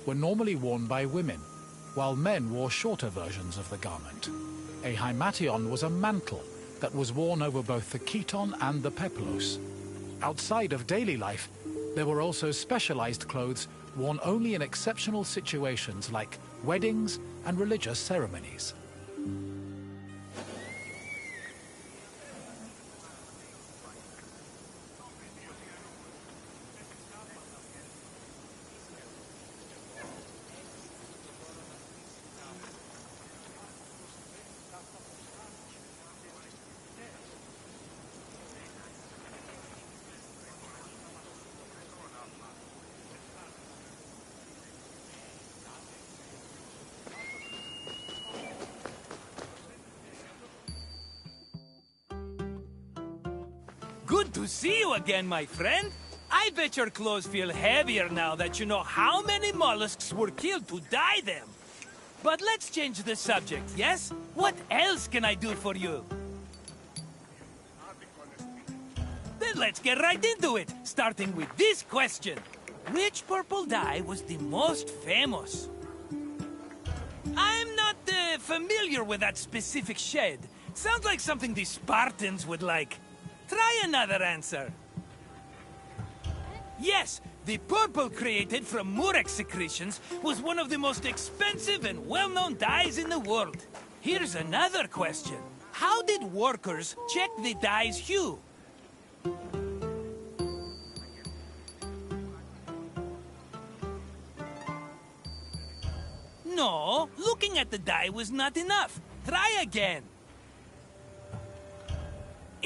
were normally worn by women, while men wore shorter versions of the garment. A hymation was a mantle that was worn over both the chiton and the peplos. Outside of daily life, there were also specialized clothes worn only in exceptional situations like weddings and religious ceremonies. Good to see you again, my friend. I bet your clothes feel heavier now that you know how many mollusks were killed to dye them. But let's change the subject, yes? What else can I do for you? Then let's get right into it, starting with this question. Which purple dye was the most famous? I'm not familiar with that specific shade. Sounds like something the Spartans would like. Try another answer. Yes, the purple created from murex secretions was one of the most expensive and well-known dyes in the world. Here's another question. How did workers check the dye's hue? No, looking at the dye was not enough. Try again.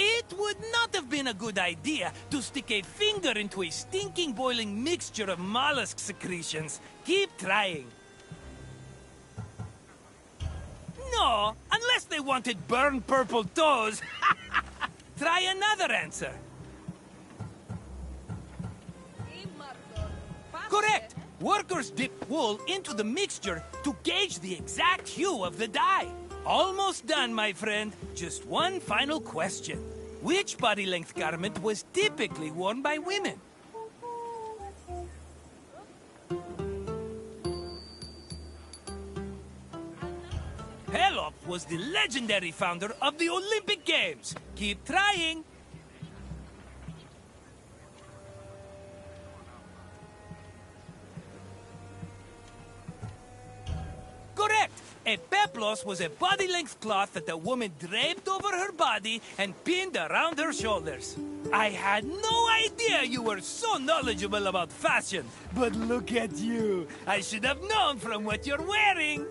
It would not have been a good idea to stick a finger into a stinking boiling mixture of mollusk secretions. Keep trying. No, unless they wanted burned purple toes. Try another answer. Correct. Workers dipped wool into the mixture to gauge the exact hue of the dye. Almost done, my friend. Just one final question. Which body-length garment was typically worn by women? Pelops was the legendary founder of the Olympic Games. Keep trying. Correct. A peplos was a body-length cloth that the woman draped over her body and pinned around her shoulders. I had no idea you were so knowledgeable about fashion, but look at you. I should have known from what you're wearing.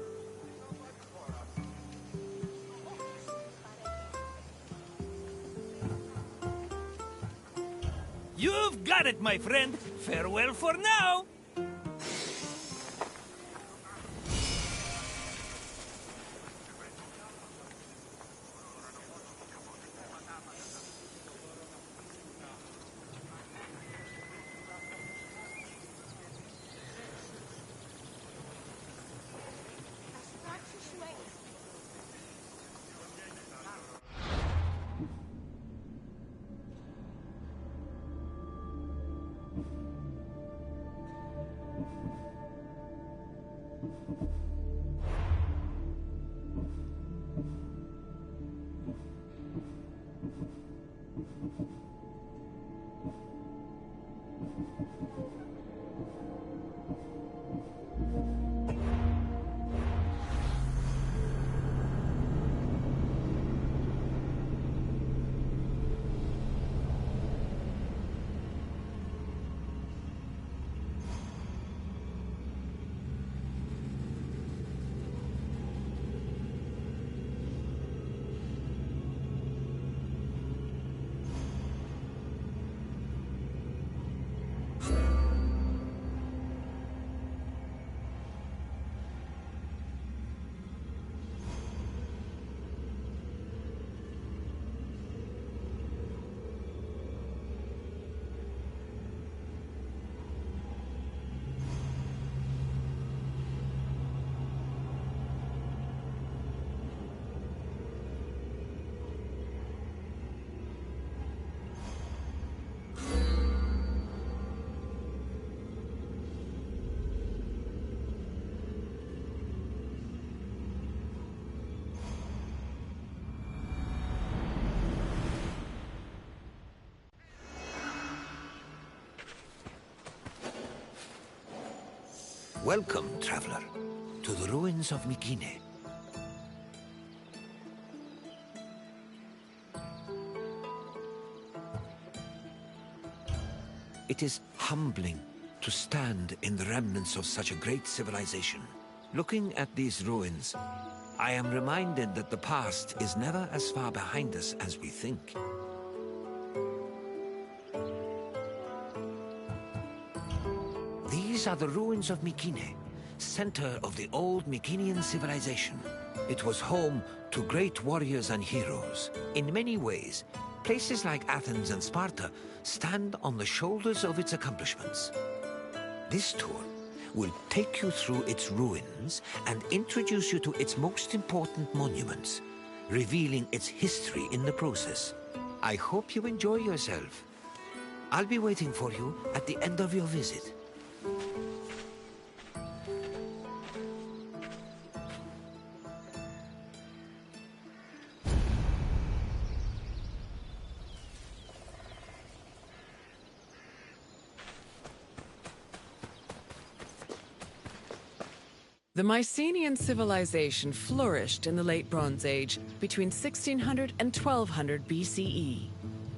You've got it, my friend. Farewell for now. Welcome, traveler, to the ruins of Mykine. It is humbling to stand in the remnants of such a great civilization. Looking at these ruins, I am reminded that the past is never as far behind us as we think. These are the ruins of Mykine, center of the old Mykinian civilization. It was home to great warriors and heroes. In many ways, places like Athens and Sparta stand on the shoulders of its accomplishments. This tour will take you through its ruins and introduce you to its most important monuments, revealing its history in the process. I hope you enjoy yourself. I'll be waiting for you at the end of your visit. The Mycenaean civilization flourished in the Late Bronze Age between 1600 and 1200 BCE.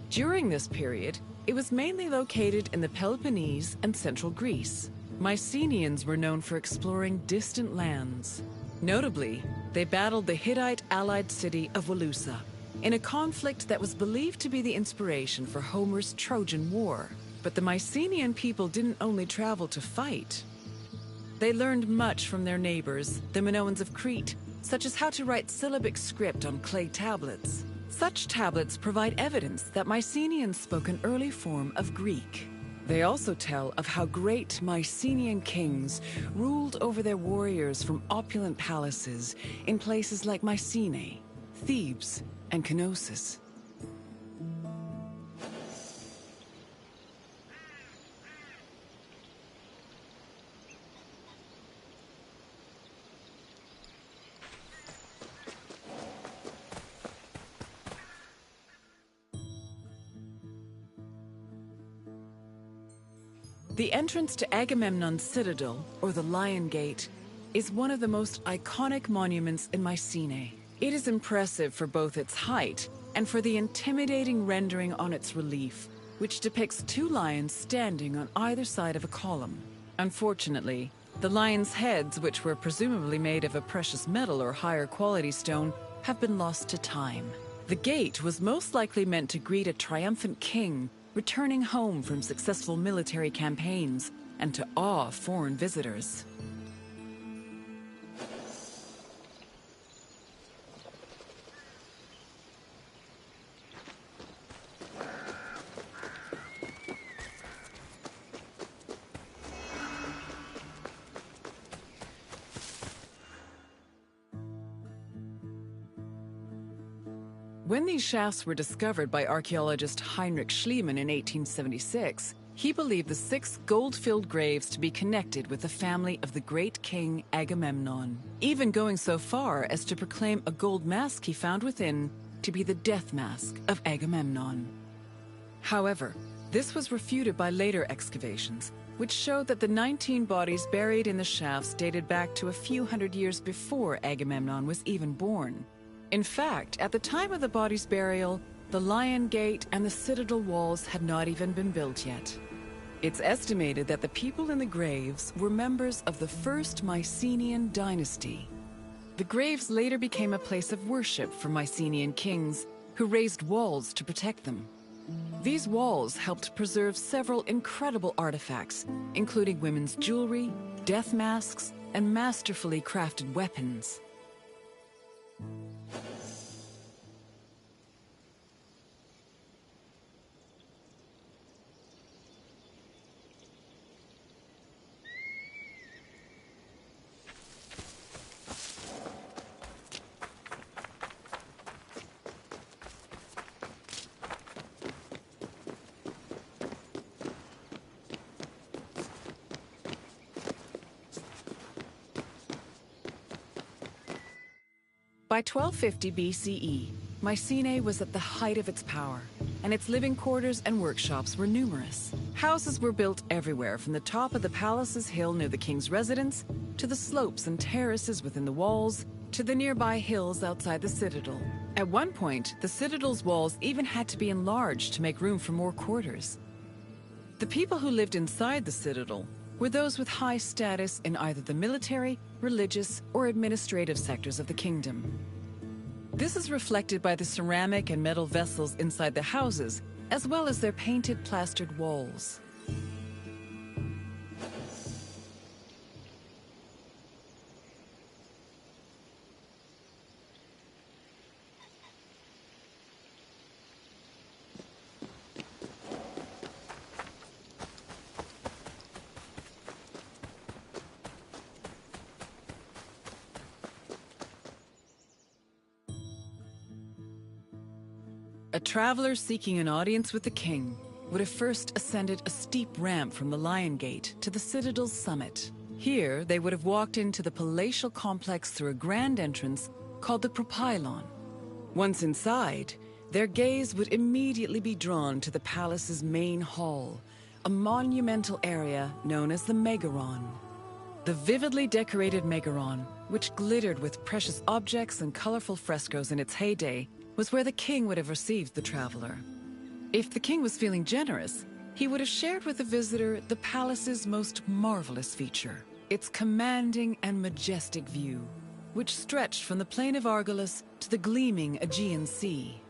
During this period, it was mainly located in the Peloponnese and central Greece. Mycenaeans were known for exploring distant lands. Notably, they battled the Hittite allied city of Walusa in a conflict that was believed to be the inspiration for Homer's Trojan War. But the Mycenaean people didn't only travel to fight. They learned much from their neighbors, the Minoans of Crete, such as how to write syllabic script on clay tablets. Such tablets provide evidence that Mycenaeans spoke an early form of Greek. They also tell of how great Mycenaean kings ruled over their warriors from opulent palaces in places like Mycenae, Thebes, and Knossos. The entrance to Agamemnon's citadel, or the Lion Gate, is one of the most iconic monuments in Mycenae. It is impressive for both its height and for the intimidating rendering on its relief, which depicts two lions standing on either side of a column. Unfortunately, the lions' heads, which were presumably made of a precious metal or higher quality stone, have been lost to time. The gate was most likely meant to greet a triumphant king returning home from successful military campaigns and to awe foreign visitors. When these shafts were discovered by archaeologist Heinrich Schliemann in 1876, he believed the 6 gold-filled graves to be connected with the family of the great king Agamemnon, even going so far as to proclaim a gold mask he found within to be the death mask of Agamemnon. However, this was refuted by later excavations, which showed that the 19 bodies buried in the shafts dated back to a few hundred years before Agamemnon was even born. In fact, at the time of the body's burial, the Lion Gate and the citadel walls had not even been built yet. It's estimated that the people in the graves were members of the first Mycenaean dynasty. The graves later became a place of worship for Mycenaean kings, who raised walls to protect them. These walls helped preserve several incredible artifacts, including women's jewelry, death masks, and masterfully crafted weapons. By 1250 BCE, Mycenae was at the height of its power, and its living quarters and workshops were numerous. Houses were built everywhere, from the top of the palace's hill near the king's residence, to the slopes and terraces within the walls, to the nearby hills outside the citadel. At one point, the citadel's walls even had to be enlarged to make room for more quarters. The people who lived inside the citadel were those with high status in either the military, religious, or administrative sectors of the kingdom. This is reflected by the ceramic and metal vessels inside the houses, as well as their painted plastered walls. A traveler seeking an audience with the king would have first ascended a steep ramp from the Lion Gate to the citadel's summit. Here, they would have walked into the palatial complex through a grand entrance called the Propylon. Once inside, their gaze would immediately be drawn to the palace's main hall, a monumental area known as the Megaron. The vividly decorated Megaron, which glittered with precious objects and colorful frescoes in its heyday, was where the king would have received the traveler. If the king was feeling generous, he would have shared with the visitor the palace's most marvelous feature, its commanding and majestic view, which stretched from the plain of Argolis to the gleaming Aegean Sea.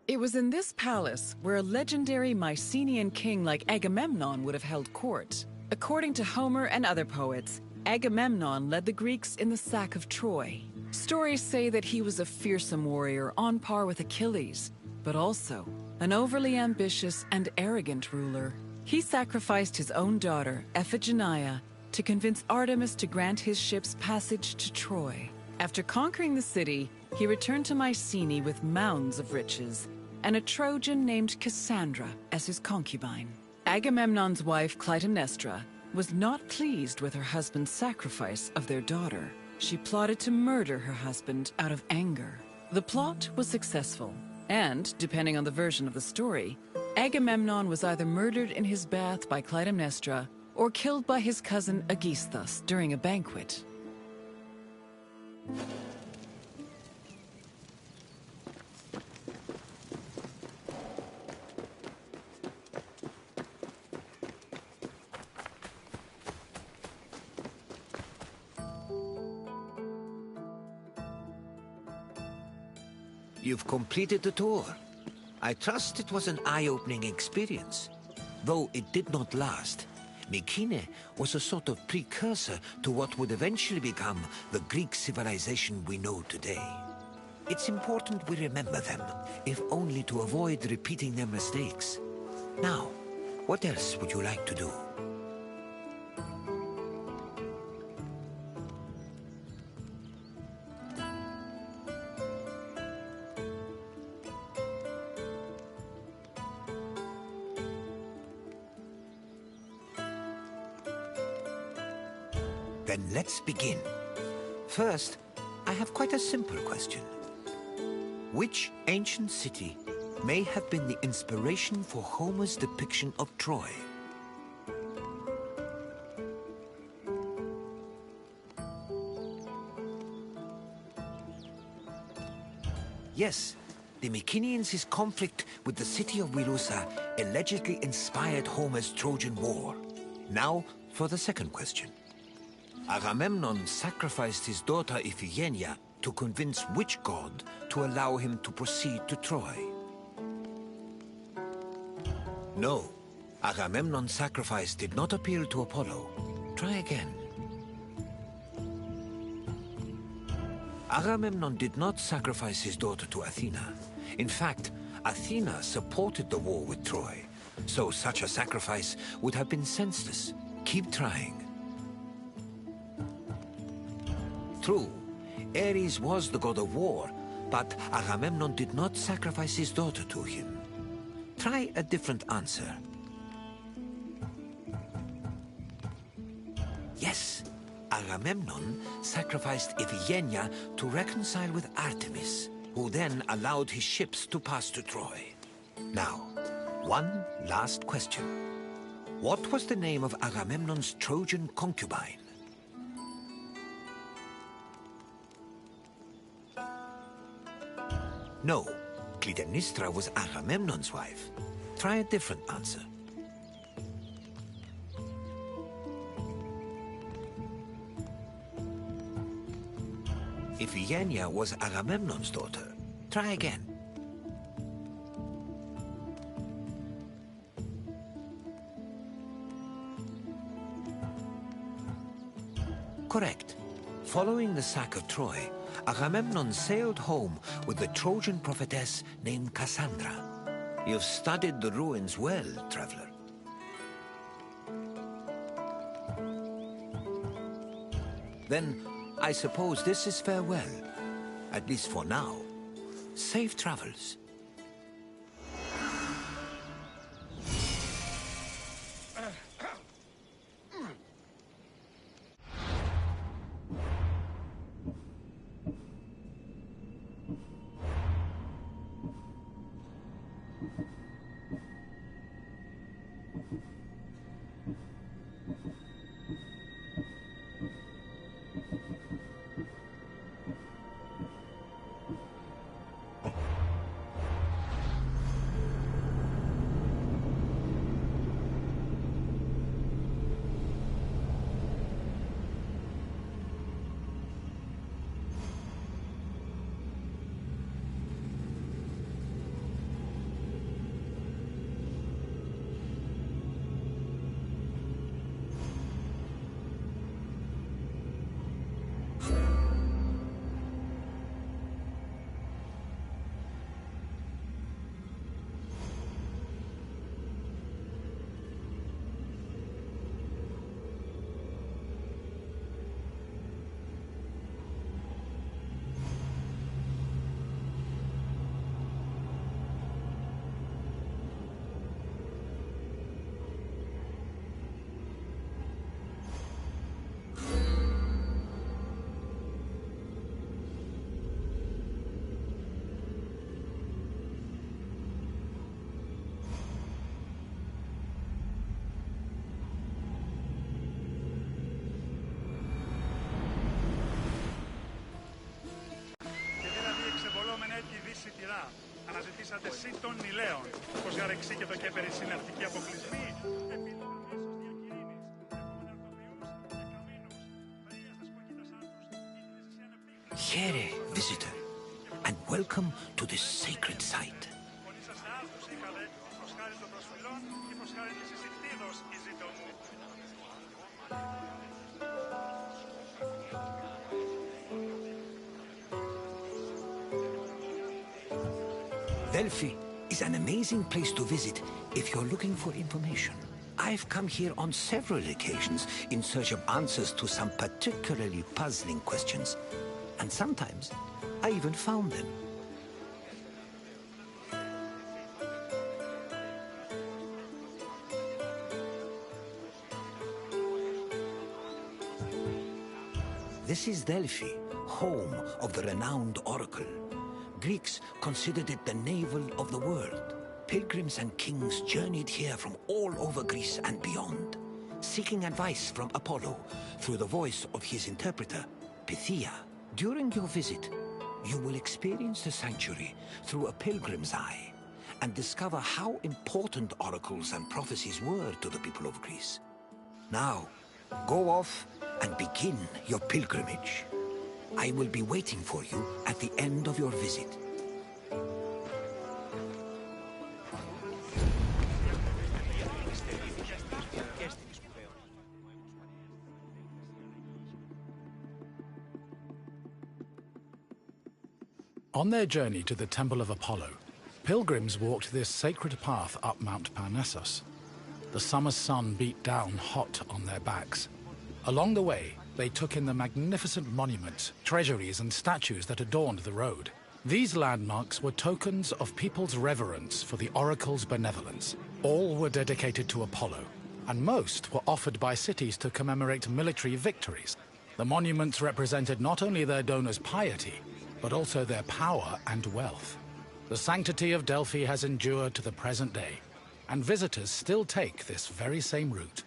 It was in this palace where a legendary Mycenaean king like Agamemnon would have held court. According to Homer and other poets, Agamemnon led the Greeks in the sack of Troy. Stories say that he was a fearsome warrior on par with Achilles, but also an overly ambitious and arrogant ruler. He sacrificed his own daughter, Iphigenia, to convince Artemis to grant his ship's passage to Troy. After conquering the city, he returned to Mycenae with mounds of riches, and a Trojan named Cassandra as his concubine. Agamemnon's wife, Clytemnestra, was not pleased with her husband's sacrifice of their daughter. She plotted to murder her husband out of anger. The plot was successful, and, depending on the version of the story, Agamemnon was either murdered in his bath by Clytemnestra or killed by his cousin Aegisthus during a banquet. You've completed the tour. I trust it was an eye-opening experience. Though it did not last, Mykene was a sort of precursor to what would eventually become the Greek civilization we know today. It's important we remember them, if only to avoid repeating their mistakes. Now, what else would you like to do? Then let's begin. First, I have quite a simple question. Which ancient city may have been the inspiration for Homer's depiction of Troy? Yes, the Mycenaeans' conflict with the city of Wilusa allegedly inspired Homer's Trojan War. Now, for the second question. Agamemnon sacrificed his daughter Iphigenia to convince which god to allow him to proceed to Troy? No, Agamemnon's sacrifice did not appeal to Apollo. Try again. Agamemnon did not sacrifice his daughter to Athena. In fact, Athena supported the war with Troy, so such a sacrifice would have been senseless. Keep trying. True, Ares was the god of war, but Agamemnon did not sacrifice his daughter to him. Try a different answer. Yes, Agamemnon sacrificed Iphigenia to reconcile with Artemis, who then allowed his ships to pass to Troy. Now, one last question. What was the name of Agamemnon's Trojan concubine? No, Clytemnestra was Agamemnon's wife. Try a different answer. Iphigenia was Agamemnon's daughter. Try again. Correct. Following the sack of Troy, Agamemnon sailed home with the Trojan prophetess named Cassandra. You've studied the ruins well, traveler. Then, I suppose this is farewell. At least for now. Safe travels. εσύ των Νηλαίων, πως γαρεξή και το κέπερι συναρτικοί αποκλεισμοί, Here, visitor, and welcome to this sacred site. Delphi is an amazing place to visit if you're looking for information. I've come here on several occasions in search of answers to some particularly puzzling questions. And sometimes I even found them. This is Delphi, home of the renowned oracle. Greeks considered it the navel of the world. Pilgrims and kings journeyed here from all over Greece and beyond, seeking advice from Apollo through the voice of his interpreter, Pythia. During your visit, you will experience the sanctuary through a pilgrim's eye and discover how important oracles and prophecies were to the people of Greece. Now, go off and begin your pilgrimage. I will be waiting for you at the end of your visit. On their journey to the Temple of Apollo, pilgrims walked this sacred path up Mount Parnassus. The summer sun beat down hot on their backs. Along the way, they took in the magnificent monuments, treasuries, and statues that adorned the road. These landmarks were tokens of people's reverence for the oracle's benevolence. All were dedicated to Apollo, and most were offered by cities to commemorate military victories. The monuments represented not only their donors' piety, but also their power and wealth. The sanctity of Delphi has endured to the present day, and visitors still take this very same route.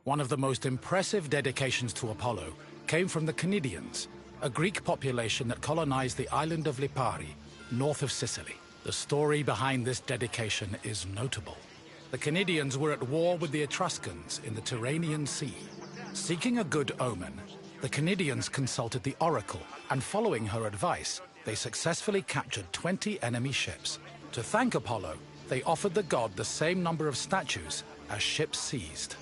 One of the most impressive dedications to Apollo came from the Cnidians, a Greek population that colonized the island of Lipari, north of Sicily. The story behind this dedication is notable. The Cnidians were at war with the Etruscans in the Tyrrhenian Sea. Seeking a good omen, the Cnidians consulted the oracle, and following her advice, they successfully captured 20 enemy ships. To thank Apollo, they offered the god the same number of statues as ships seized.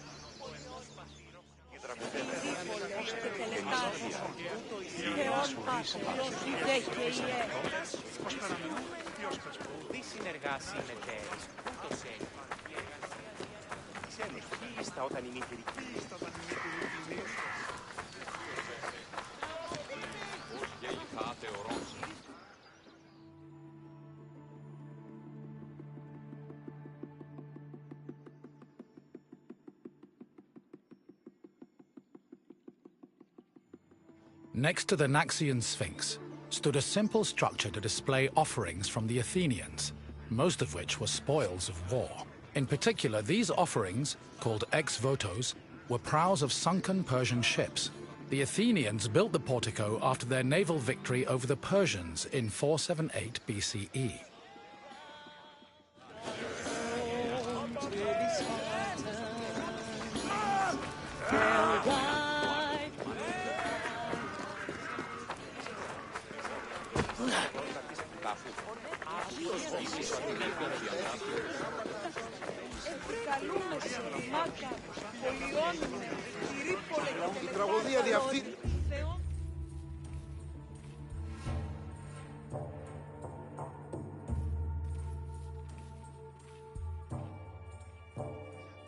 Next to the Naxian Sphinx stood a simple structure to display offerings from the Athenians, most of which were spoils of war. In particular, these offerings, called ex-votos, were prows of sunken Persian ships. The Athenians built the portico after their naval victory over the Persians in 478 BCE.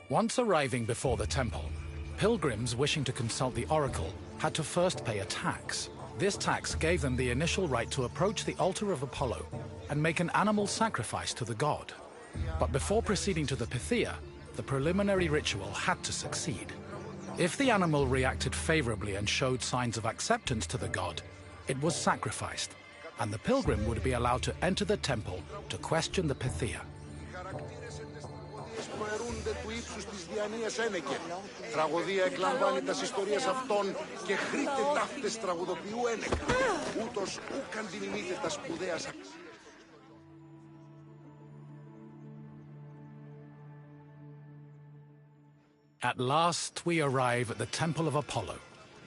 Once arriving before the temple, pilgrims wishing to consult the oracle had to first pay a tax. This tax gave them the initial right to approach the altar of Apollo and make an animal sacrifice to the god. But before proceeding to the Pythia, the preliminary ritual had to succeed. If the animal reacted favorably and showed signs of acceptance to the god, it was sacrificed, and the pilgrim would be allowed to enter the temple to question the Pythia. Προαιρούνται του ύψους της διανοίας ένεκε. Τραγωδία εκλαμβάνει τας ιστορίας αυτών και χρήτε ταύτες τραγουδοποιού ένεκα. Ούτως ούκ αντιμιμήθε τα σπουδαίας. At last we arrive at the Temple of Apollo,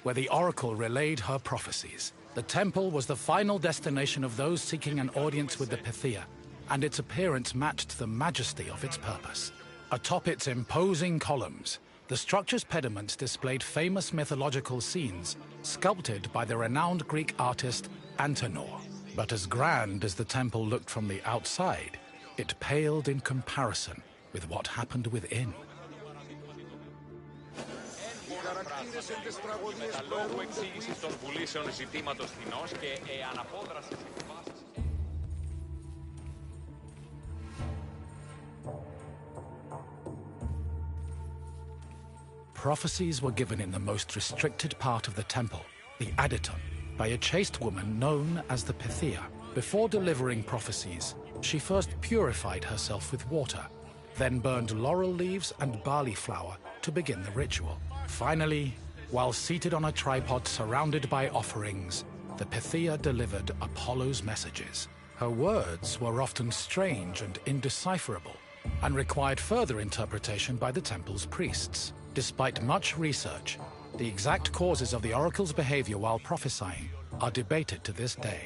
where the oracle relayed her prophecies. The temple was the final destination of those seeking an audience with the Pythia, and its appearance matched the majesty of its purpose. Atop its imposing columns, the structure's pediments displayed famous mythological scenes, sculpted by the renowned Greek artist Antenor. But as grand as the temple looked from the outside, it paled in comparison with what happened within. Με τα λόγου εξήγησης των πουλήσεων ζητήματος θηνός και αναπόδραση συμβάσεις. Prophecies were given in the most restricted part of the temple, the Aditon, by a chaste woman known as the Pythia. Before delivering prophecies, she first purified herself with water, then burned laurel leaves and barley flour to begin the ritual. Finally, while seated on a tripod surrounded by offerings, the Pythia delivered Apollo's messages. Her words were often strange and indecipherable, and required further interpretation by the temple's priests. Despite much research, the exact causes of the oracle's behavior while prophesying are debated to this day.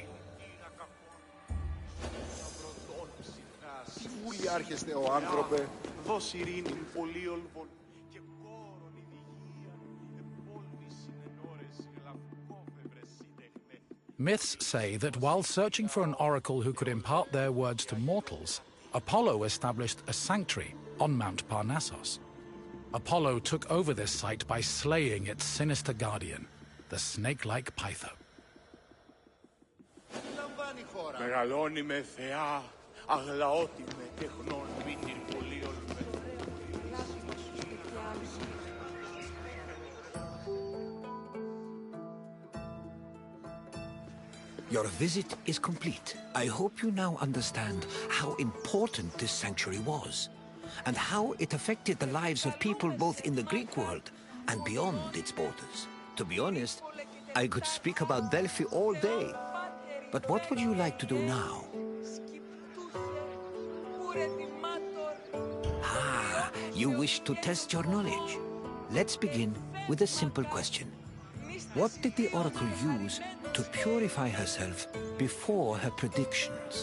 Myths say that while searching for an oracle who could impart their words to mortals, Apollo established a sanctuary on Mount Parnassos. Apollo took over this site by slaying its sinister guardian, the snake-like Pytho. Μεγαλώνει με θεά, αγλαώτη με τεχνών βίνιν πολίων με. Your visit is complete. I hope you now understand how important this sanctuary was, and how it affected the lives of people both in the Greek world and beyond its borders. To be honest, I could speak about Delphi all day. But what would you like to do now? Ah, you wish to test your knowledge. Let's begin with a simple question. What did the oracle use to purify herself before her predictions?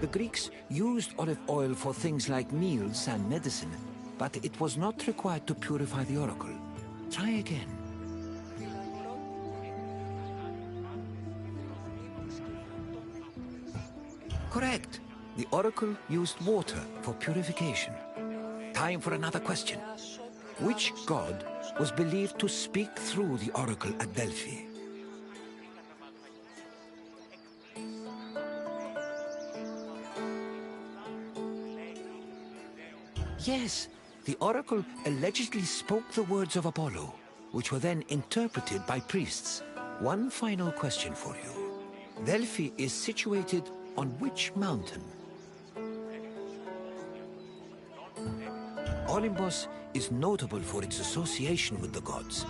The Greeks used olive oil for things like meals and medicine, but it was not required to purify the oracle. Try again. Correct. The oracle used water for purification. Time for another question. Which god was believed to speak through the oracle at Delphi? Yes, the oracle allegedly spoke the words of Apollo, which were then interpreted by priests. One final question for you. Delphi is situated on which mountain? Olympus is notable for its association with the gods,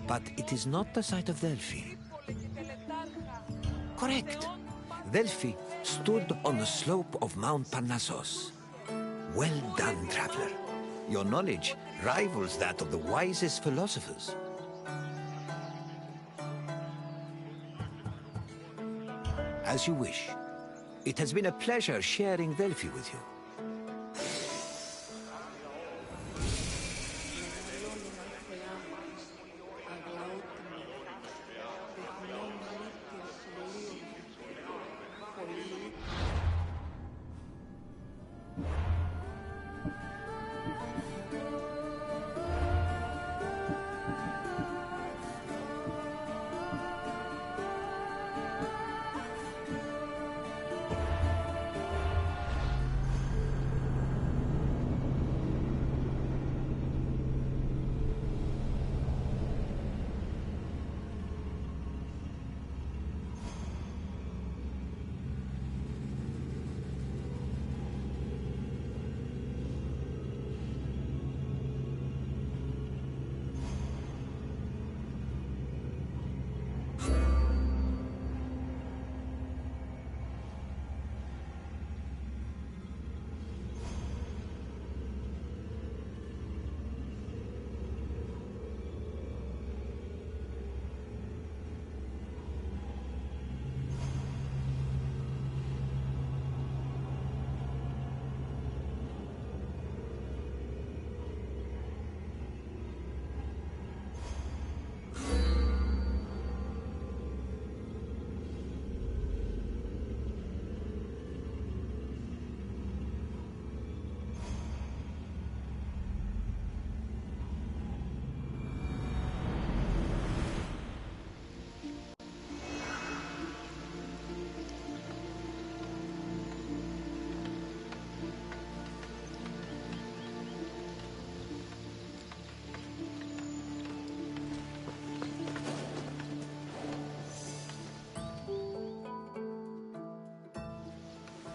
but it is not the site of Delphi. Correct. Delphi stood on the slope of Mount Parnassos. Well done, traveler. Your knowledge rivals that of the wisest philosophers. As you wish. It has been a pleasure sharing Delphi with you.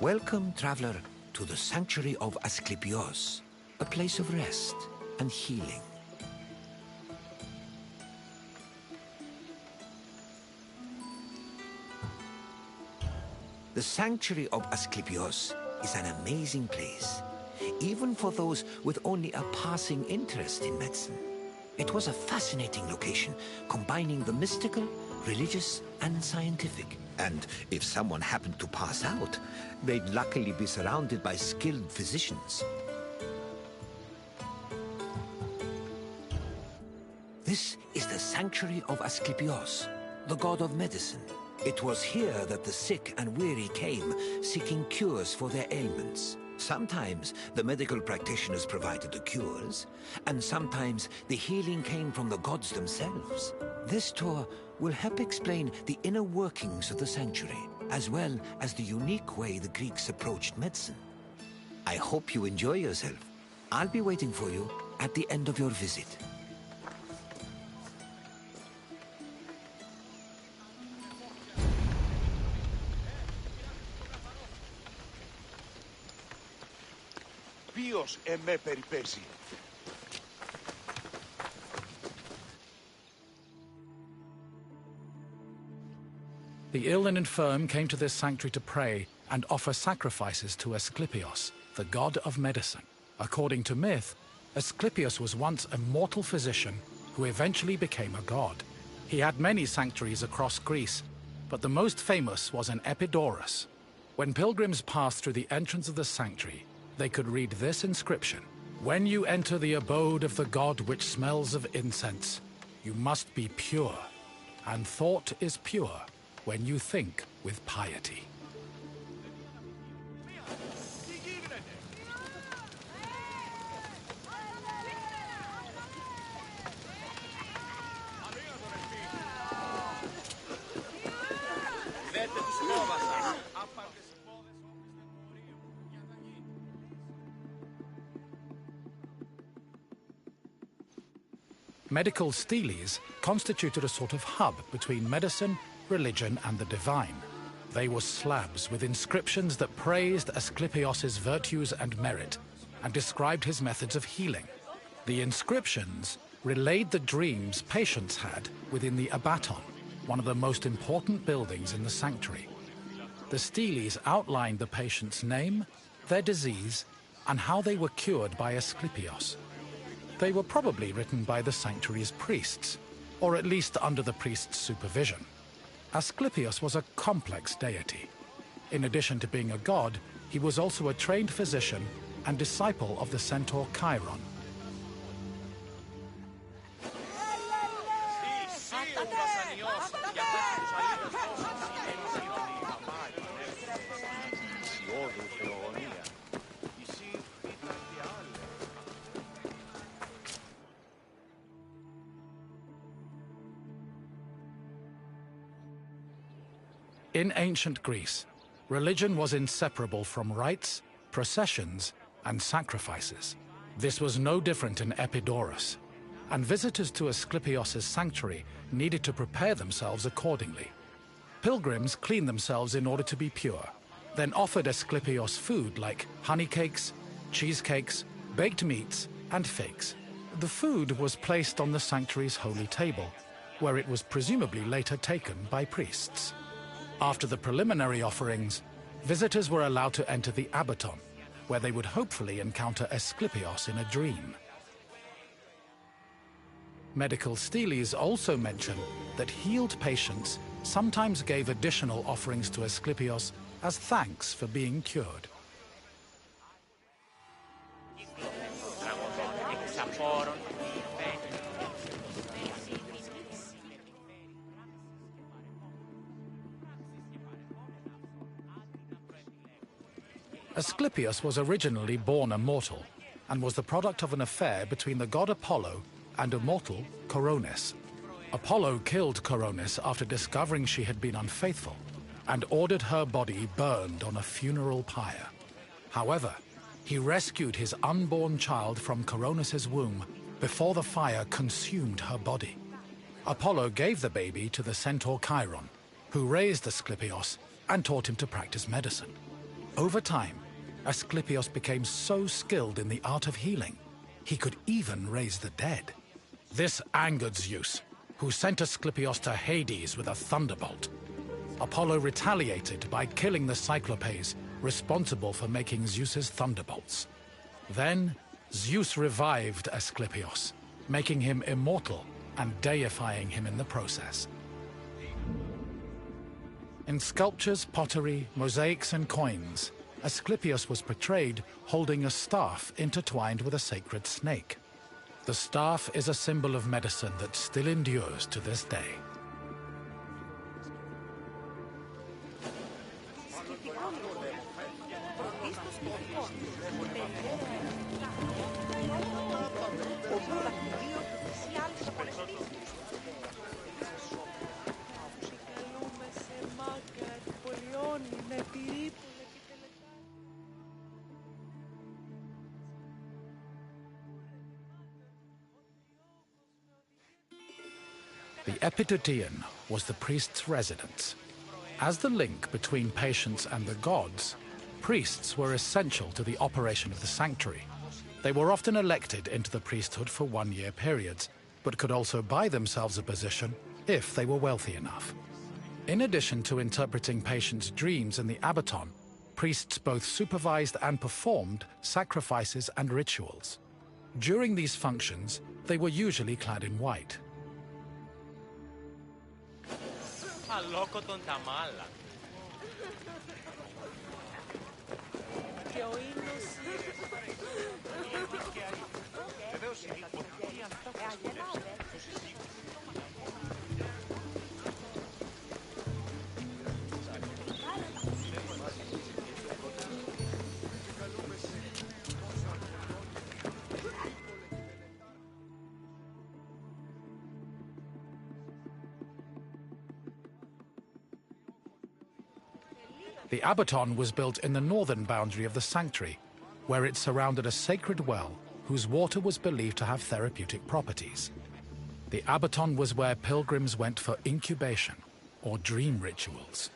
Welcome, traveler, to the sanctuary of Asclepios, a place of rest and healing. The sanctuary of Asclepios is an amazing place, even for those with only a passing interest in medicine. It was a fascinating location, combining the mystical, religious, and scientific. And if someone happened to pass out, they'd luckily be surrounded by skilled physicians. This is the sanctuary of Asclepios, the god of medicine. It was here that the sick and weary came, seeking cures for their ailments. Sometimes the medical practitioners provided the cures, and sometimes the healing came from the gods themselves. This tour will help explain the inner workings of the sanctuary, as well as the unique way the Greeks approached medicine. I hope you enjoy yourself. I'll be waiting for you at the end of your visit. Ποιος εμέ περιπέσει. The ill and infirm came to this sanctuary to pray and offer sacrifices to Asclepios, the god of medicine. According to myth, Asclepios was once a mortal physician who eventually became a god. He had many sanctuaries across Greece, but the most famous was in Epidaurus. When pilgrims passed through the entrance of the sanctuary, they could read this inscription: "When you enter the abode of the god which smells of incense, you must be pure, and thought is pure when you think with piety." Medical steles constituted a sort of hub between medicine, religion, and the divine. They were slabs with inscriptions that praised Asclepios' virtues and merit, and described his methods of healing. The inscriptions relayed the dreams patients had within the abaton, one of the most important buildings in the sanctuary. The steles outlined the patient's name, their disease, and how they were cured by Asclepios. They were probably written by the sanctuary's priests, or at least under the priest's supervision. Asclepios was a complex deity. In addition to being a god, he was also a trained physician and disciple of the centaur Chiron. In ancient Greece, religion was inseparable from rites, processions, and sacrifices. This was no different in Epidaurus, and visitors to Asclepios' sanctuary needed to prepare themselves accordingly. Pilgrims cleaned themselves in order to be pure, then offered Asclepios food like honey cakes, cheesecakes, baked meats, and figs. The food was placed on the sanctuary's holy table, where it was presumably later taken by priests. After the preliminary offerings, visitors were allowed to enter the abaton, where they would hopefully encounter Asclepios in a dream. Medical steles also mention that healed patients sometimes gave additional offerings to Asclepios as thanks for being cured. Asclepios was originally born a mortal, and was the product of an affair between the god Apollo and a mortal, Coronis. Apollo killed Coronis after discovering she had been unfaithful, and ordered her body burned on a funeral pyre. However, he rescued his unborn child from Coronis' womb before the fire consumed her body. Apollo gave the baby to the centaur Chiron, who raised Asclepios and taught him to practice medicine. Over time, Asclepios became so skilled in the art of healing, he could even raise the dead. This angered Zeus, who sent Asclepios to Hades with a thunderbolt. Apollo retaliated by killing the Cyclopes responsible for making Zeus's thunderbolts. Then, Zeus revived Asclepios, making him immortal and deifying him in the process. In sculptures, pottery, mosaics, and coins, Asclepios was portrayed holding a staff intertwined with a sacred snake. The staff is a symbol of medicine that still endures to this day. The Epitateon was the priest's residence. As the link between patients and the gods, priests were essential to the operation of the sanctuary. They were often elected into the priesthood for one-year periods, but could also buy themselves a position if they were wealthy enough. In addition to interpreting patients' dreams in the Abaton, priests both supervised and performed sacrifices and rituals. During these functions, they were usually clad in white. The Abaton was built in the northern boundary of the sanctuary, where it surrounded a sacred well whose water was believed to have therapeutic properties. The Abaton was where pilgrims went for incubation, or dream rituals.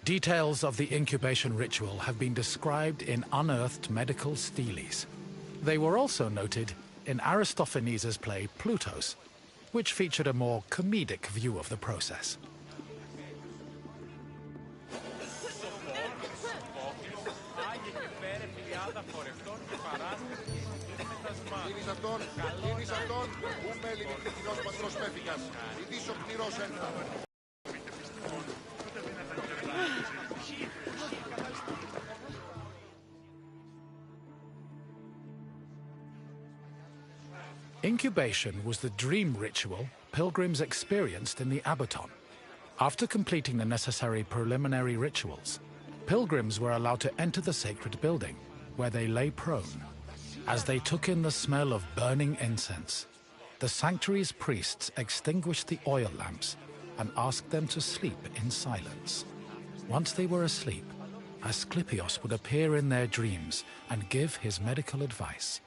Details of the incubation ritual have been described in unearthed medical steles. They were also noted in Aristophanes' play Plutos, which featured a more comedic view of the process. Incubation was the dream ritual pilgrims experienced in the Abaton. After completing the necessary preliminary rituals, pilgrims were allowed to enter the sacred building, where they lay prone. As they took in the smell of burning incense, the sanctuary's priests extinguished the oil lamps and asked them to sleep in silence. Once they were asleep, Asclepios would appear in their dreams and give his medical advice.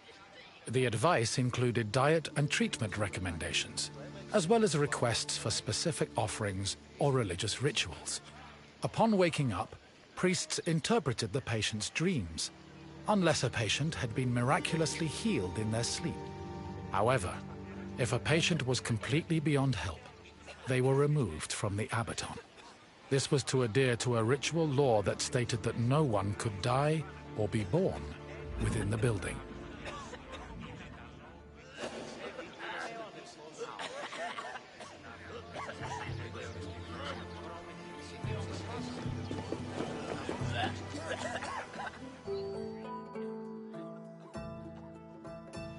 The advice included diet and treatment recommendations, as well as requests for specific offerings or religious rituals. Upon waking up, priests interpreted the patient's dreams, unless a patient had been miraculously healed in their sleep. However, if a patient was completely beyond help, they were removed from the Abaton. This was to adhere to a ritual law that stated that no one could die or be born within the building.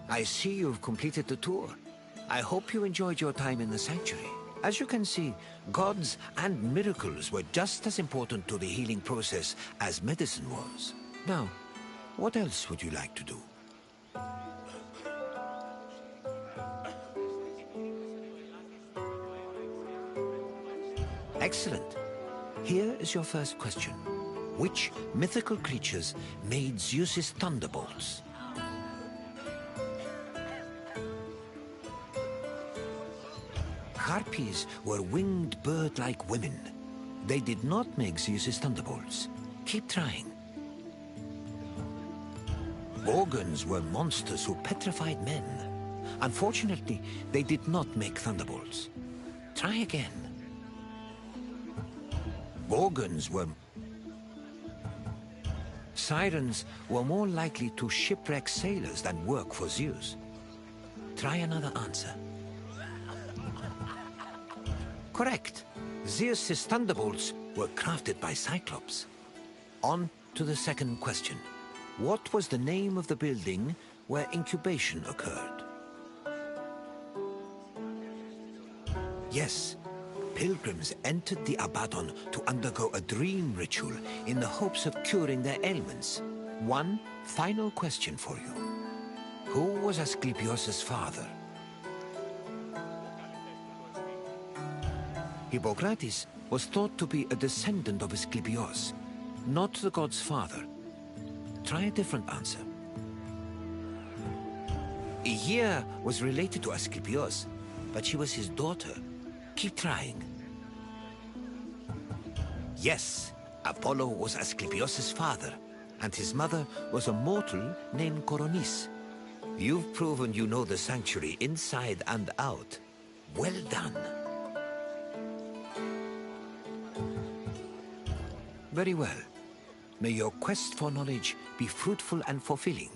I see you've completed the tour. I hope you enjoyed your time in the sanctuary. As you can see, gods and miracles were just as important to the healing process as medicine was. Now, what else would you like to do? Excellent. Here is your first question. Which mythical creatures made Zeus's thunderbolts? Harpies were winged bird-like women. They did not make Zeus's thunderbolts. Keep trying. Gorgons were monsters who petrified men. Unfortunately, they did not make thunderbolts. Try again. Gorgons were... Sirens were more likely to shipwreck sailors than work for Zeus. Try another answer. Correct. Zeus's thunderbolts were crafted by Cyclops. On to the second question. What was the name of the building where incubation occurred? Yes, pilgrims entered the Abaddon to undergo a dream ritual in the hopes of curing their ailments. One final question for you. Who was Asclepios' father? Hippocrates was thought to be a descendant of Asclepios, not the god's father. Try a different answer. Aegea was related to Asclepios, but she was his daughter. Keep trying. Yes, Apollo was Asclepios' father, and his mother was a mortal named Coronis. You've proven you know the sanctuary inside and out. Well done. Very well. May your quest for knowledge be fruitful and fulfilling.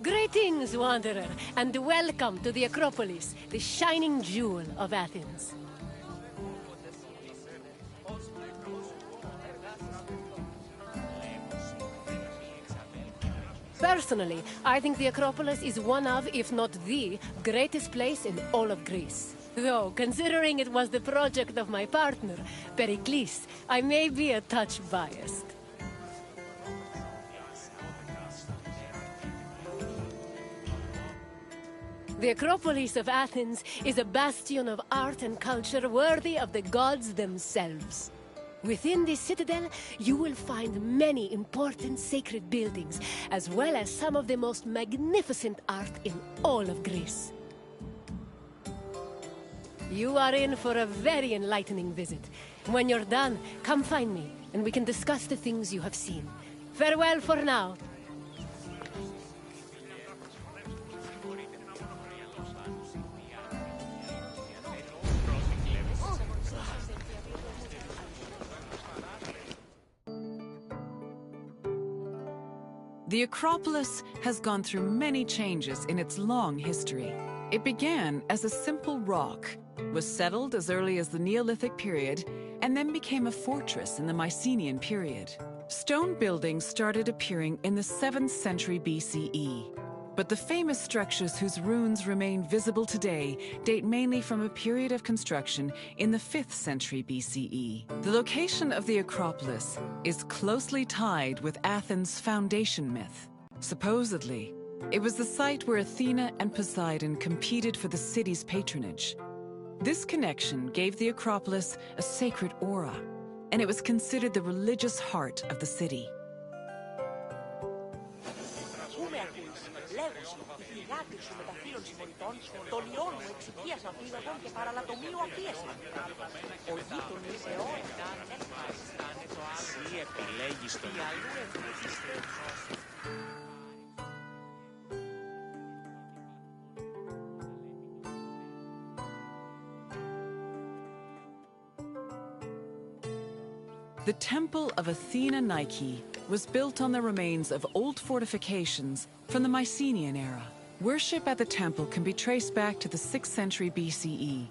Greetings, Wanderer, and welcome to the Acropolis, the shining jewel of Athens. Personally, I think the Acropolis is one of, if not the, greatest place in all of Greece. Though, considering it was the project of my partner, Pericles, I may be a touch biased. The Acropolis of Athens is a bastion of art and culture worthy of the gods themselves. Within this citadel, you will find many important sacred buildings, as well as some of the most magnificent art in all of Greece. You are in for a very enlightening visit. When you're done, come find me, and we can discuss the things you have seen. Farewell for now. The Acropolis has gone through many changes in its long history. It began as a simple rock, was settled as early as the Neolithic period, and then became a fortress in the Mycenaean period. Stone buildings started appearing in the 7th century BCE. But the famous structures whose ruins remain visible today date mainly from a period of construction in the 5th century BCE. The location of the Acropolis is closely tied with Athens' foundation myth. Supposedly, it was the site where Athena and Poseidon competed for the city's patronage. This connection gave the Acropolis a sacred aura, and it was considered the religious heart of the city. The Temple of Athena Nike was built on the remains of old fortifications from the Mycenaean era. Worship at the temple can be traced back to the 6th century BCE,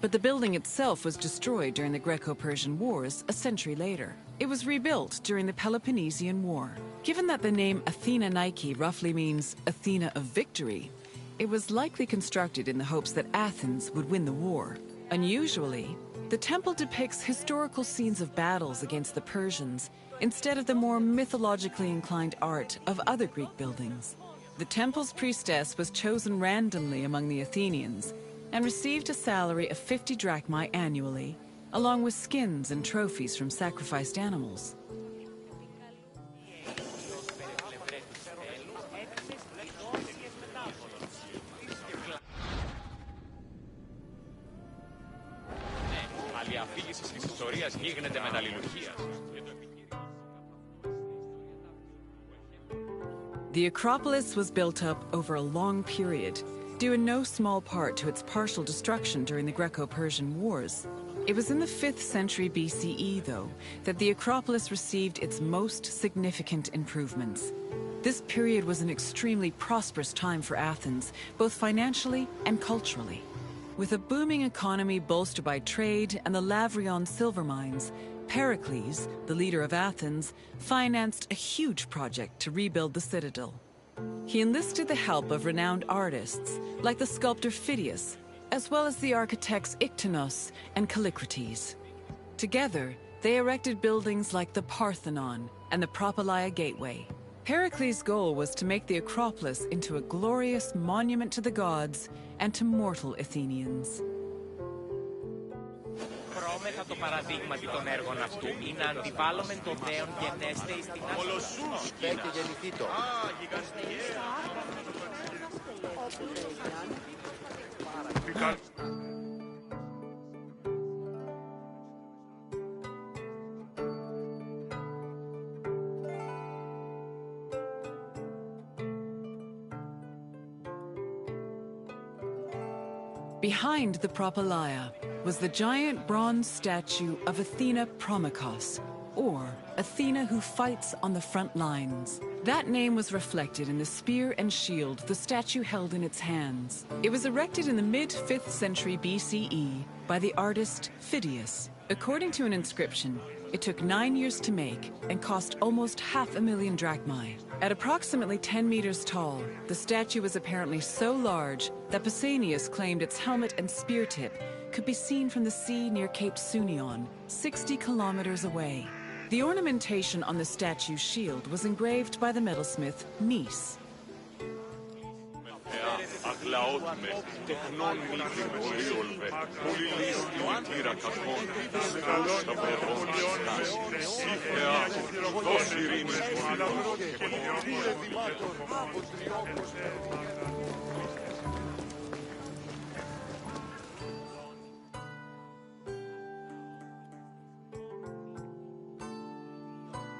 but the building itself was destroyed during the Greco-Persian Wars a century later. It was rebuilt during the Peloponnesian War. Given that the name Athena Nike roughly means Athena of victory, it was likely constructed in the hopes that Athens would win the war. Unusually, the temple depicts historical scenes of battles against the Persians instead of the more mythologically inclined art of other Greek buildings. The temple's priestess was chosen randomly among the Athenians and received a salary of 50 drachmae annually, along with skins and trophies from sacrificed animals. The Acropolis was built up over a long period, due in no small part to its partial destruction during the Greco-Persian Wars. It was in the 5th century BCE, though, that the Acropolis received its most significant improvements. This period was an extremely prosperous time for Athens, both financially and culturally. With a booming economy bolstered by trade and the Lavrion silver mines, Pericles, the leader of Athens, financed a huge project to rebuild the citadel. He enlisted the help of renowned artists, like the sculptor Phidias, as well as the architects Iktinos and Callicrates. Together, they erected buildings like the Parthenon and the Propylaea Gateway. Pericles' goal was to make the Acropolis into a glorious monument to the gods and to mortal Athenians. Πρόμεθα το παραδείγματι των έργων αυτού είναι να αντιβάλλομεν το δέον γενέστε εις την Μολοσσούς και γεννηθήτω. Behind the Propylaea was the giant bronze statue of Athena Promachos, or Athena who fights on the front lines. That name was reflected in the spear and shield the statue held in its hands. It was erected in the mid-5th century BCE by the artist Phidias. According to an inscription, it took 9 years to make and cost almost 500,000 drachmae. At approximately 10 meters tall, the statue was apparently so large that Pausanias claimed its helmet and spear tip could be seen from the sea near Cape Sunion, 60 kilometers away. The ornamentation on the statue's shield was engraved by the metalsmith Mies. Αγλαότιμε, τεχνών μύθιν πολύολβε, πολυλίστη μητήρα κακών, στα περών ασκάς, σύφεα, δώσ' ειρήνης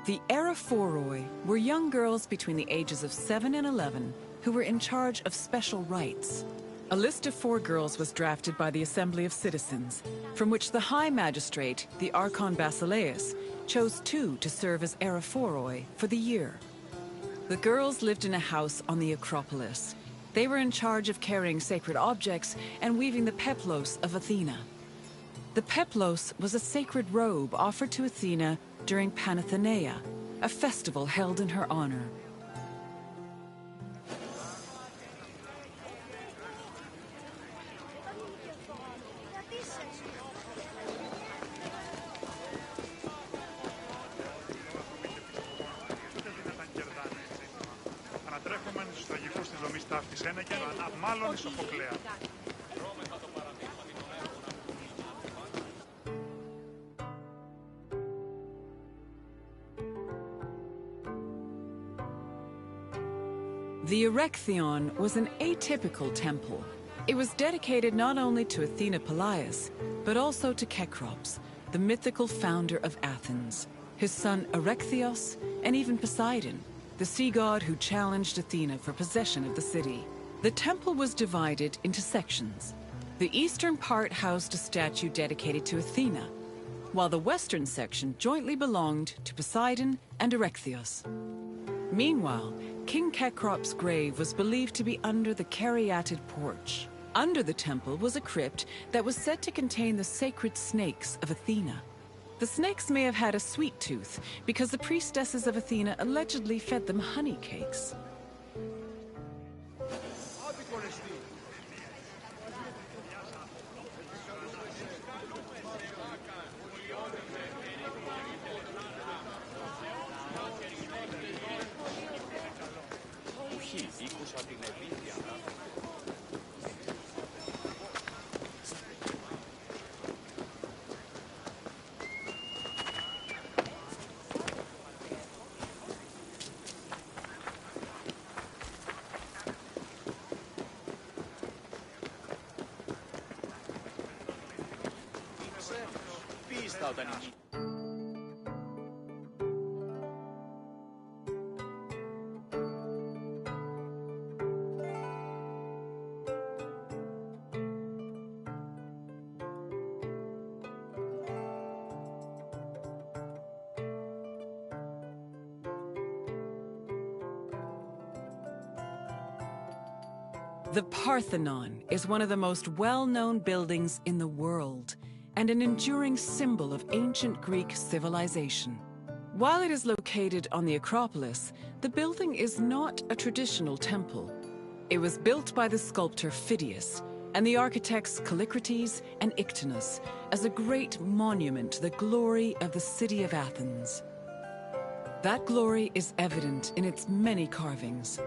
The Aerophoroi were young girls between the ages of 7 and 11 who were in charge of special rites. A list of 4 girls was drafted by the Assembly of Citizens, from which the High Magistrate, the Archon Basileus, chose 2 to serve as Aerophoroi for the year. The girls lived in a house on the Acropolis. They were in charge of carrying sacred objects and weaving the peplos of Athena. The peplos was a sacred robe offered to Athena during Panathenea, a festival held in her honor. Ανατρέχομεν στους τραγικούς της δομής ταύτης Ένεκεν, μάλλον η Σοφοκλέα. The Erechtheion was an atypical temple. It was dedicated not only to Athena Polias, but also to Cecrops, the mythical founder of Athens, his son Erechtheos, and even Poseidon, the sea god who challenged Athena for possession of the city. The temple was divided into sections. The eastern part housed a statue dedicated to Athena, while the western section jointly belonged to Poseidon and Erechtheos. Meanwhile, King Cecrops' grave was believed to be under the caryatid porch. Under the temple was a crypt that was said to contain the sacred snakes of Athena. The snakes may have had a sweet tooth because the priestesses of Athena allegedly fed them honey cakes. The Parthenon is one of the most well-known buildings in the world and an enduring symbol of ancient Greek civilization. While it is located on the Acropolis, the building is not a traditional temple. It was built by the sculptor Phidias and the architects Callicrates and Ictinus as a great monument to the glory of the city of Athens. That glory is evident in its many carvings.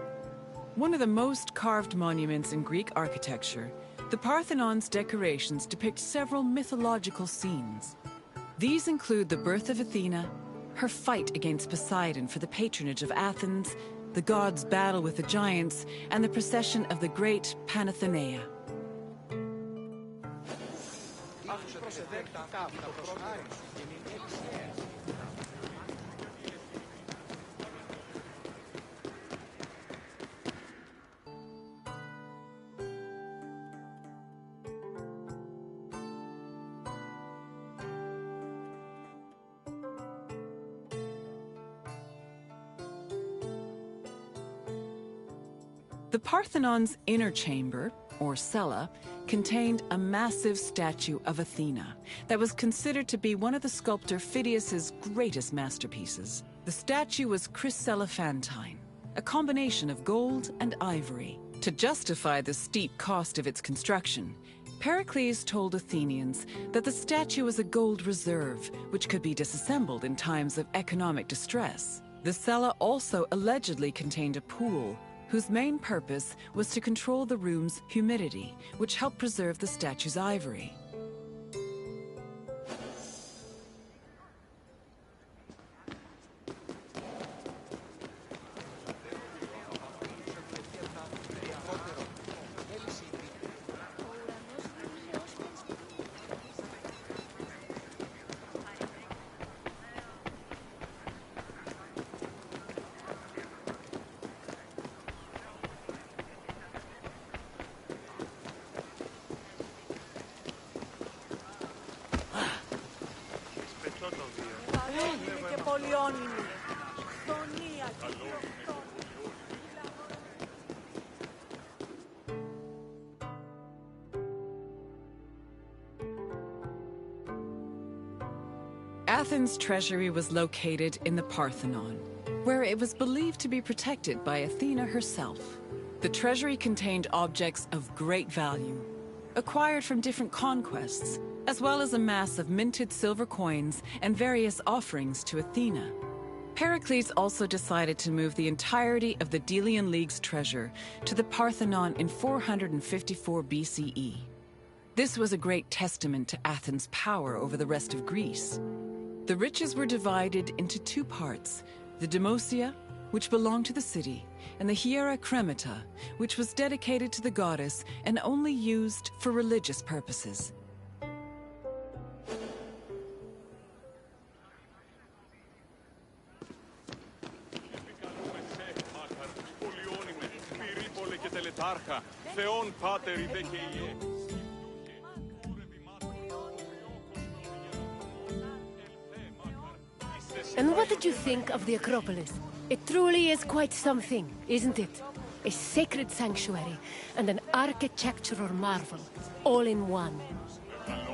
One of the most carved monuments in Greek architecture, the Parthenon's decorations depict several mythological scenes. These include the birth of Athena, her fight against Poseidon for the patronage of Athens, the gods' battle with the giants, and the procession of the great Panathenea. The Parthenon's inner chamber, or cella, contained a massive statue of Athena that was considered to be one of the sculptor Phidias's greatest masterpieces. The statue was chryselephantine, a combination of gold and ivory. To justify the steep cost of its construction, Pericles told Athenians that the statue was a gold reserve, which could be disassembled in times of economic distress. The cella also allegedly contained a pool, whose main purpose was to control the room's humidity, which helped preserve the statue's ivory. Athens' treasury was located in the Parthenon, where it was believed to be protected by Athena herself. The treasury contained objects of great value, acquired from different conquests, as well as a mass of minted silver coins and various offerings to Athena. Pericles also decided to move the entirety of the Delian League's treasure to the Parthenon in 454 BCE. This was a great testament to Athens' power over the rest of Greece. The riches were divided into two parts: the Demosia, which belonged to the city, and the Hiera Cremata, which was dedicated to the goddess and only used for religious purposes. And what did you think of the Acropolis? It truly is quite something, isn't it? A sacred sanctuary and an architectural marvel, all in one.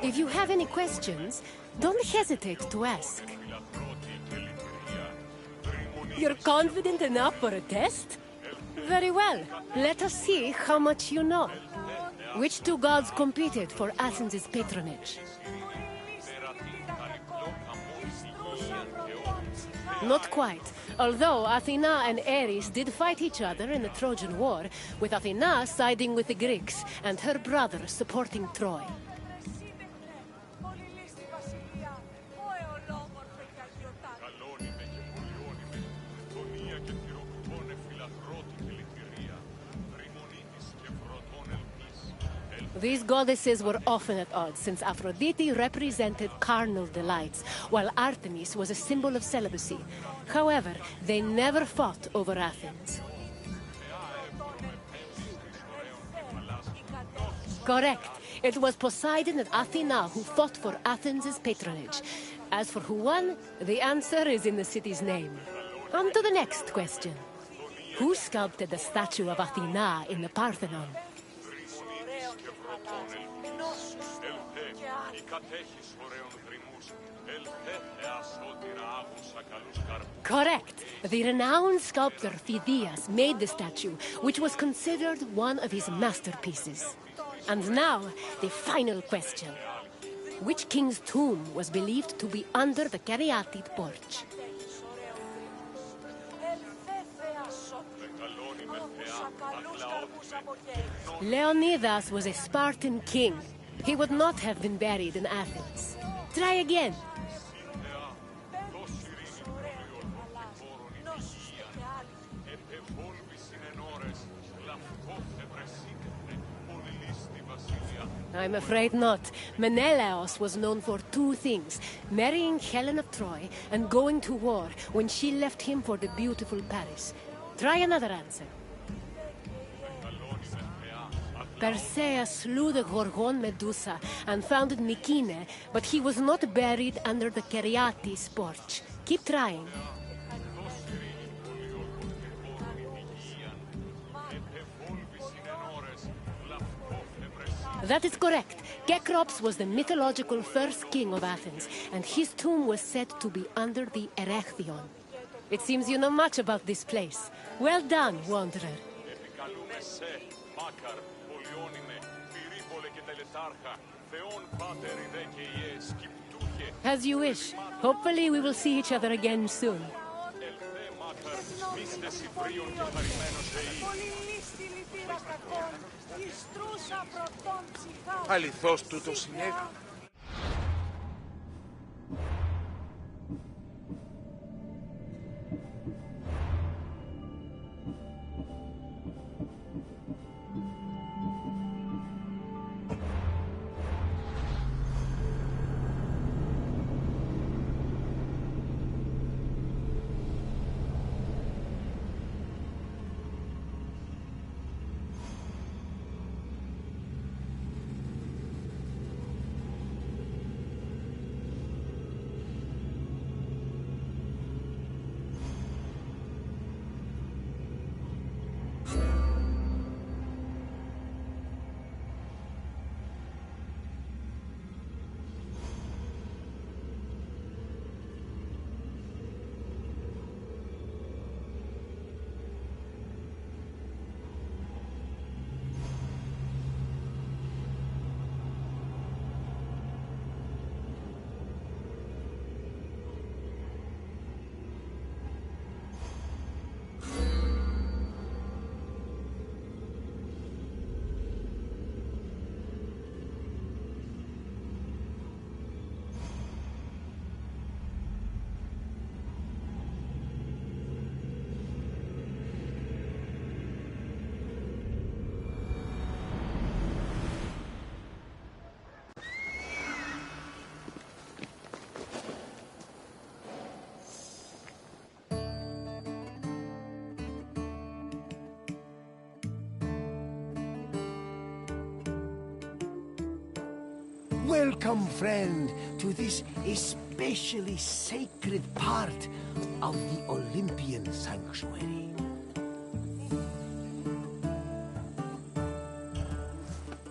If you have any questions, don't hesitate to ask. You're confident enough for a test? Very well. Let us see how much you know. Which two gods competed for Athens' patronage? Not quite. Although Athena and Ares did fight each other in the Trojan War, with Athena siding with the Greeks and her brother supporting Troy. These goddesses were often at odds, since Aphrodite represented carnal delights, while Artemis was a symbol of celibacy. However, they never fought over Athens. Correct. It was Poseidon and Athena who fought for Athens' patronage. As for who won, the answer is in the city's name. On to the next question. Who sculpted the statue of Athena in the Parthenon? Correct. The renowned sculptor Phidias made the statue, which was considered one of his masterpieces. And now, the final question. Which king's tomb was believed to be under the Caryatid porch? Leonidas was a Spartan king. He would not have been buried in Athens. Try again. I'm afraid not. Menelaos was known for two things: marrying Helen of Troy and going to war when she left him for the beautiful Paris. Try another answer. Perseus slew the Gorgon Medusa and founded Mykene, but he was not buried under the Caryatid porch. Keep trying. That is correct. Cecrops was the mythological first king of Athens, and his tomb was said to be under the Erechtheion. It seems you know much about this place. Well done, wanderer. As you wish. Hopefully we will see each other again soon. Αληθώς τούτο συνέβη. Welcome, friend, to this especially sacred part of the Olympian Sanctuary.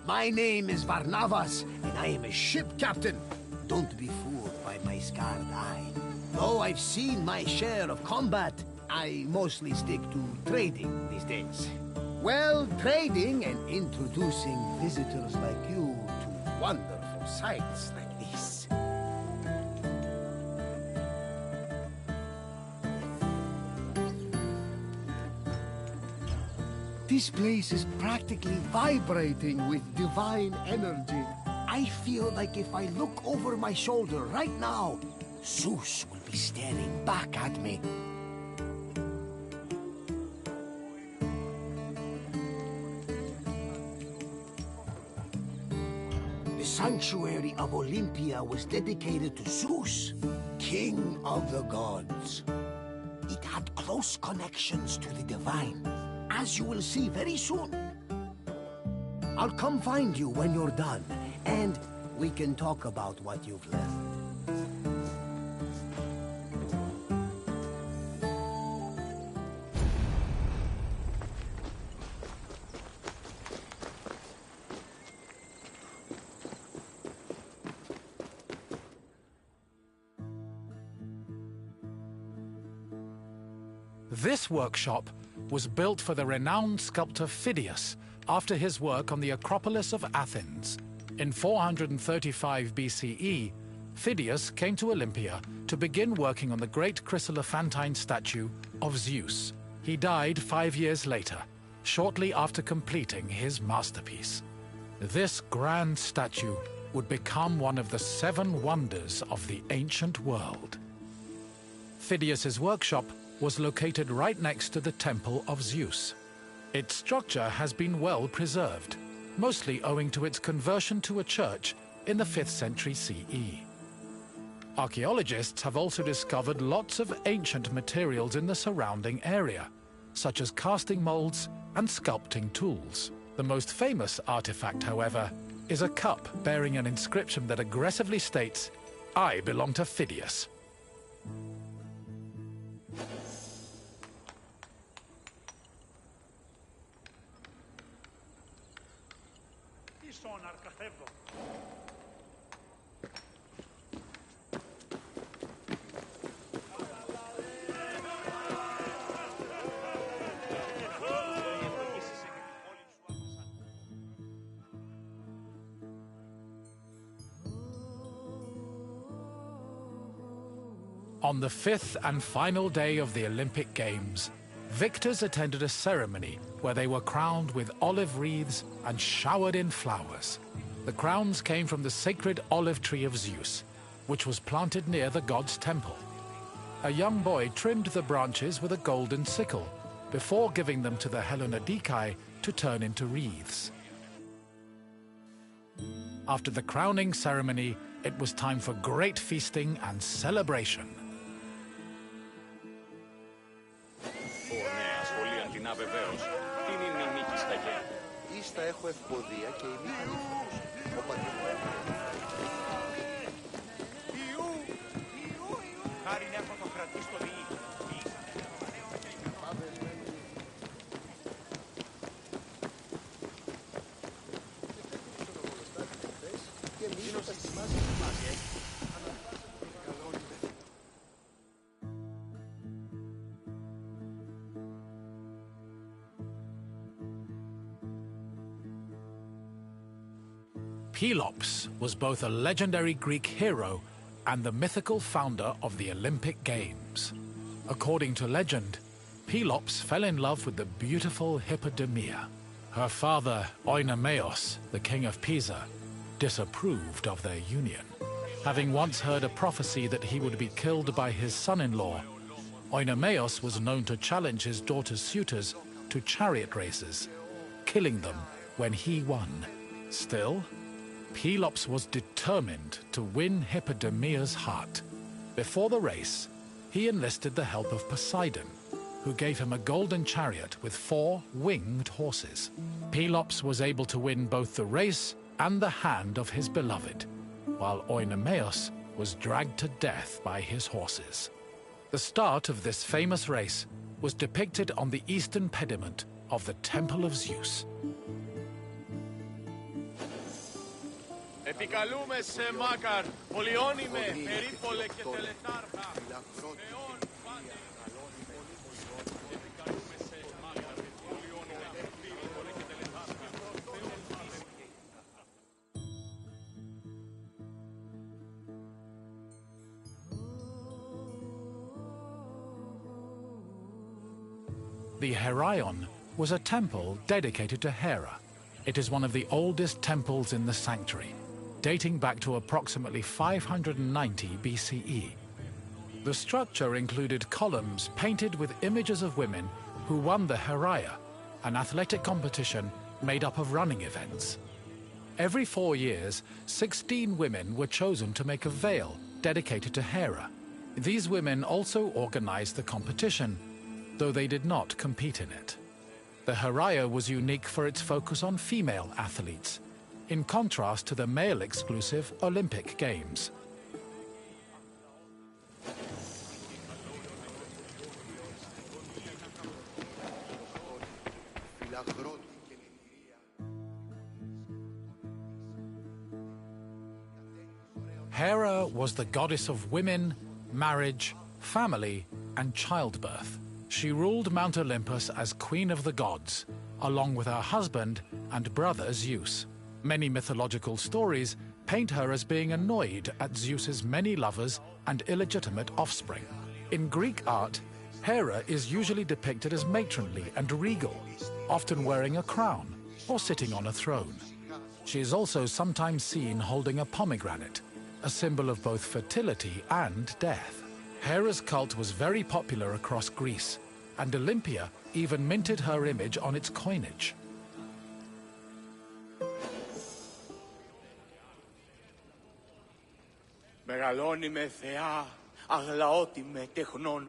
My name is Varnavas, and I am a ship captain. Don't be fooled by my scarred eye. Though I've seen my share of combat, I mostly stick to trading these days. Well, trading and introducing visitors like you to wonderful sights like this. This place is practically vibrating with divine energy. I feel like if I look over my shoulder right now, Zeus will be staring back at me. The sanctuary of Olympia was dedicated to Zeus, king of the gods. It had close connections to the divine, as you will see very soon. I'll come find you when you're done, and we can talk about what you've learned. This workshop was built for the renowned sculptor Phidias after his work on the Acropolis of Athens. In 435 BCE, Phidias came to Olympia to begin working on the great chryselephantine statue of Zeus. He died 5 years later, shortly after completing his masterpiece. This grand statue would become one of the 7 wonders of the ancient world. Phidias's workshop was located right next to the Temple of Zeus. Its structure has been well preserved, mostly owing to its conversion to a church in the 5th century CE. Archaeologists have also discovered lots of ancient materials in the surrounding area, such as casting molds and sculpting tools. The most famous artifact, however, is a cup bearing an inscription that aggressively states, "I belong to Phidias." On the 5th and final day of the Olympic Games, victors attended a ceremony where they were crowned with olive wreaths and showered in flowers. The crowns came from the sacred olive tree of Zeus, which was planted near the god's temple. A young boy trimmed the branches with a golden sickle before giving them to the Hellanodikai to turn into wreaths. After the crowning ceremony, it was time for great feasting and celebration. Βεβαίως. Τι είναι η νίκη στα γέννη. Ίστα έχω ευποδία και είμαι ανήφορος. Ο πατήρ μου Ιού! Χάρη να φωτοκρατεί στο διή. Και μείνω στα στιμάζια του μάτια. Pelops was both a legendary Greek hero and the mythical founder of the Olympic Games. According to legend, Pelops fell in love with the beautiful Hippodamia. Her father, Oenomaus, the king of Pisa, disapproved of their union. Having once heard a prophecy that he would be killed by his son-in-law, Oenomaus was known to challenge his daughter's suitors to chariot races, killing them when he won. Still, Pelops was determined to win Hippodamia's heart. Before the race, he enlisted the help of Poseidon, who gave him a golden chariot with 4 winged horses. Pelops was able to win both the race and the hand of his beloved. while Oinomaeus was dragged to death by his horses. The start of this famous race was depicted on the eastern pediment of the Temple of Zeus. Επικαλούμε σε Μάκαρ, πολυώνυμε, περίπολε και τελετάρχα. The Heraion was a temple dedicated to Hera. It is one of the oldest temples in the sanctuary, dating back to approximately 590 BCE. The structure included columns painted with images of women who won the Heraia, an athletic competition made up of running events. Every 4 years, 16 women were chosen to make a veil dedicated to Hera. These women also organized the competition, though they did not compete in it. The Heraia was unique for its focus on female athletes, in contrast to the male-exclusive Olympic Games. Hera was the goddess of women, marriage, family, and childbirth. She ruled Mount Olympus as Queen of the Gods, along with her husband and brother Zeus. Many mythological stories paint her as being annoyed at Zeus's many lovers and illegitimate offspring. In Greek art, Hera is usually depicted as matronly and regal, often wearing a crown or sitting on a throne. She is also sometimes seen holding a pomegranate, a symbol of both fertility and death. Hera's cult was very popular across Greece, and Olympia even minted her image on its coinage. Μεγαλώνει θεά, αγλαώτη με τεχνών.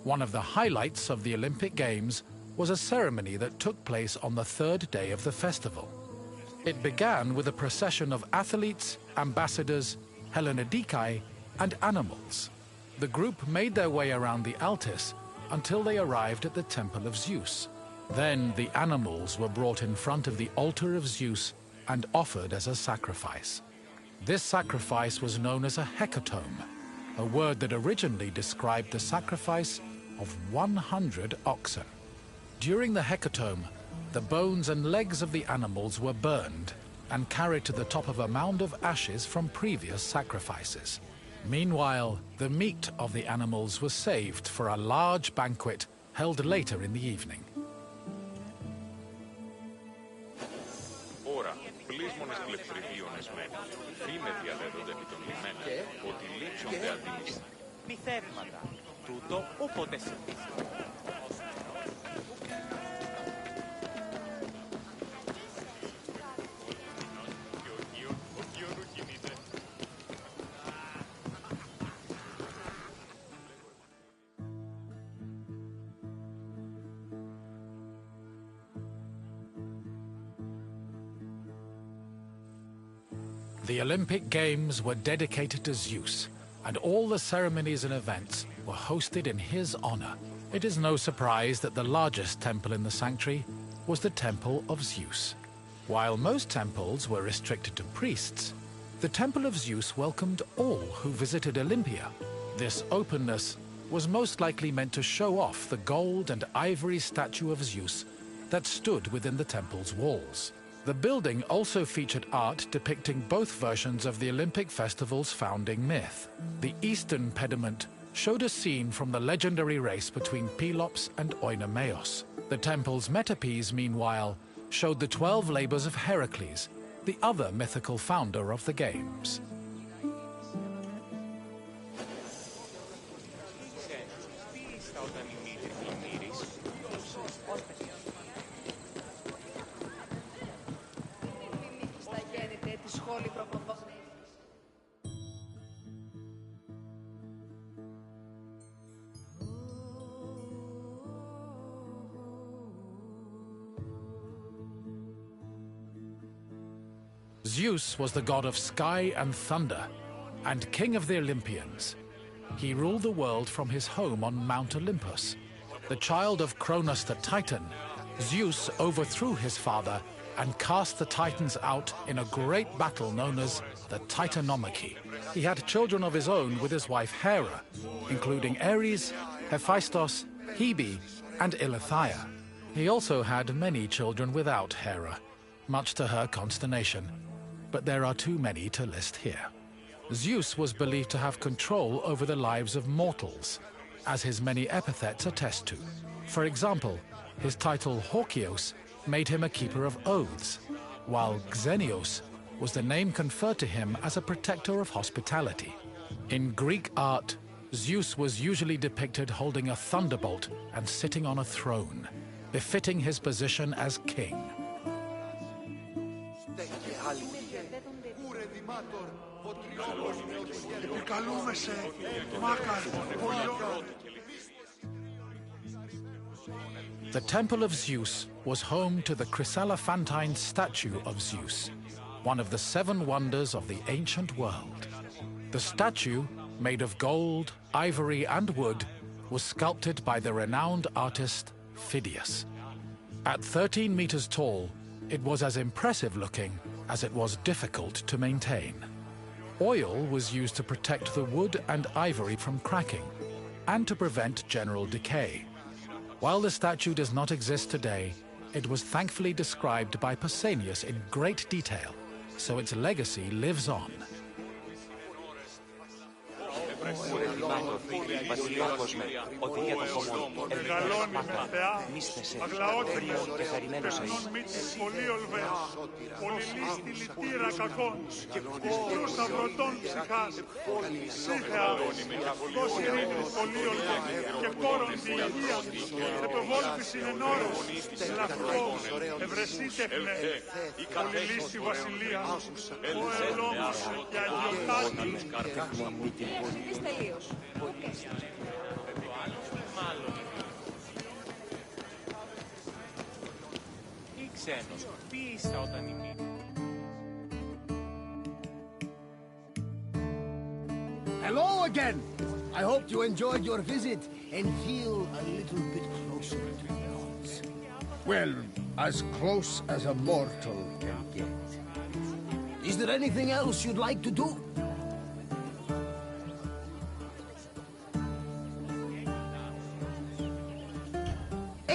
One of the highlights of the Olympic Games was a ceremony that took place on the third day of the festival. It began with a procession of athletes, ambassadors, Hellenodikai, and animals. The group made their way around the Altis until they arrived at the Temple of Zeus. Then the animals were brought in front of the altar of Zeus and offered as a sacrifice. This sacrifice was known as a hecatomb, a word that originally described the sacrifice of 100 oxen. During the hecatomb, the bones and legs of the animals were burned and carried to the top of a mound of ashes from previous sacrifices. Meanwhile, the meat of the animals was saved for a large banquet held later in the evening. Ora, πλείσμονες κλεφτριβίων εσμένους, φήμε διαδέδονται επί των λιμένων, ότι λείψονται αντίληψτα. Μη θεύματα, τούτο όποτε συμβεί. The Olympic Games were dedicated to Zeus, and all the ceremonies and events were hosted in his honor. It is no surprise that the largest temple in the sanctuary was the Temple of Zeus. While most temples were restricted to priests, the Temple of Zeus welcomed all who visited Olympia. This openness was most likely meant to show off the gold and ivory statue of Zeus that stood within the temple's walls. The building also featured art depicting both versions of the Olympic festival's founding myth. The eastern pediment showed a scene from the legendary race between Pelops and Oinomaos. The temple's metapiece, meanwhile, showed the 12 labors of Heracles, the other mythical founder of the games. Zeus was the god of sky and thunder, and king of the Olympians. He ruled the world from his home on Mount Olympus. The child of Cronus the Titan, Zeus overthrew his father and cast the Titans out in a great battle known as the Titanomachy. He had children of his own with his wife Hera, including Ares, Hephaestus, Hebe, and Eileithyia. He also had many children without Hera, much to her consternation, but there are too many to list here. Zeus was believed to have control over the lives of mortals, as his many epithets attest to. For example, his title Horkios made him a keeper of oaths, while Xenios was the name conferred to him as a protector of hospitality. In Greek art, Zeus was usually depicted holding a thunderbolt and sitting on a throne, befitting his position as king. The Temple of Zeus was home to the chryselephantine statue of Zeus, one of the 7 wonders of the ancient world. The statue, made of gold, ivory, and wood, was sculpted by the renowned artist Phidias. At 13 meters tall, it was as impressive looking as it was difficult to maintain. Oil was used to protect the wood and ivory from cracking and to prevent general decay. While the statue does not exist today, it was thankfully described by Pausanias in great detail, so its legacy lives on. Μεγαλώνει με θεά, αγλαότυπες, τεχνών μύτης πολύ ολβές, πολυλίστη λυτήρα κακών, ουστρούς αυροντών ψυχάς, ψύχεα, δώσει ειρήνης πολύ ολβέ, και κόρον τη υγεία, επεβόλπης είναι ενόρος, λαχτό, ευρεσί τεχνέ, πολυλίστη βασιλεία, ο ελόμος και αγιοτάτης. Τελείως. Ή ξένος, ποίησα όταν είμαι. Hello again! I hope you enjoyed your visit and feel a little bit closer to the gods. Well, as close as a mortal can get. Is there anything else you'd like to do?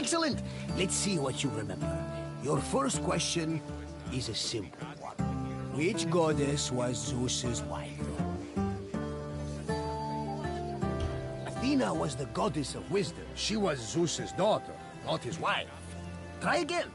Excellent! Let's see what you remember. Your first question is a simple one. Which goddess was Zeus's wife? Athena was the goddess of wisdom. She was Zeus's daughter, not his wife. Try again.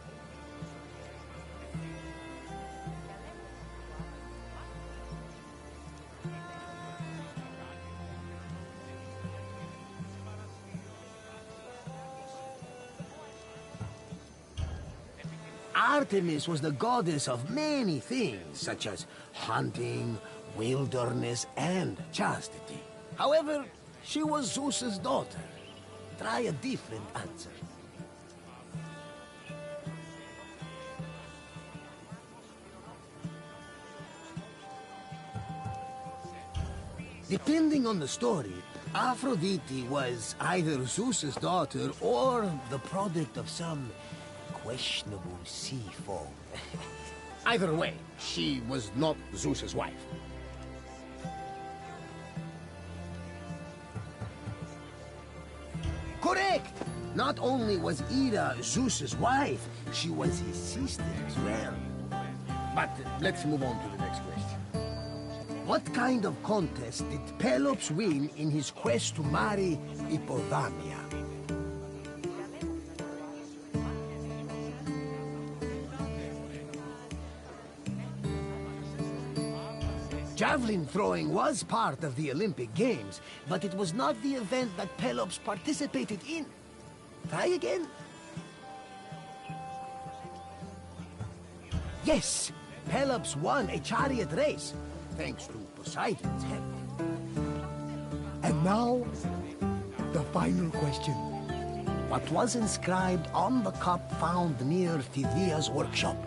Artemis was the goddess of many things, such as hunting, wilderness, and chastity. However, she was Zeus's daughter. Try a different answer. Depending on the story, Aphrodite was either Zeus's daughter or the product of some questionable sea foam. Either way, she was not Zeus's wife. Correct! Not only was Ida Zeus's wife, she was his sister as well. But let's move on to the next question. What kind of contest did Pelops win in his quest to marry Hippodamia? Javelin throwing was part of the Olympic Games, but it was not the event that Pelops participated in. Try again. Yes, Pelops won a chariot race, thanks to Poseidon's help. And now, the final question. What was inscribed on the cup found near Phidias' workshop?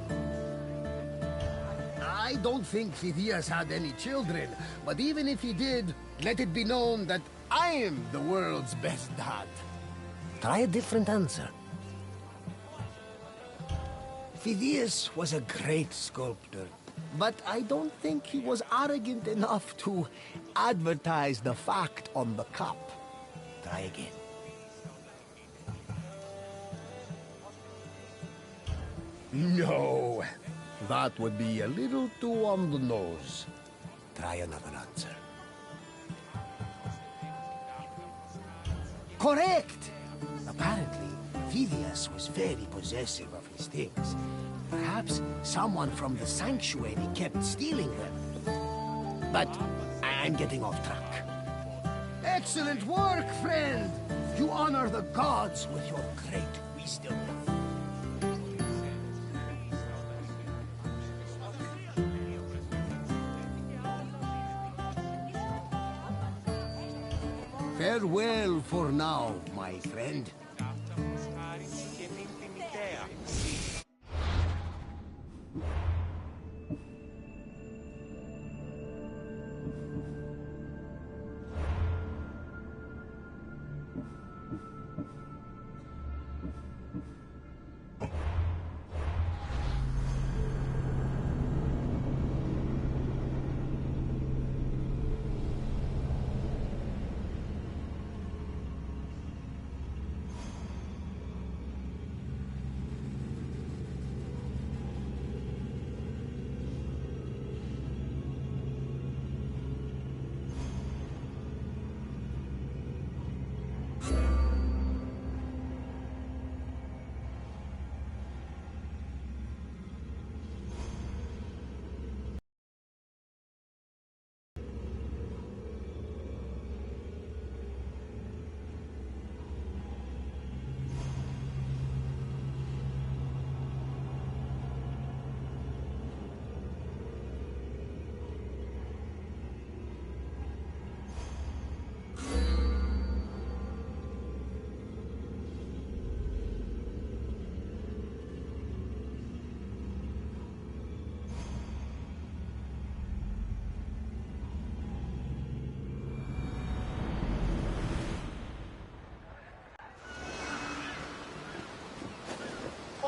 I don't think Phidias had any children, but even if he did, let it be known that I am the world's best dad. Try a different answer. Phidias was a great sculptor, but I don't think he was arrogant enough to advertise the fact on the cup. Try again. No, that would be a little too on the nose. Try another answer. Correct! Apparently, Phidias was very possessive of his things. Perhaps someone from the sanctuary kept stealing them. But I'm getting off track. Excellent work, friend! You honor the gods with your great wisdom. Farewell for now, my friend.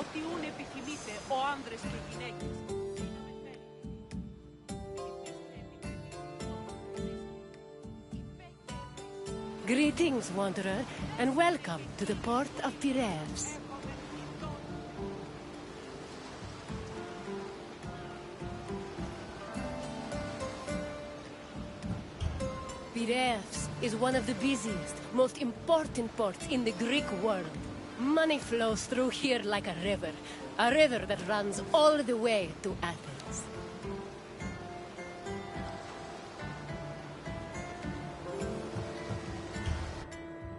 Ό,τι ούν επιθυμείτε, ο άνδρες και γυναίκες. Greetings, wanderer, and welcome to the port of Piraeus. Piraeus is one of the busiest, most important ports in the Greek world. Money flows through here like a river that runs all the way to Athens.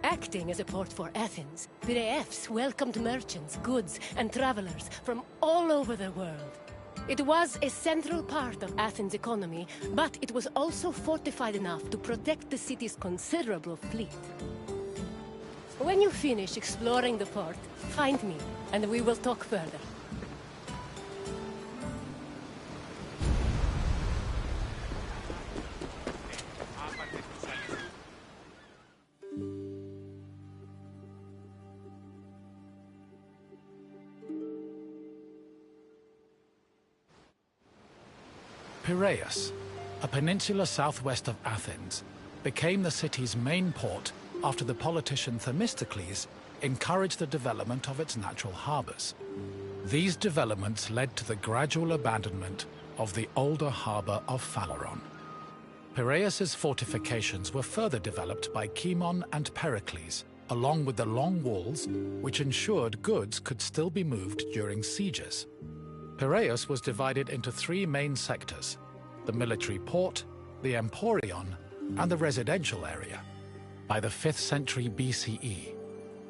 Acting as a port for Athens, Piraeus welcomed merchants, goods, and travelers from all over the world. It was a central part of Athens' economy, but it was also fortified enough to protect the city's considerable fleet. When you finish exploring the port, find me, and we will talk further. Piraeus, a peninsula southwest of Athens, became the city's main port after the politician Themistocles encouraged the development of its natural harbors. These developments led to the gradual abandonment of the older harbor of Phaleron. Piraeus's fortifications were further developed by Cimon and Pericles, along with the long walls, which ensured goods could still be moved during sieges. Piraeus was divided into three main sectors: the military port, the Emporion, and the residential area. By the 5th century BCE,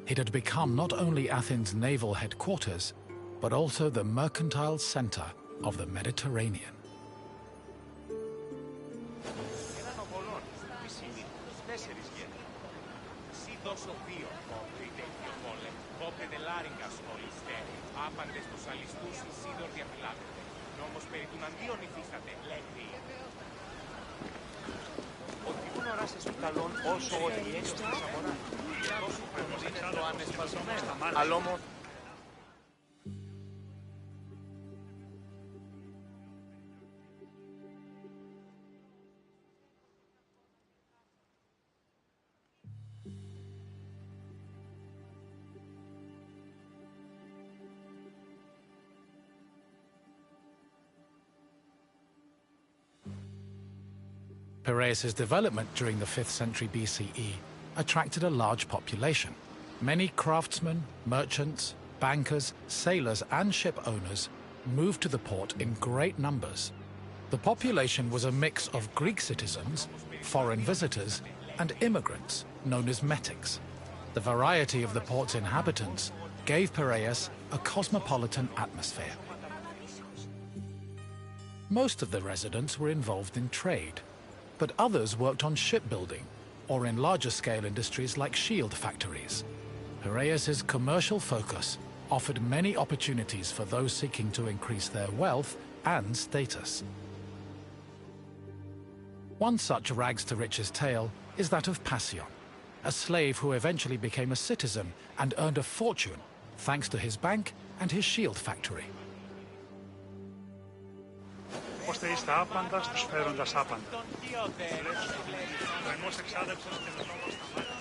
it had become not only Athens' naval headquarters, but also the mercantile center of the Mediterranean. Piraeus's development during the 5th century BCE attracted a large population. Many craftsmen, merchants, bankers, sailors, and ship owners moved to the port in great numbers. The population was a mix of Greek citizens, foreign visitors, and immigrants, known as metics. The variety of the port's inhabitants gave Piraeus a cosmopolitan atmosphere. Most of the residents were involved in trade, but others worked on shipbuilding or in larger-scale industries like shield factories. Piraeus's commercial focus offered many opportunities for those seeking to increase their wealth and status. One such rags-to-riches tale is that of Passion, a slave who eventually became a citizen and earned a fortune thanks to his bank and his shield factory. Πώς θεείς τα άπαντα στους φέροντας άπαντα. Ο ενός εξάδελφος και δεδόμαστε μάτια.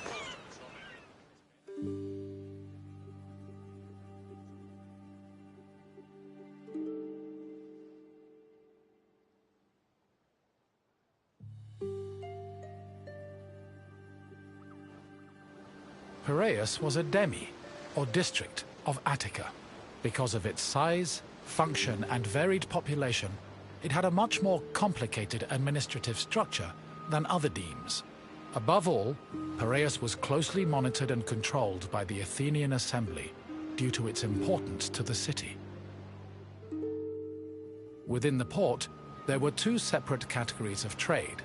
Piraeus was a demi, or district, of Attica. Because of its size, function, and varied population, it had a much more complicated administrative structure than other demes. Above all, Piraeus was closely monitored and controlled by the Athenian assembly due to its importance to the city. Within the port, there were two separate categories of trade: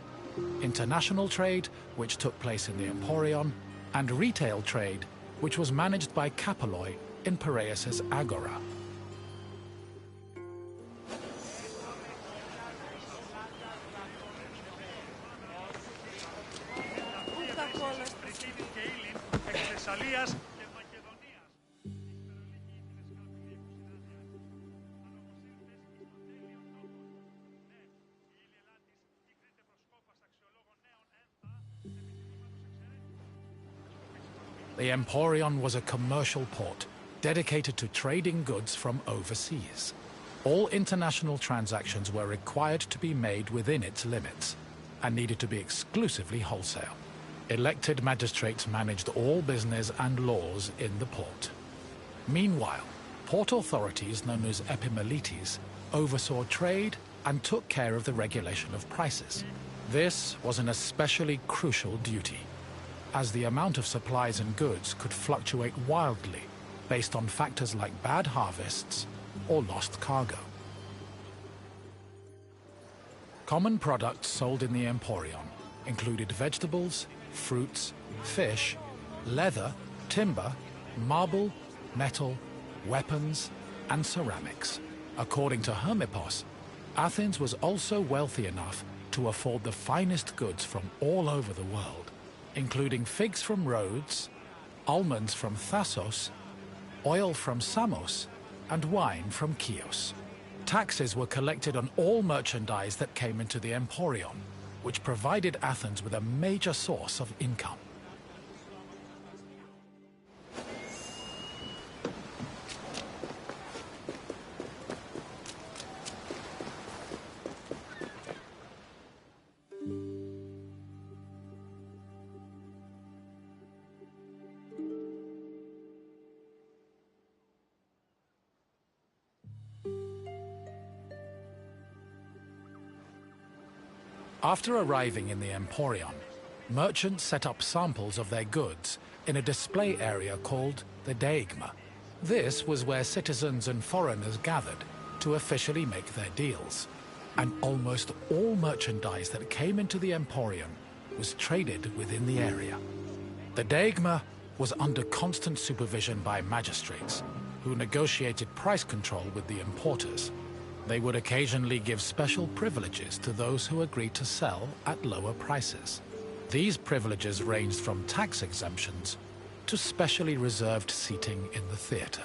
international trade, which took place in the Emporion, and retail trade, which was managed by Kapoloi in Piraeus's agora. The Emporion was a commercial port dedicated to trading goods from overseas. All international transactions were required to be made within its limits and needed to be exclusively wholesale. Elected magistrates managed all business and laws in the port. Meanwhile, port authorities known as epimeletes oversaw trade and took care of the regulation of prices. This was an especially crucial duty, as the amount of supplies and goods could fluctuate wildly based on factors like bad harvests or lost cargo. Common products sold in the Emporion included vegetables, fruits, fish, leather, timber, marble, metal, weapons, and ceramics. According to Hermippos, Athens was also wealthy enough to afford the finest goods from all over the world, including figs from Rhodes, almonds from Thassos, oil from Samos, and wine from Chios. Taxes were collected on all merchandise that came into the Emporion, which provided Athens with a major source of income. After arriving in the Emporion, merchants set up samples of their goods in a display area called the Deigma. This was where citizens and foreigners gathered to officially make their deals. And almost all merchandise that came into the Emporion was traded within the area. The Deigma was under constant supervision by magistrates, who negotiated price control with the importers. They would occasionally give special privileges to those who agreed to sell at lower prices. These privileges ranged from tax exemptions to specially reserved seating in the theater.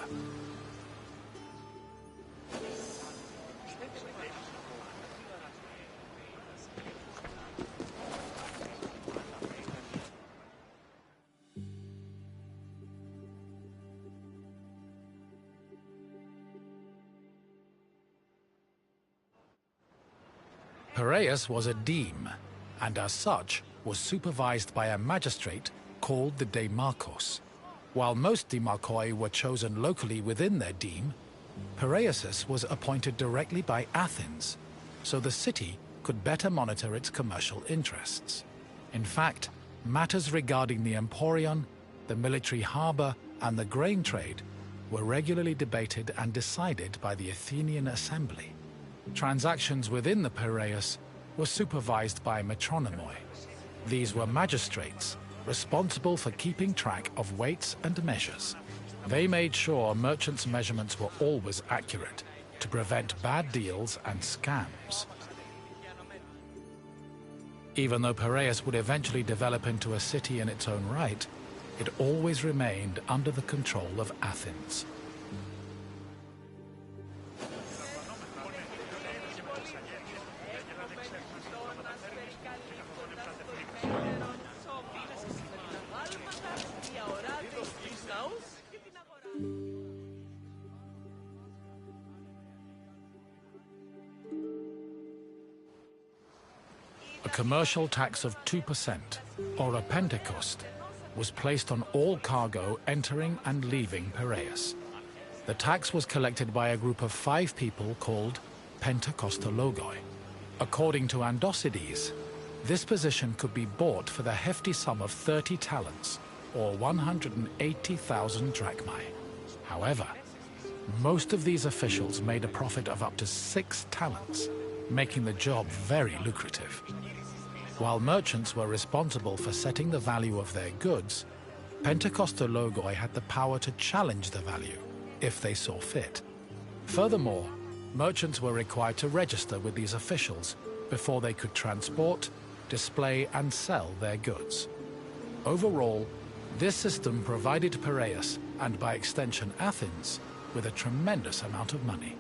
Piraeus was a deme, and as such was supervised by a magistrate called the Demarchos. While most demarchoi were chosen locally within their deme, Piraeus was appointed directly by Athens, so the city could better monitor its commercial interests. In fact, matters regarding the Emporion, the military harbor, and the grain trade were regularly debated and decided by the Athenian assembly. Transactions within the Piraeus were supervised by metronomoi. These were magistrates responsible for keeping track of weights and measures. They made sure merchants' measurements were always accurate to prevent bad deals and scams. Even though Piraeus would eventually develop into a city in its own right, it always remained under the control of Athens. A commercial tax of 2%, or a pentecost, was placed on all cargo entering and leaving Piraeus. The tax was collected by a group of 5 people called Pentecostologoi. According to Andocides, this position could be bought for the hefty sum of 30 talents, or 180,000 drachmae. However, most of these officials made a profit of up to 6 talents, making the job very lucrative. While merchants were responsible for setting the value of their goods, Pentecostologoi had the power to challenge the value, if they saw fit. Furthermore, merchants were required to register with these officials before they could transport, display, and sell their goods. Overall, this system provided Piraeus, and by extension Athens, with a tremendous amount of money.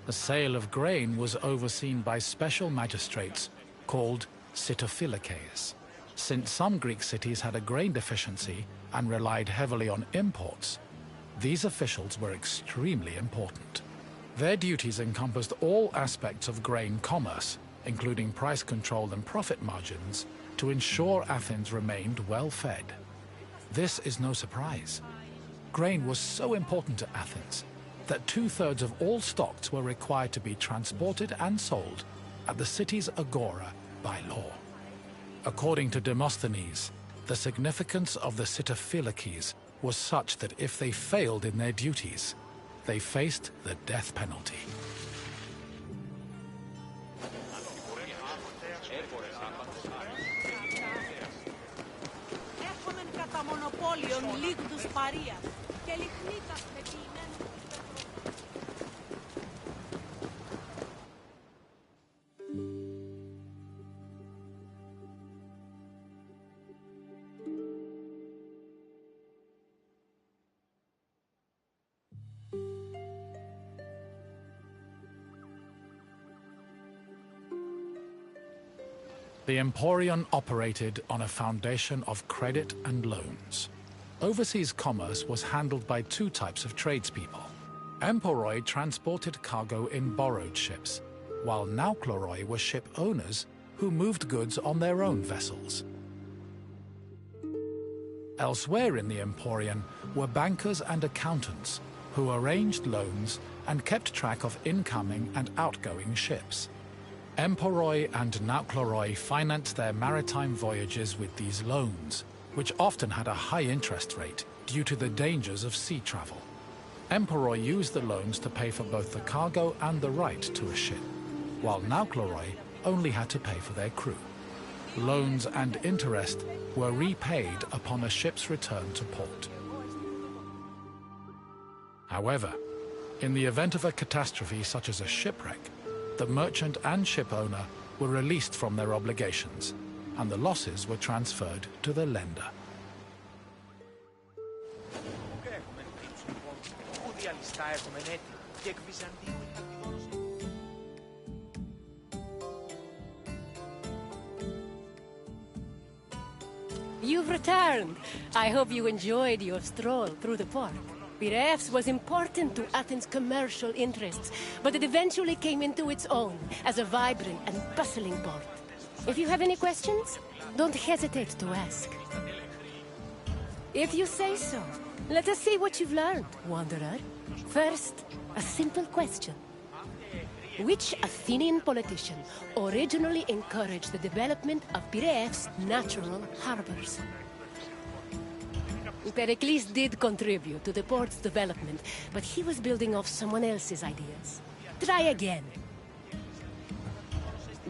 The sale of grain was overseen by special magistrates called Sitophilakes. Since some Greek cities had a grain deficiency and relied heavily on imports, these officials were extremely important. Their duties encompassed all aspects of grain commerce, including price control and profit margins, to ensure Athens remained well-fed. This is no surprise. Grain was so important to Athens that 2/3 of all stocks were required to be transported and sold at the city's agora by law. According to Demosthenes, the significance of the Sitophilakes was such that if they failed in their duties, they faced the death penalty. The Emporion operated on a foundation of credit and loans. Overseas commerce was handled by 2 types of tradespeople: Emperoi transported cargo in borrowed ships, while Naukleroi were ship owners who moved goods on their own vessels. Elsewhere in the Emporion were bankers and accountants who arranged loans and kept track of incoming and outgoing ships. Emperoi and Naukleroi financed their maritime voyages with these loans, which often had a high interest rate due to the dangers of sea travel. Emperoi used the loans to pay for both the cargo and the right to a ship, while Naukleroi only had to pay for their crew. Loans and interest were repaid upon a ship's return to port. However, in the event of a catastrophe such as a shipwreck, the merchant and ship owner were released from their obligations, and the losses were transferred to the lender. You've returned. I hope you enjoyed your stroll through the port. Piraeus was important to Athens' commercial interests, but it eventually came into its own as a vibrant and bustling port. If you have any questions, don't hesitate to ask. If you say so, let us see what you've learned, Wanderer. First, a simple question. Which Athenian politician originally encouraged the development of Piraeus' natural harbors? Pericles did contribute to the port's development, but he was building off someone else's ideas. Try again.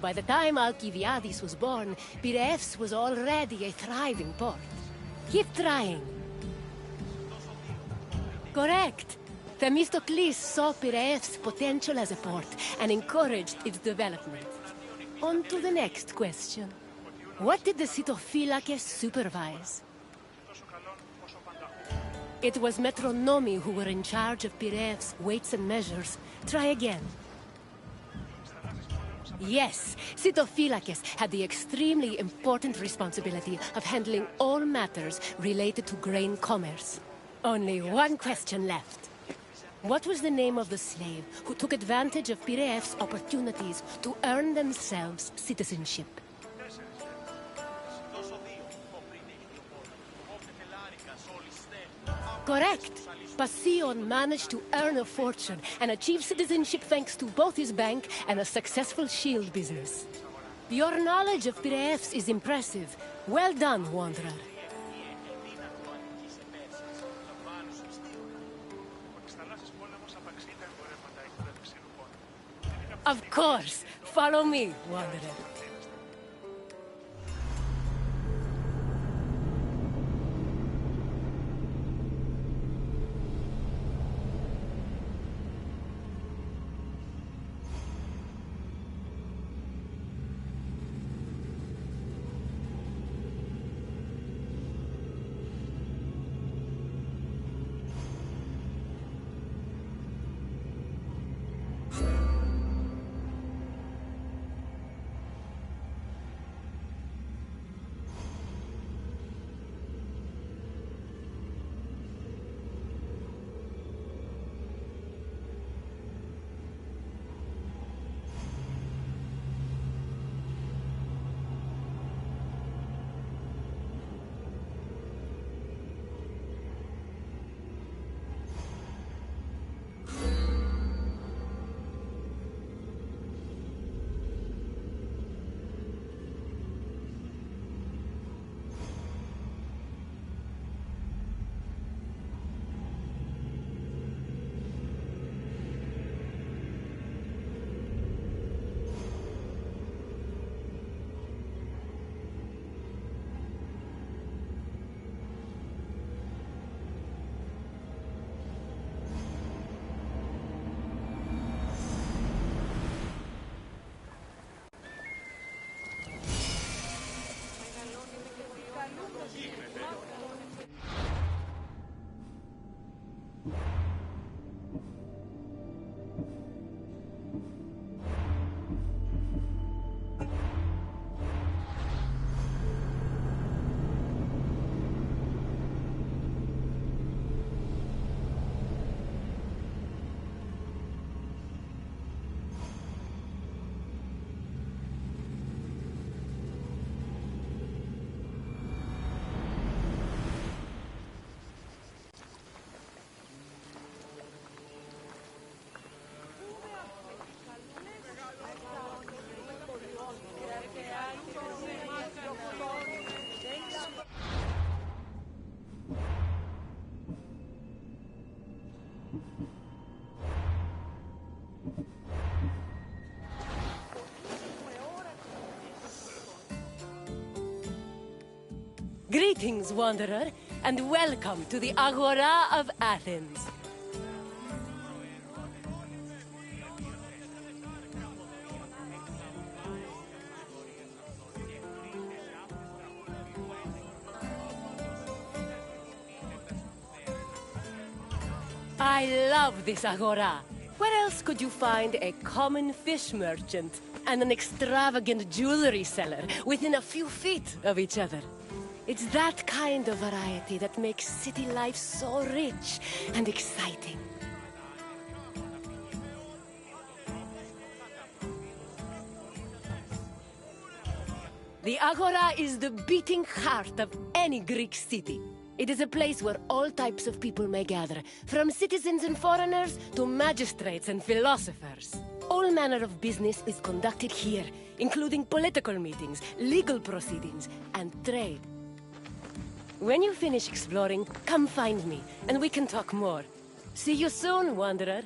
By the time Alcibiades was born, Piraeus was already a thriving port. Keep trying. Correct. Themistocles saw Piraeus' potential as a port and encouraged its development. On to the next question. What did the Sitophilakes supervise? It was Metronomi who were in charge of Piraeus' weights and measures. Try again. Yes, Sitophilakes had the extremely important responsibility of handling all matters related to grain commerce. Only one question left. What was the name of the slave who took advantage of Piraeus' opportunities to earn themselves citizenship? Correct. Passion managed to earn a fortune and achieve citizenship thanks to both his bank and a successful shield business. Your knowledge of Piraeus is impressive. Well done, Wanderer. Of course. Follow me, Wanderer. Greetings, wanderer, and welcome to the Agora of Athens. I love this Agora. Where else could you find a common fish merchant and an extravagant jewelry seller within a few feet of each other? It's that kind of variety that makes city life so rich and exciting. The Agora is the beating heart of any Greek city. It is a place where all types of people may gather, from citizens and foreigners to magistrates and philosophers. All manner of business is conducted here, including political meetings, legal proceedings, and trade. When you finish exploring, come find me, and we can talk more. See you soon, wanderer.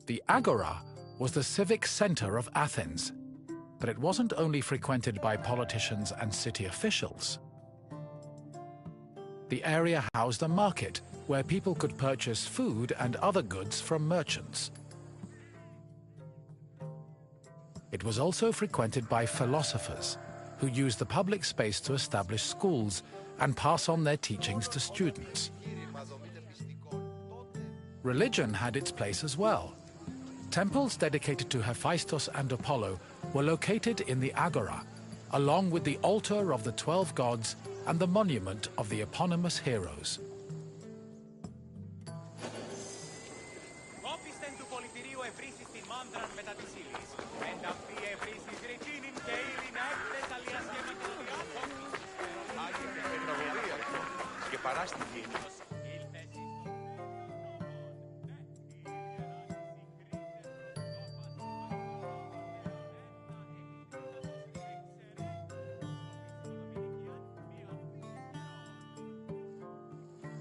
The Agora was the civic center of Athens, but it wasn't only frequented by politicians and city officials. The area housed a market where people could purchase food and other goods from merchants. It was also frequented by philosophers, who used the public space to establish schools and pass on their teachings to students. Religion had its place as well. Temples dedicated to Hephaestus and Apollo were located in the Agora, along with the altar of the 12 gods and the monument of the eponymous heroes.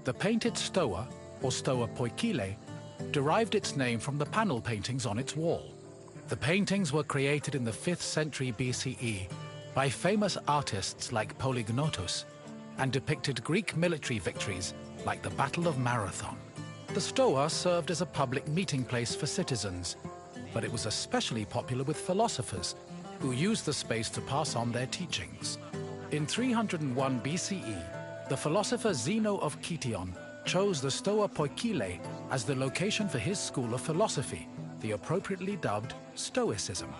The painted stoa, or stoa poikile, derived its name from the panel paintings on its wall. The paintings were created in the 5th century BCE by famous artists like Polygnotus and depicted Greek military victories like the Battle of Marathon. The stoa served as a public meeting place for citizens, but it was especially popular with philosophers who used the space to pass on their teachings. In 301 BCE, the philosopher Zeno of Kition chose the Stoa Poikile as the location for his school of philosophy, the appropriately dubbed Stoicism.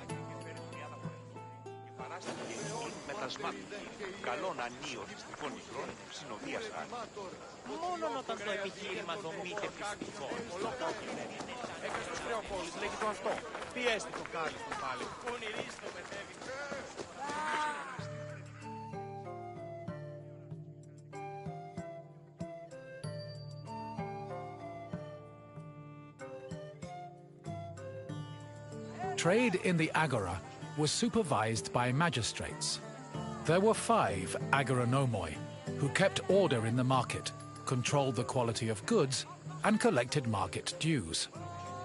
Trade in the Agora was supervised by magistrates. There were 5 agoranomoi, who kept order in the market, controlled the quality of goods, and collected market dues.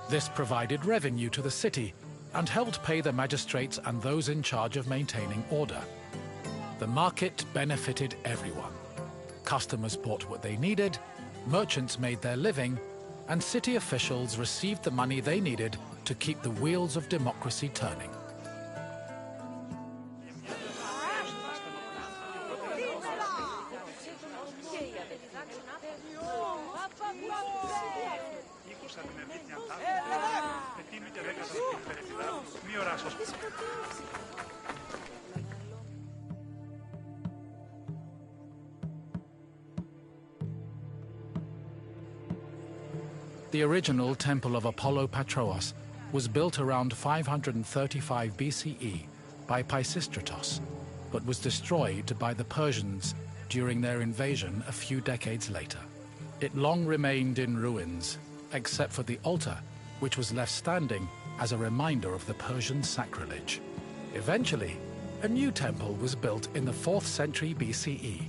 This provided revenue to the city and helped pay the magistrates and those in charge of maintaining order. The market benefited everyone. Customers bought what they needed, merchants made their living, and city officials received the money they needed to keep the wheels of democracy turning. The original Temple of Apollo Patrous was built around 535 BCE by Pisistratos, but was destroyed by the Persians during their invasion a few decades later. It long remained in ruins, except for the altar, which was left standing as a reminder of the Persian sacrilege. Eventually, a new temple was built in the 4th century BCE.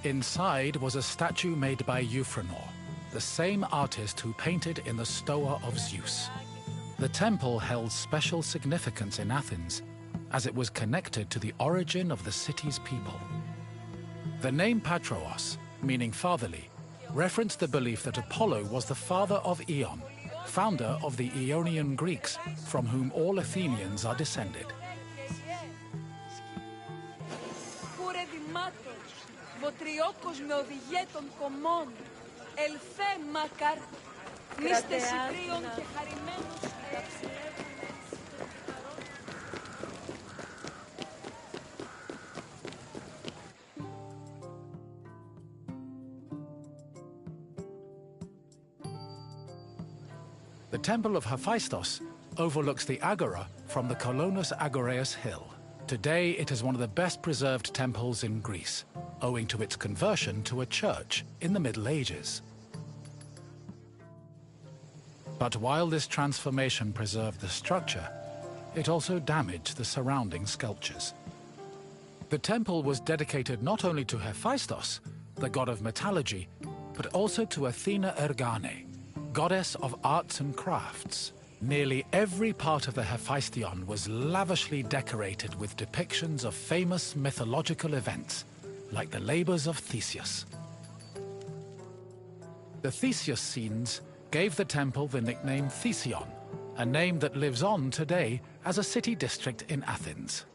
Inside was a statue made by Euphranor, the same artist who painted in the Stoa of Zeus. The temple held special significance in Athens, as it was connected to the origin of the city's people. The name Patroos, meaning fatherly, referenced the belief that Apollo was the father of Aeon, founder of the Ionian Greeks, from whom all Athenians are descended. The Temple of Hephaestus overlooks the Agora from the Colonus Agoreus hill. Today it is one of the best preserved temples in Greece, owing to its conversion to a church in the Middle Ages. But while this transformation preserved the structure, it also damaged the surrounding sculptures. The temple was dedicated not only to Hephaestus, the god of metallurgy, but also to Athena Ergane, goddess of arts and crafts. Nearly every part of the Hephaestion was lavishly decorated with depictions of famous mythological events, like the labors of Theseus. The Theseus scenes gave the temple the nickname Thesion, a name that lives on today as a city district in Athens.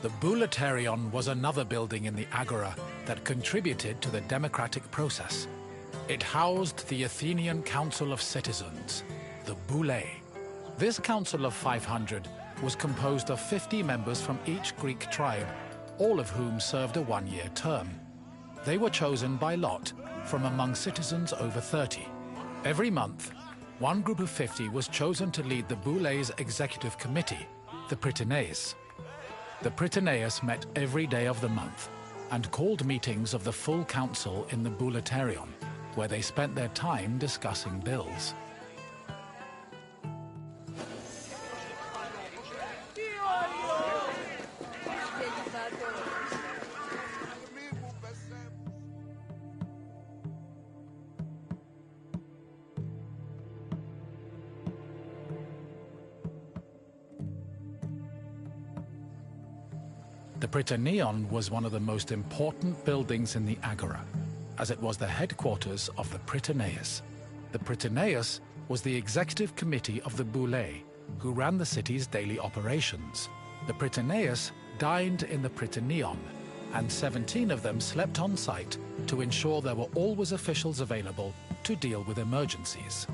The Boulaterion was another building in the Agora that contributed to the democratic process. It housed the Athenian Council of Citizens, the Boulé. This council of 500 was composed of 50 members from each Greek tribe, all of whom served a one-year term. They were chosen by lot from among citizens over 30. Every month, one group of 50 was chosen to lead the Boulé's executive committee, the Prytaneis. The Prytaneis met every day of the month and called meetings of the full council in the Boulaterion, where they spent their time discussing bills. The Prytaneon was one of the most important buildings in the Agora, as it was the headquarters of the Prytaneis. The Prytaneis was the executive committee of the Boulé, who ran the city's daily operations. The Prytaneis dined in the Prytaneon, and 17 of them slept on site to ensure there were always officials available to deal with emergencies.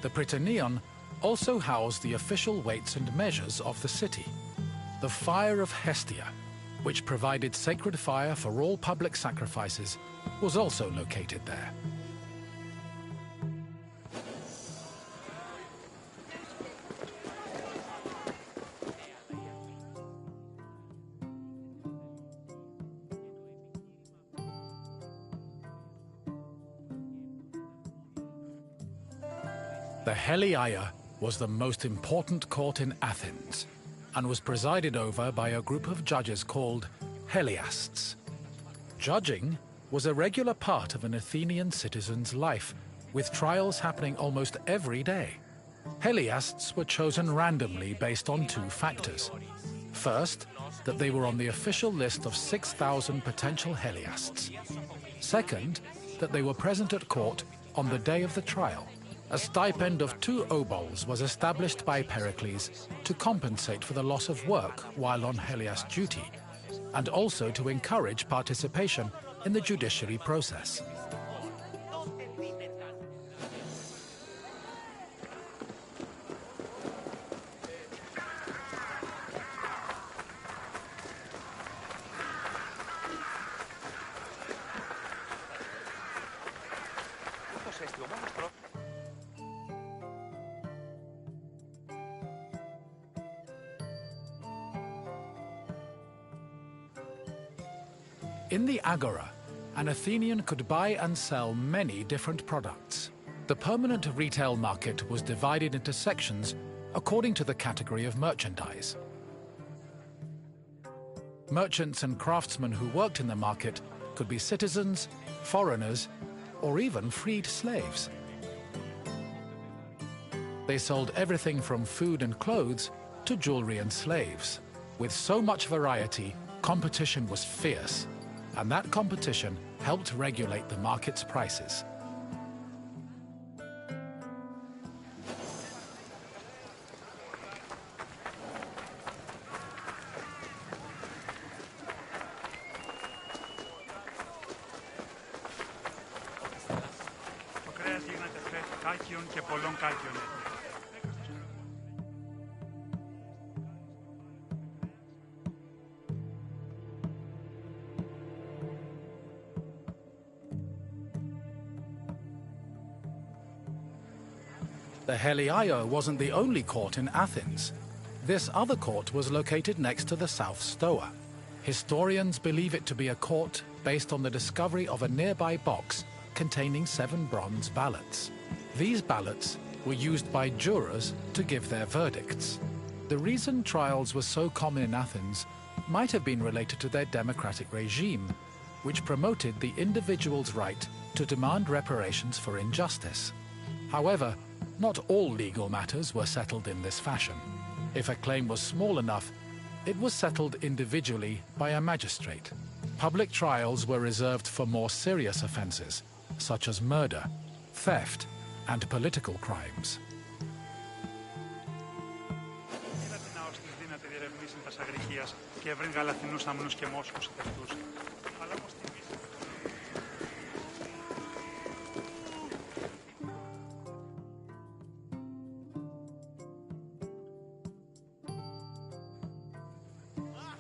The Prytaneon also housed the official weights and measures of the city. The Fire of Hestia, which provided sacred fire for all public sacrifices, was also located there. The Heliaia was the most important court in Athens, and was presided over by a group of judges called Heliasts. Judging was a regular part of an Athenian citizen's life, with trials happening almost every day. Heliasts were chosen randomly based on two factors. First, that they were on the official list of 6,000 potential Heliasts. Second, that they were present at court on the day of the trial. A stipend of 2 obols was established by Pericles to compensate for the loss of work while on Helias duty, and also to encourage participation in the judiciary process. In the Agora, an Athenian could buy and sell many different products. The permanent retail market was divided into sections according to the category of merchandise. Merchants and craftsmen who worked in the market could be citizens, foreigners, or even freed slaves. They sold everything from food and clothes to jewelry and slaves. With so much variety, competition was fierce, and that competition helped regulate the market's prices. Το κρέας γίνεται φρέσκο κάκιον και πολλών κάκιον. The Heliaio wasn't the only court in Athens. This other court was located next to the South Stoa. Historians believe it to be a court based on the discovery of a nearby box containing 7 bronze ballots. These ballots were used by jurors to give their verdicts. The reason trials were so common in Athens might have been related to their democratic regime, which promoted the individual's right to demand reparations for injustice. However, not all legal matters were settled in this fashion. If a claim was small enough, it was settled individually by a magistrate. Public trials were reserved for more serious offenses, such as murder, theft, and political crimes.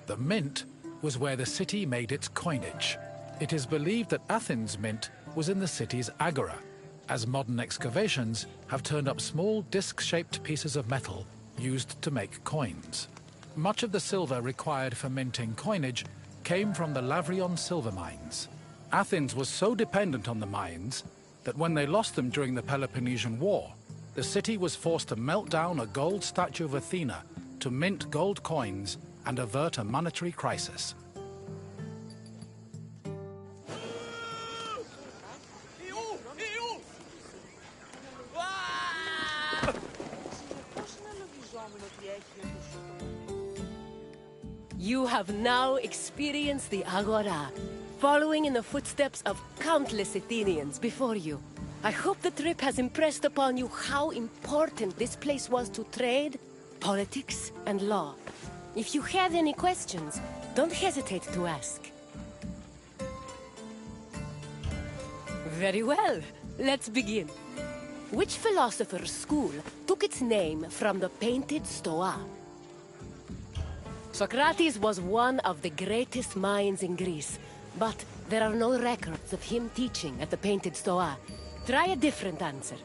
The mint was where the city made its coinage. It is believed that Athens' mint was in the city's agora, as modern excavations have turned up small disc-shaped pieces of metal used to make coins. Much of the silver required for minting coinage came from the Lavrion silver mines. Athens was so dependent on the mines that when they lost them during the Peloponnesian War, the city was forced to melt down a gold statue of Athena to mint gold coins and avert a monetary crisis. You have now experienced the Agora, following in the footsteps of countless Athenians before you. I hope the trip has impressed upon you how important this place was to trade, politics, and law. If you have any questions, don't hesitate to ask. Very well, let's begin. Which philosopher's school took its name from the painted stoa? Socrates was one of the greatest minds in Greece, but there are no records of him teaching at the painted stoa. Try a different answer.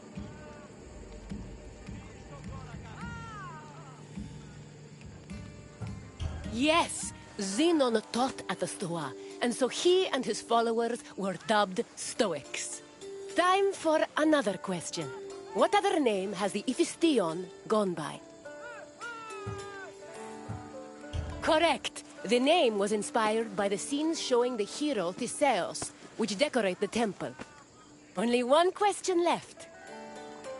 Yes, Zenon taught at the Stoa, and so he and his followers were dubbed Stoics. Time for another question. What other name has the Iphistion gone by? Correct. The name was inspired by the scenes showing the hero Theseus, which decorate the temple. Only one question left.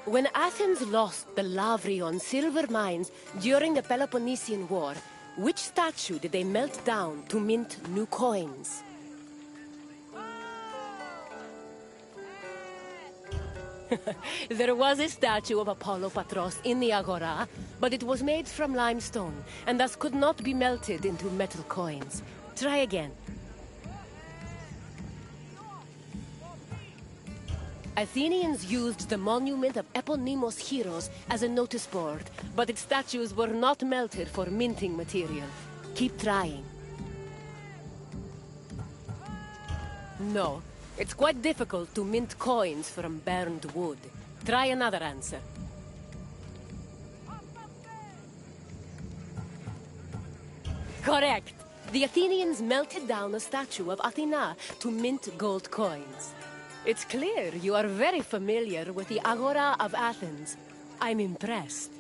When Athens lost the Lavrion silver mines during the Peloponnesian War, which statue did they melt down to mint new coins? There was a statue of Apollo Patros in the Agora, but it was made from limestone, and thus could not be melted into metal coins. Try again. Athenians used the monument of eponymous heroes as a notice board, but its statues were not melted for minting material. Keep trying. No, it's quite difficult to mint coins from burned wood. Try another answer. Correct. The Athenians melted down a statue of Athena to mint gold coins. It's clear you are very familiar with the Agora of Athens. I'm impressed.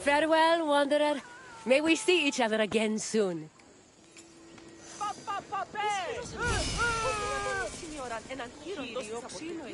Farewell, wanderer. May we see each other again soon. Signora, έναν κύριο ξύλο.